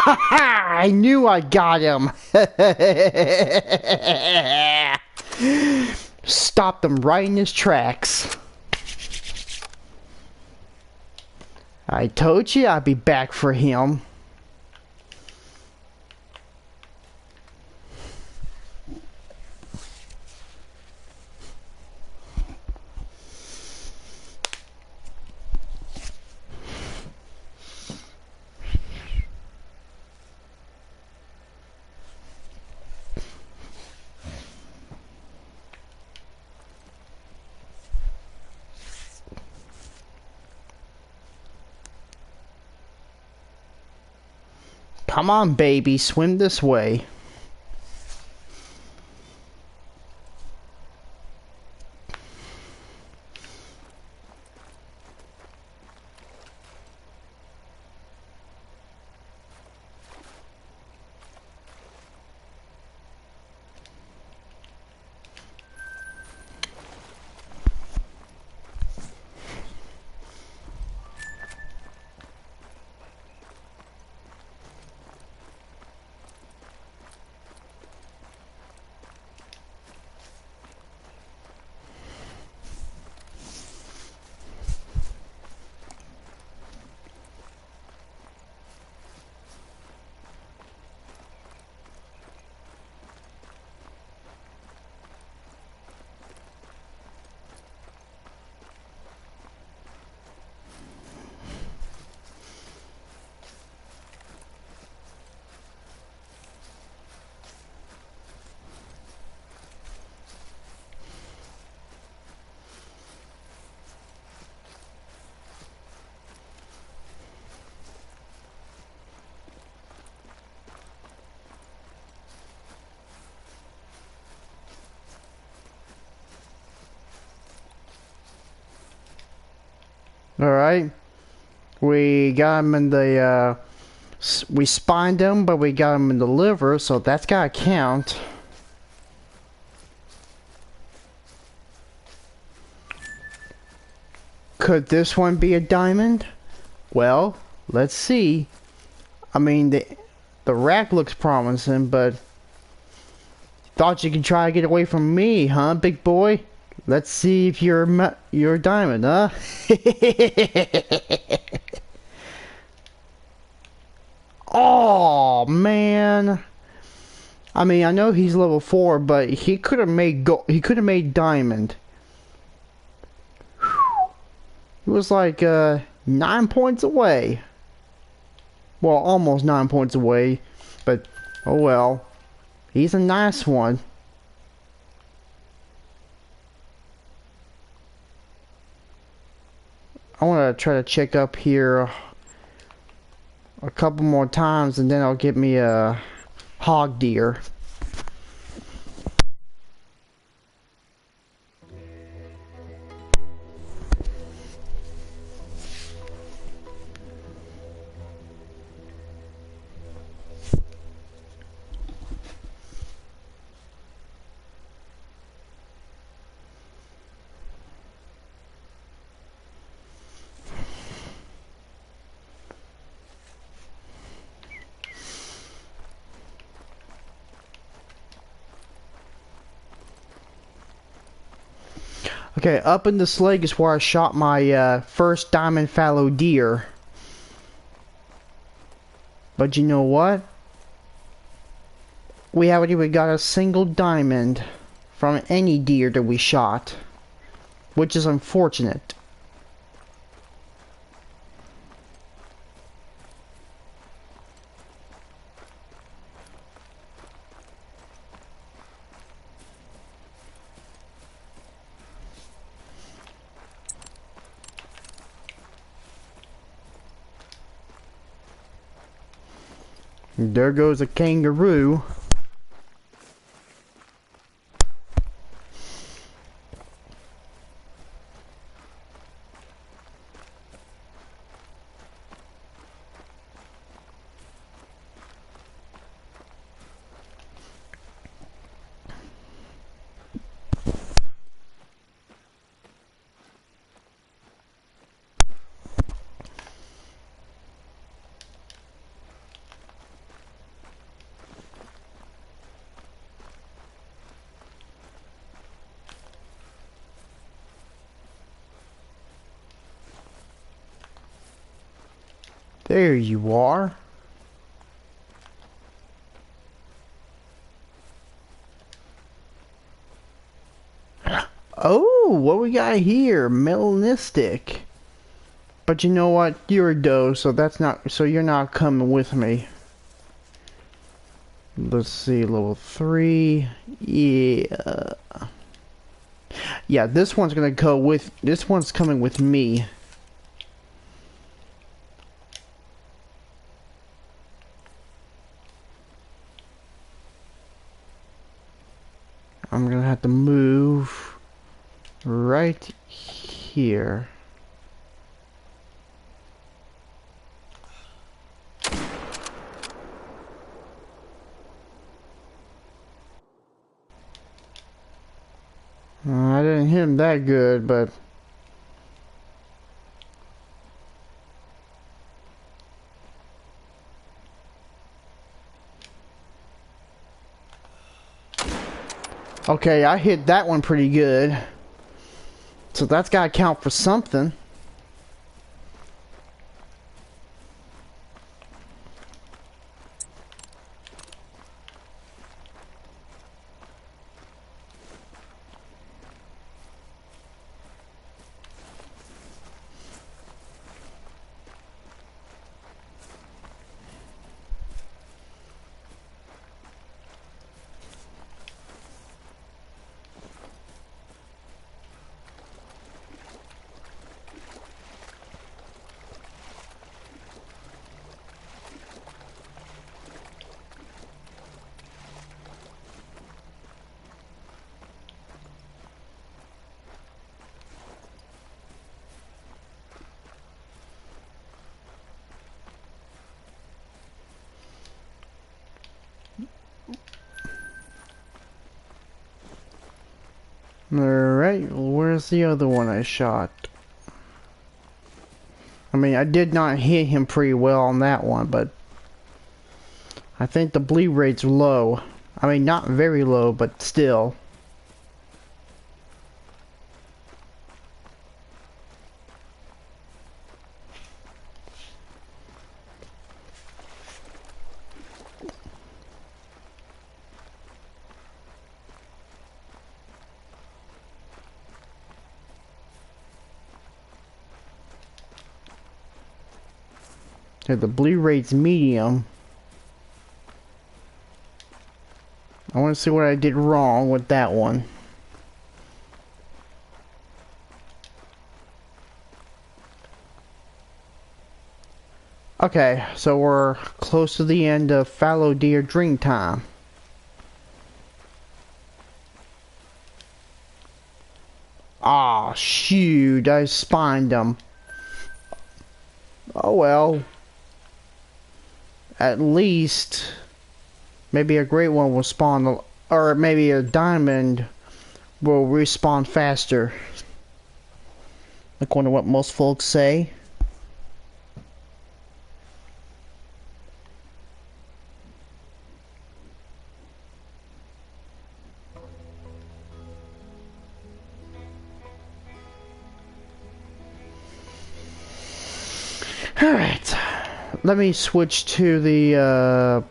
I knew I got him. Stopped him right in his tracks. I told you I'd be back for him. Come on, baby, swim this way. Alright. We got him in the, we spined him, but we got him in the liver, so that's gotta count. Could this one be a diamond? Well, let's see. I mean, the rack looks promising, but thought you could try to get away from me, huh, big boy? Let's see if you're a diamond, huh? Oh man. I mean, I know he's level 4, but he could have made he could have made diamond. He was like 9 points away. Well, almost 9 points away, but oh well. He's a nice one. I want to try to check up here a couple more times, and then I'll get me a hog deer. Okay, up in this lake is where I shot my first diamond fallow deer. But you know what? We haven't even got a single diamond from any deer that we shot, which is unfortunate. There goes a kangaroo. There you are. Oh, what we got here? Melanistic. But you know what? You're a doe, so that's not. So you're not coming with me. Let's see, level 3. Yeah. Yeah, this one's gonna go with. This one's coming with me. I'm gonna have to move right here. I didn't hit him that good, but okay, I hit that one pretty good. So that's gotta count for something. Alright, where's the other one I shot? I mean, I did not hit him pretty well on that one, but I think the bleed rate's low. I mean, not very low, but still. Okay, the bleed rate's medium. I want to see what I did wrong with that one. Okay, so we're close to the end of fallow deer drink time. Ah, shoot, I spined them. Oh well. At least, maybe a great one will spawn, or maybe a diamond will respawn faster. According to what most folks say. Alright, let me switch to the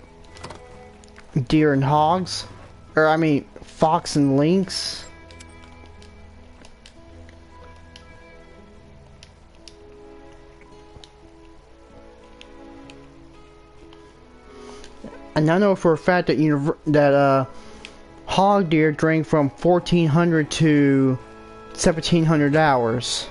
deer and hogs, or I mean fox and lynx. And I know for a fact that hog deer drink from 1400 to 1700 hours.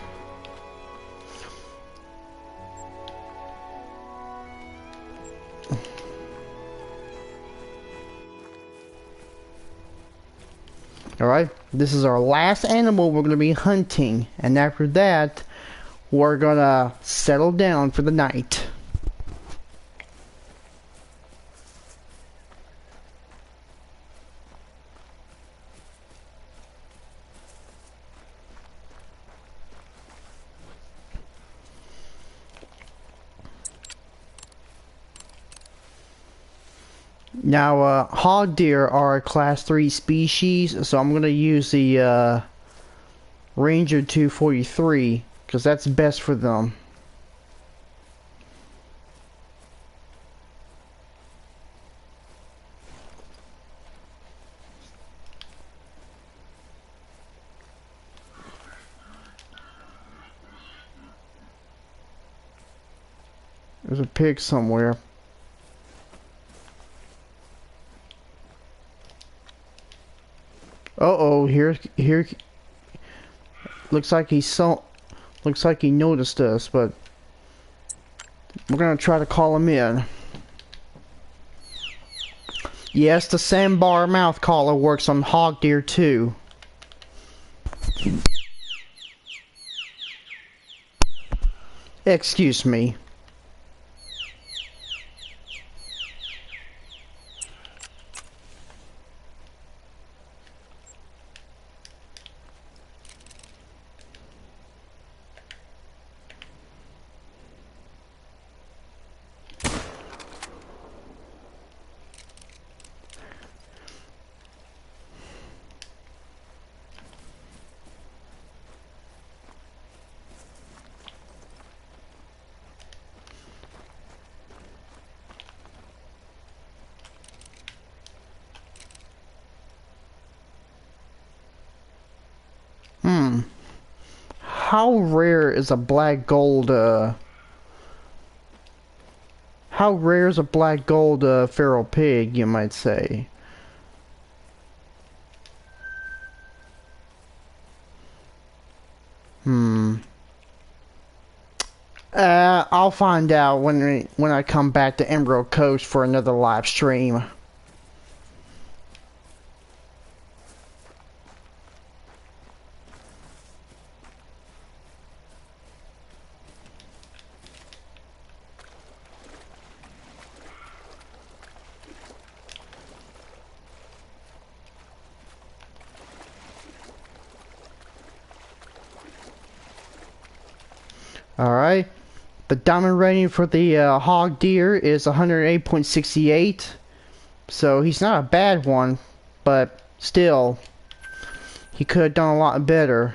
Alright, this is our last animal we're going to be hunting, and after that, we're going to settle down for the night. Now, hog deer are a class 3 species, so I'm going to use the Ranger 243, because that's best for them. There's a pig somewhere. Uh-oh, here, looks like he noticed us, but we're gonna try to call him in. Yes, the sandbar mouth caller works on hog deer too. Excuse me. How rare is a black gold, how rare is a black gold, feral pig, you might say? I'll find out when I come back to Emerald Coast for another live stream. Alright. The diamond rating for the hog deer is 108.68. So he's not a bad one, but still, he could have done a lot better.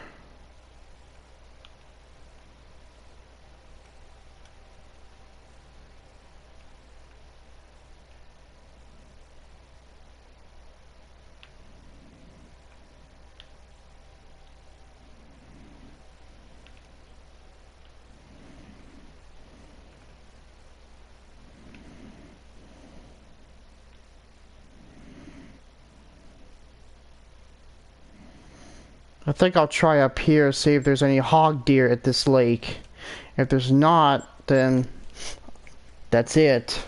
I think I'll try up here, see if there's any hog deer at this lake. If there's not, then that's it.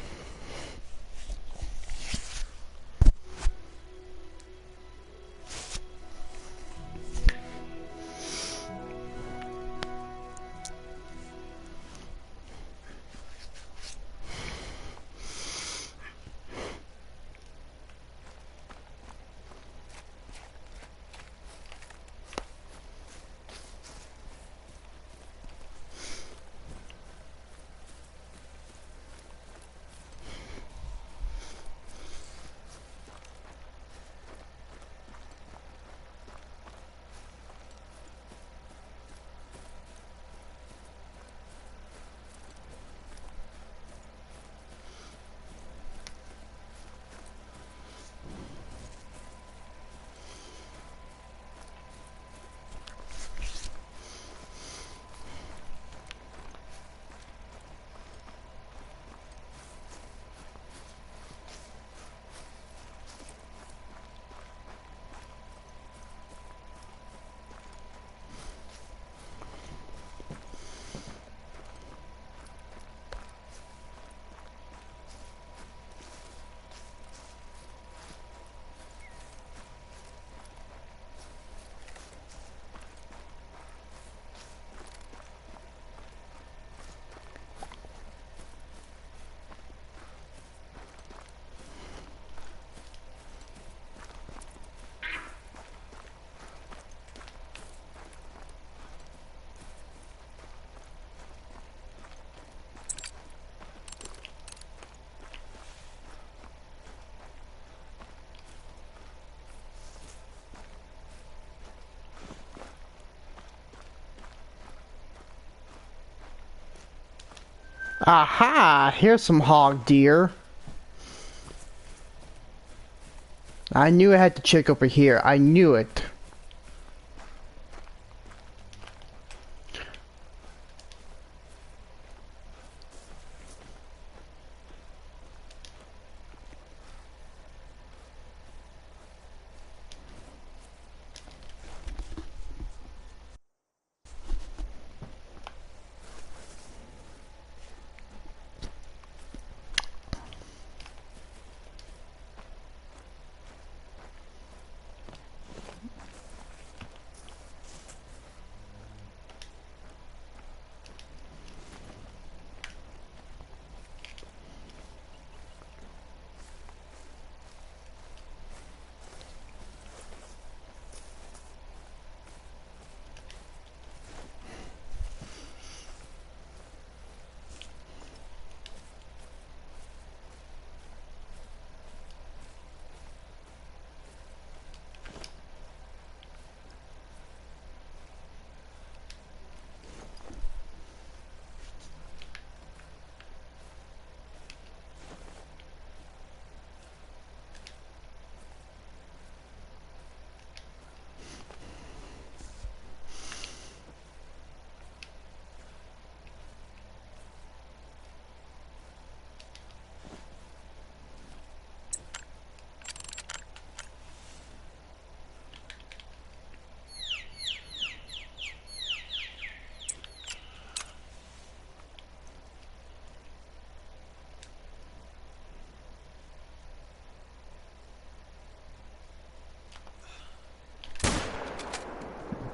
Aha! Here's some hog deer. I knew I had to check over here. I knew it.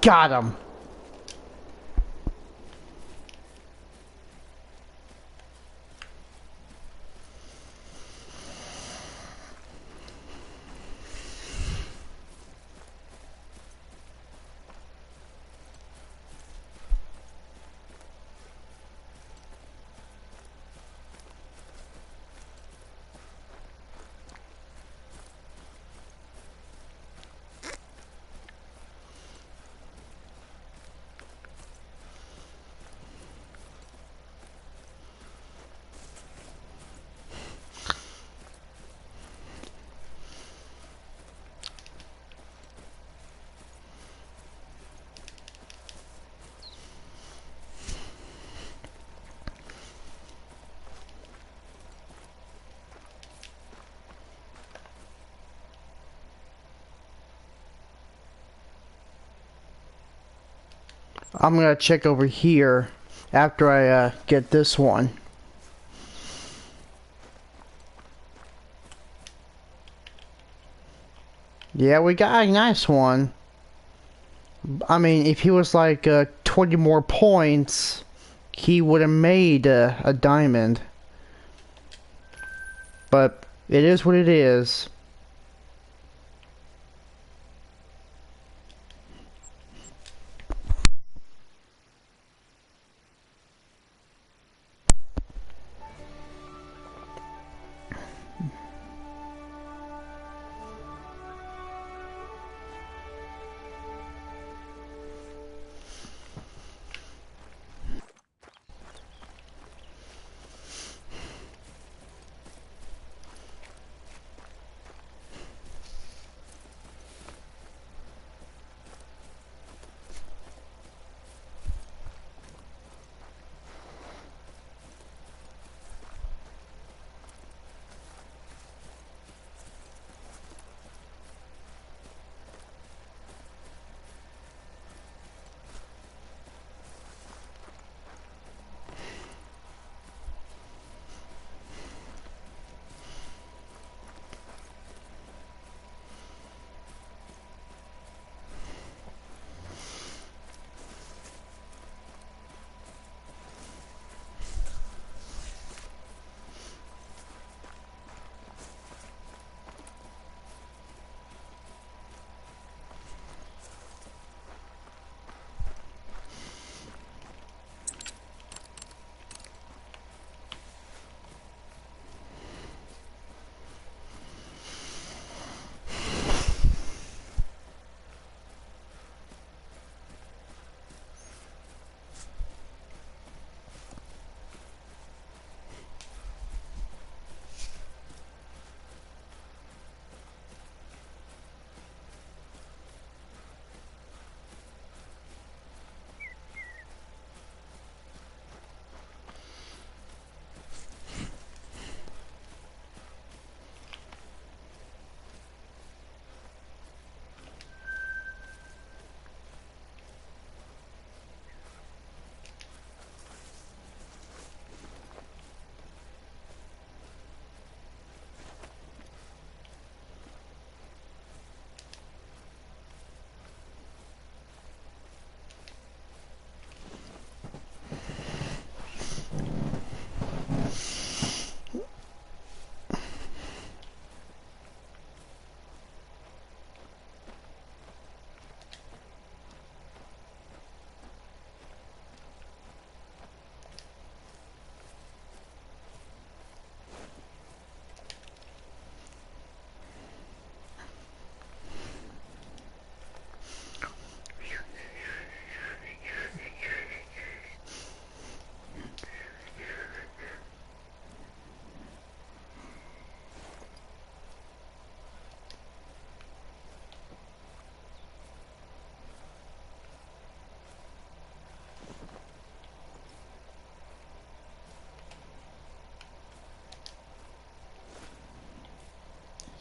Got him. I'm gonna check over here after I get this one. Yeah, we got a nice one. I mean, if he was like 20 more points, he would have made a diamond. But it is what it is.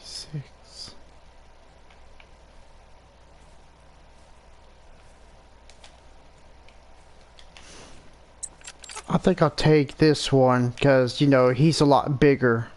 Six. I think I'll take this one because, you know, he's a lot bigger.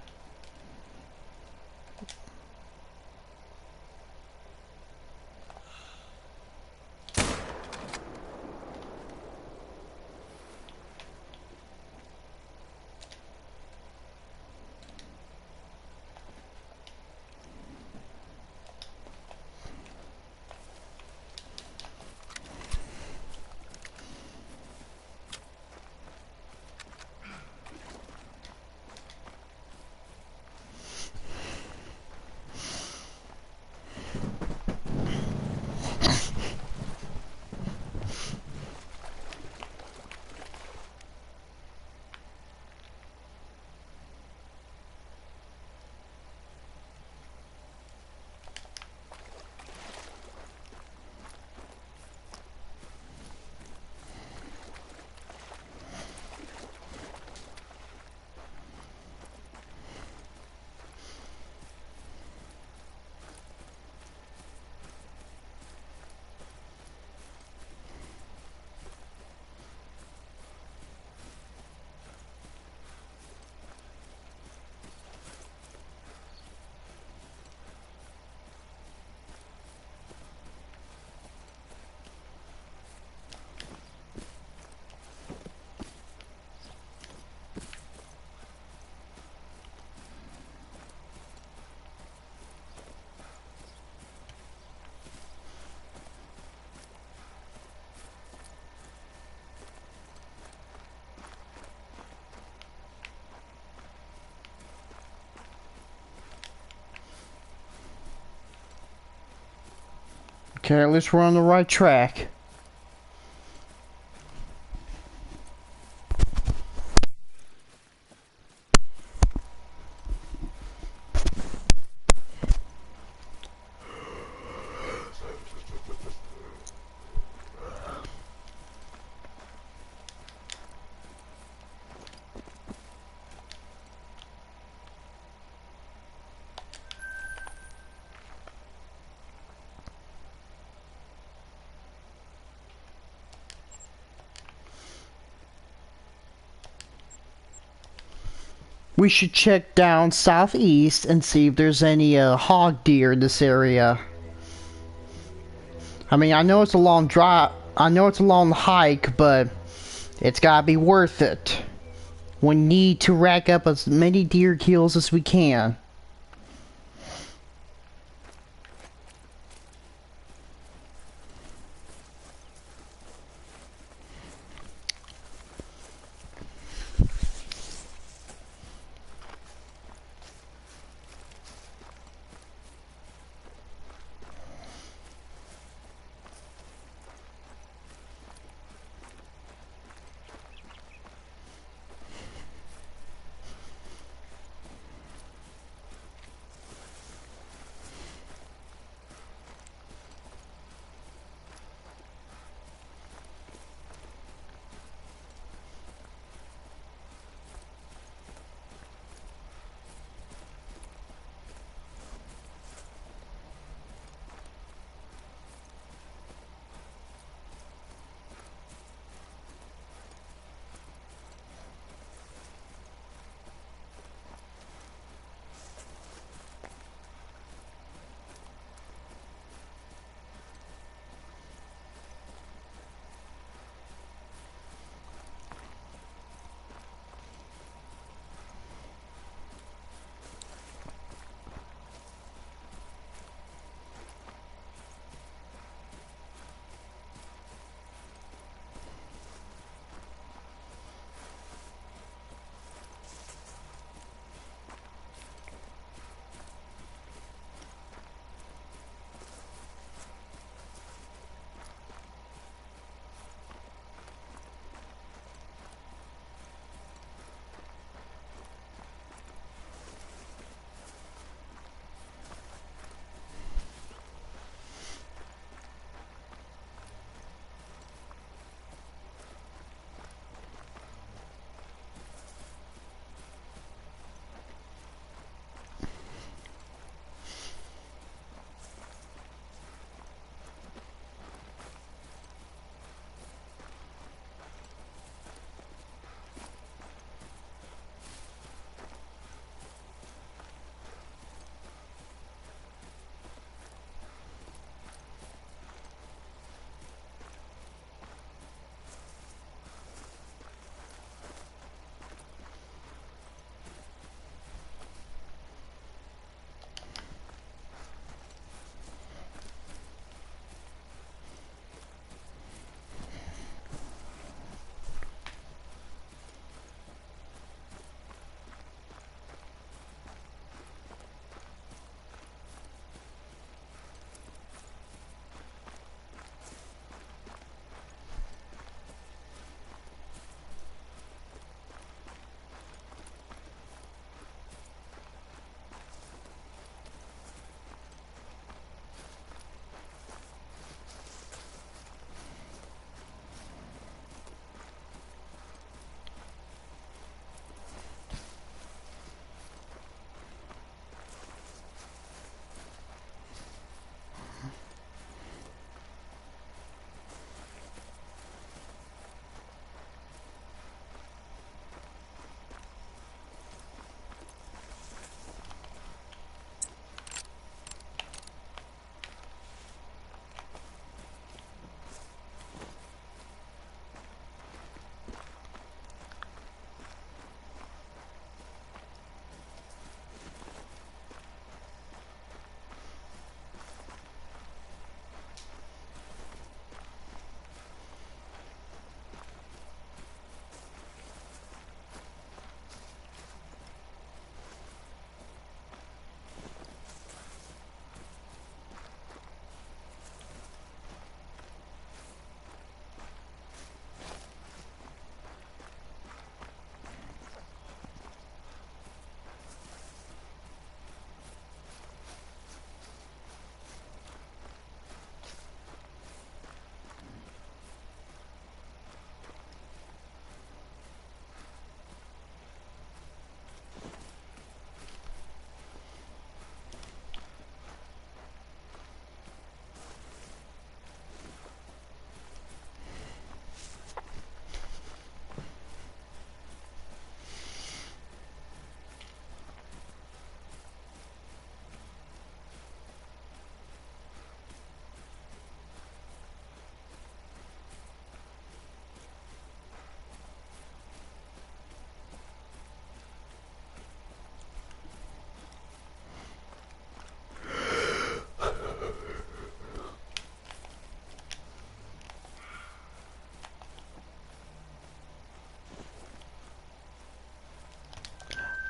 Okay, at least we're on the right track. We should check down southeast and see if there's any hog deer in this area. I mean, I know it's a long drive. I know it's a long hike, but it's gotta be worth it. We need to rack up as many deer kills as we can.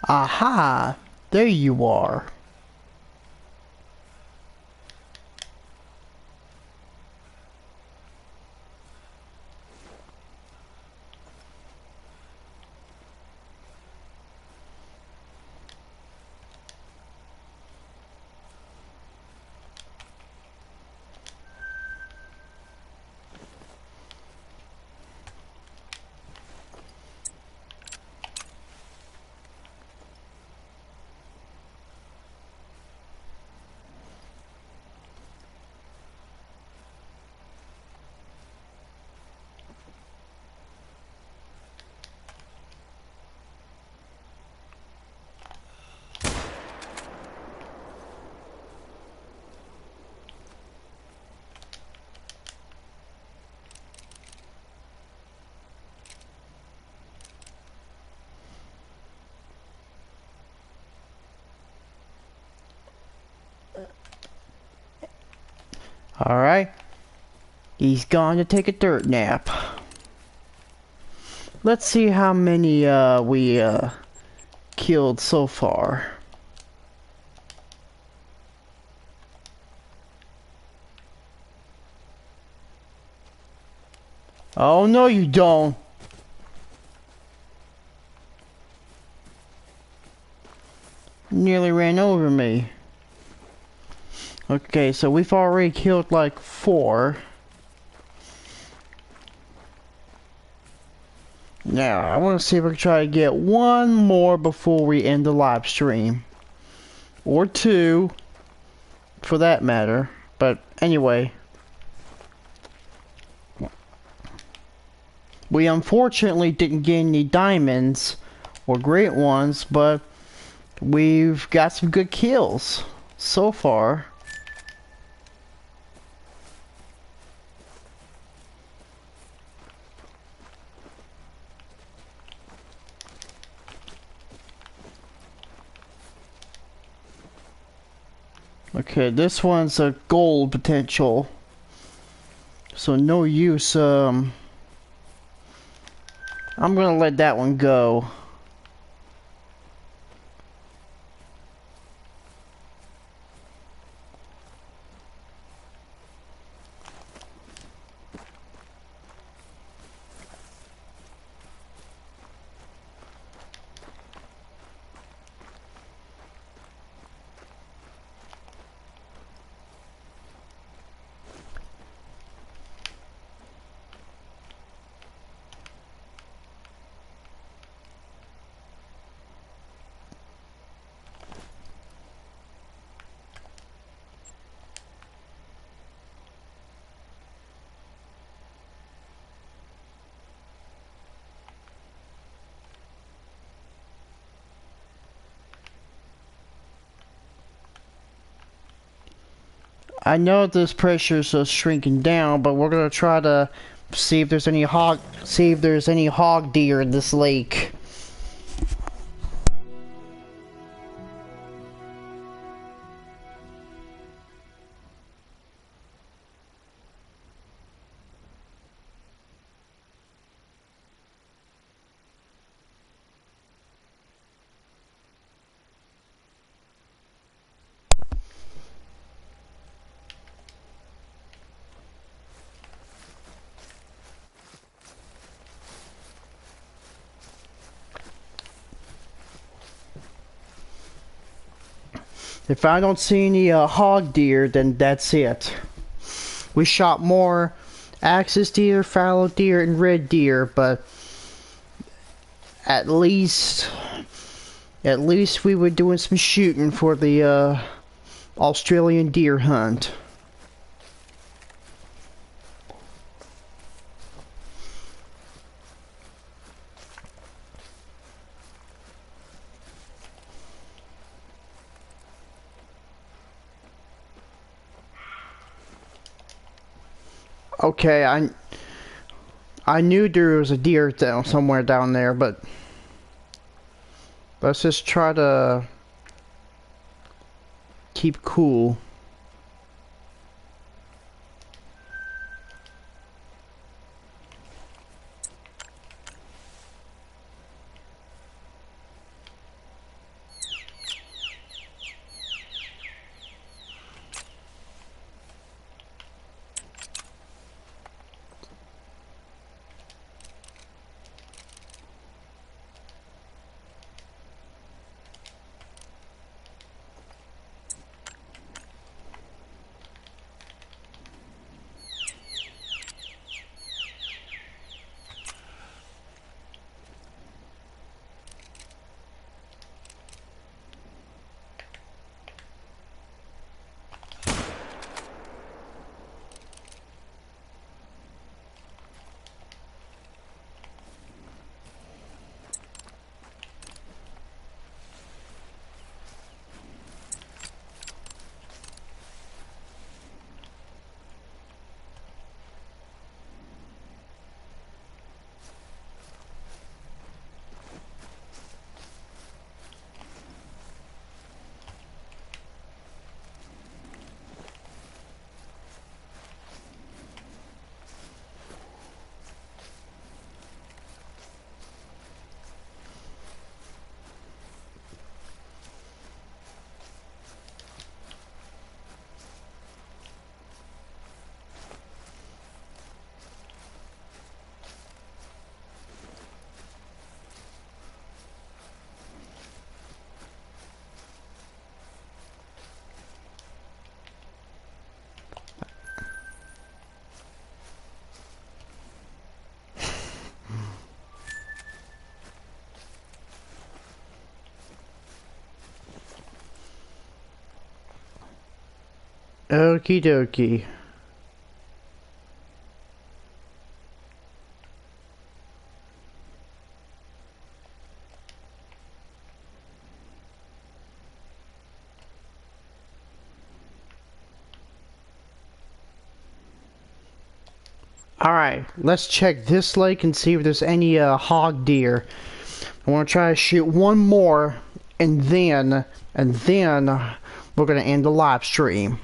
Aha! There you are. Alright. He's gone to take a dirt nap. Let's see how many we killed so far. Oh no you don't. Nearly ran over me. Okay, so we've already killed like 4. Now, I want to see if I can try to get 1 more before we end the live stream. Or 2, for that matter. But anyway. We unfortunately didn't get any diamonds or great ones, but we've got some good kills so far. Okay, this one's a gold potential. So no use, I'm gonna let that one go. I know this pressure is shrinking down, but we're gonna try to see if there's any hog deer in this lake. If I don't see any hog deer, then that's it. We shot more axis deer, fallow deer, and red deer, but at least we were doing some shooting for the Australian deer hunt. Okay, I knew there was a deer somewhere down there, but let's just try to keep cool. Okie dokie. Alright, let's check this lake and see if there's any hog deer. I want to try to shoot one more, and then we're going to end the live stream.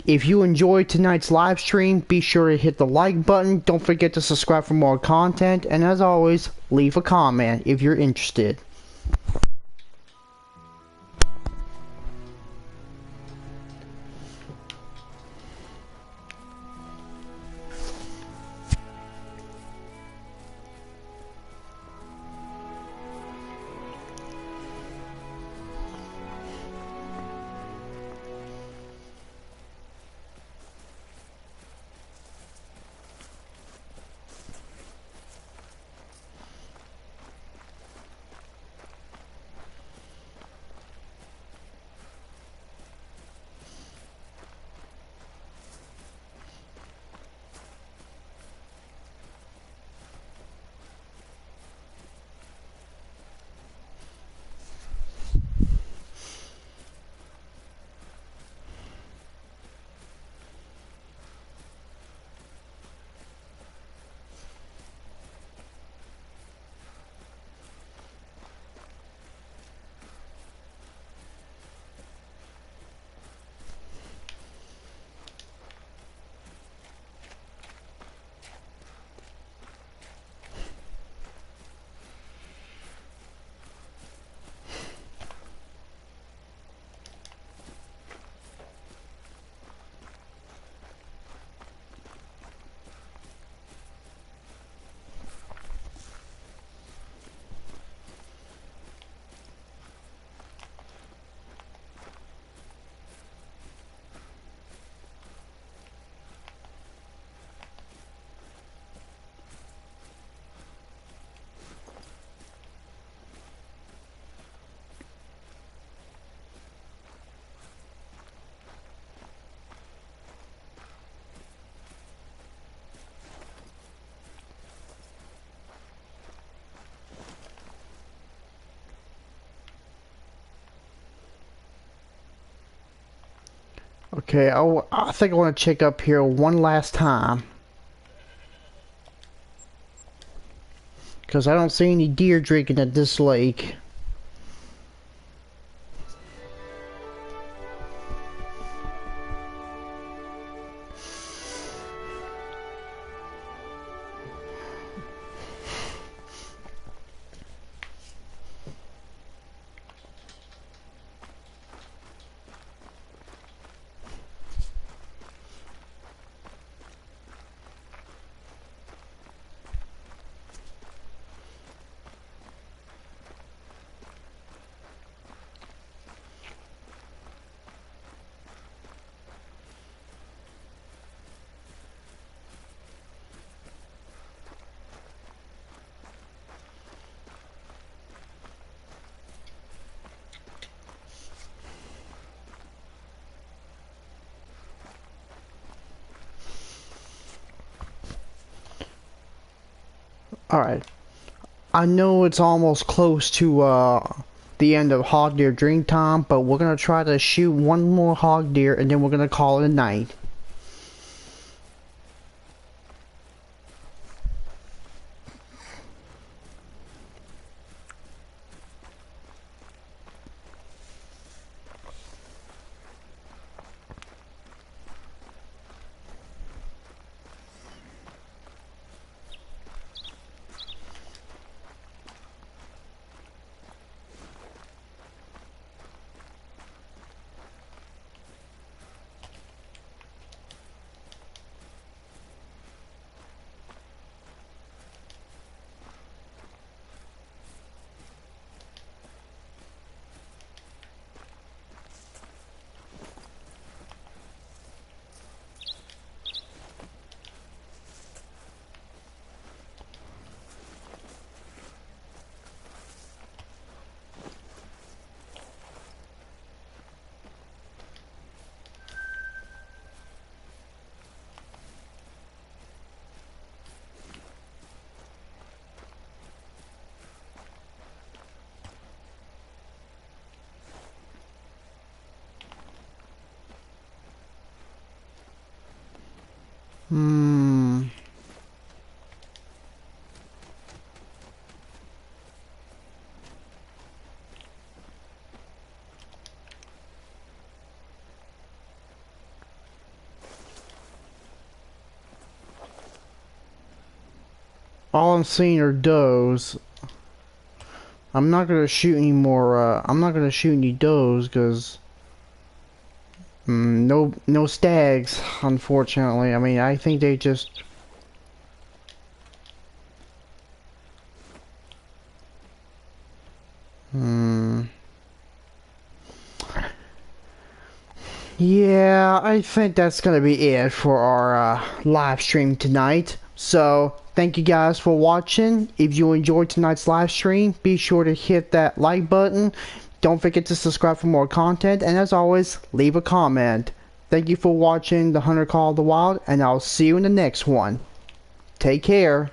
If you enjoyed tonight's live stream, be sure to hit the like button. Don't forget to subscribe for more content. And as always, leave a comment if you're interested. Okay, I think I want to check up here one last time. Because I don't see any deer drinking at this lake. Alright. I know it's almost close to the end of hog deer drink time, but we're going to try to shoot one more hog deer and then we're going to call it a night. Hmm. All I'm seeing are does. I'm not gonna shoot any more, I'm not gonna shoot any does, cause no stags, unfortunately. I mean, I think they just... Hmm. Yeah, I think that's gonna be it for our live stream tonight. So, thank you guys for watching. If you enjoyed tonight's live stream, be sure to hit that like button. Don't forget to subscribe for more content, and as always, leave a comment. Thank you for watching The Hunter Call of the Wild, and I'll see you in the next one. Take care.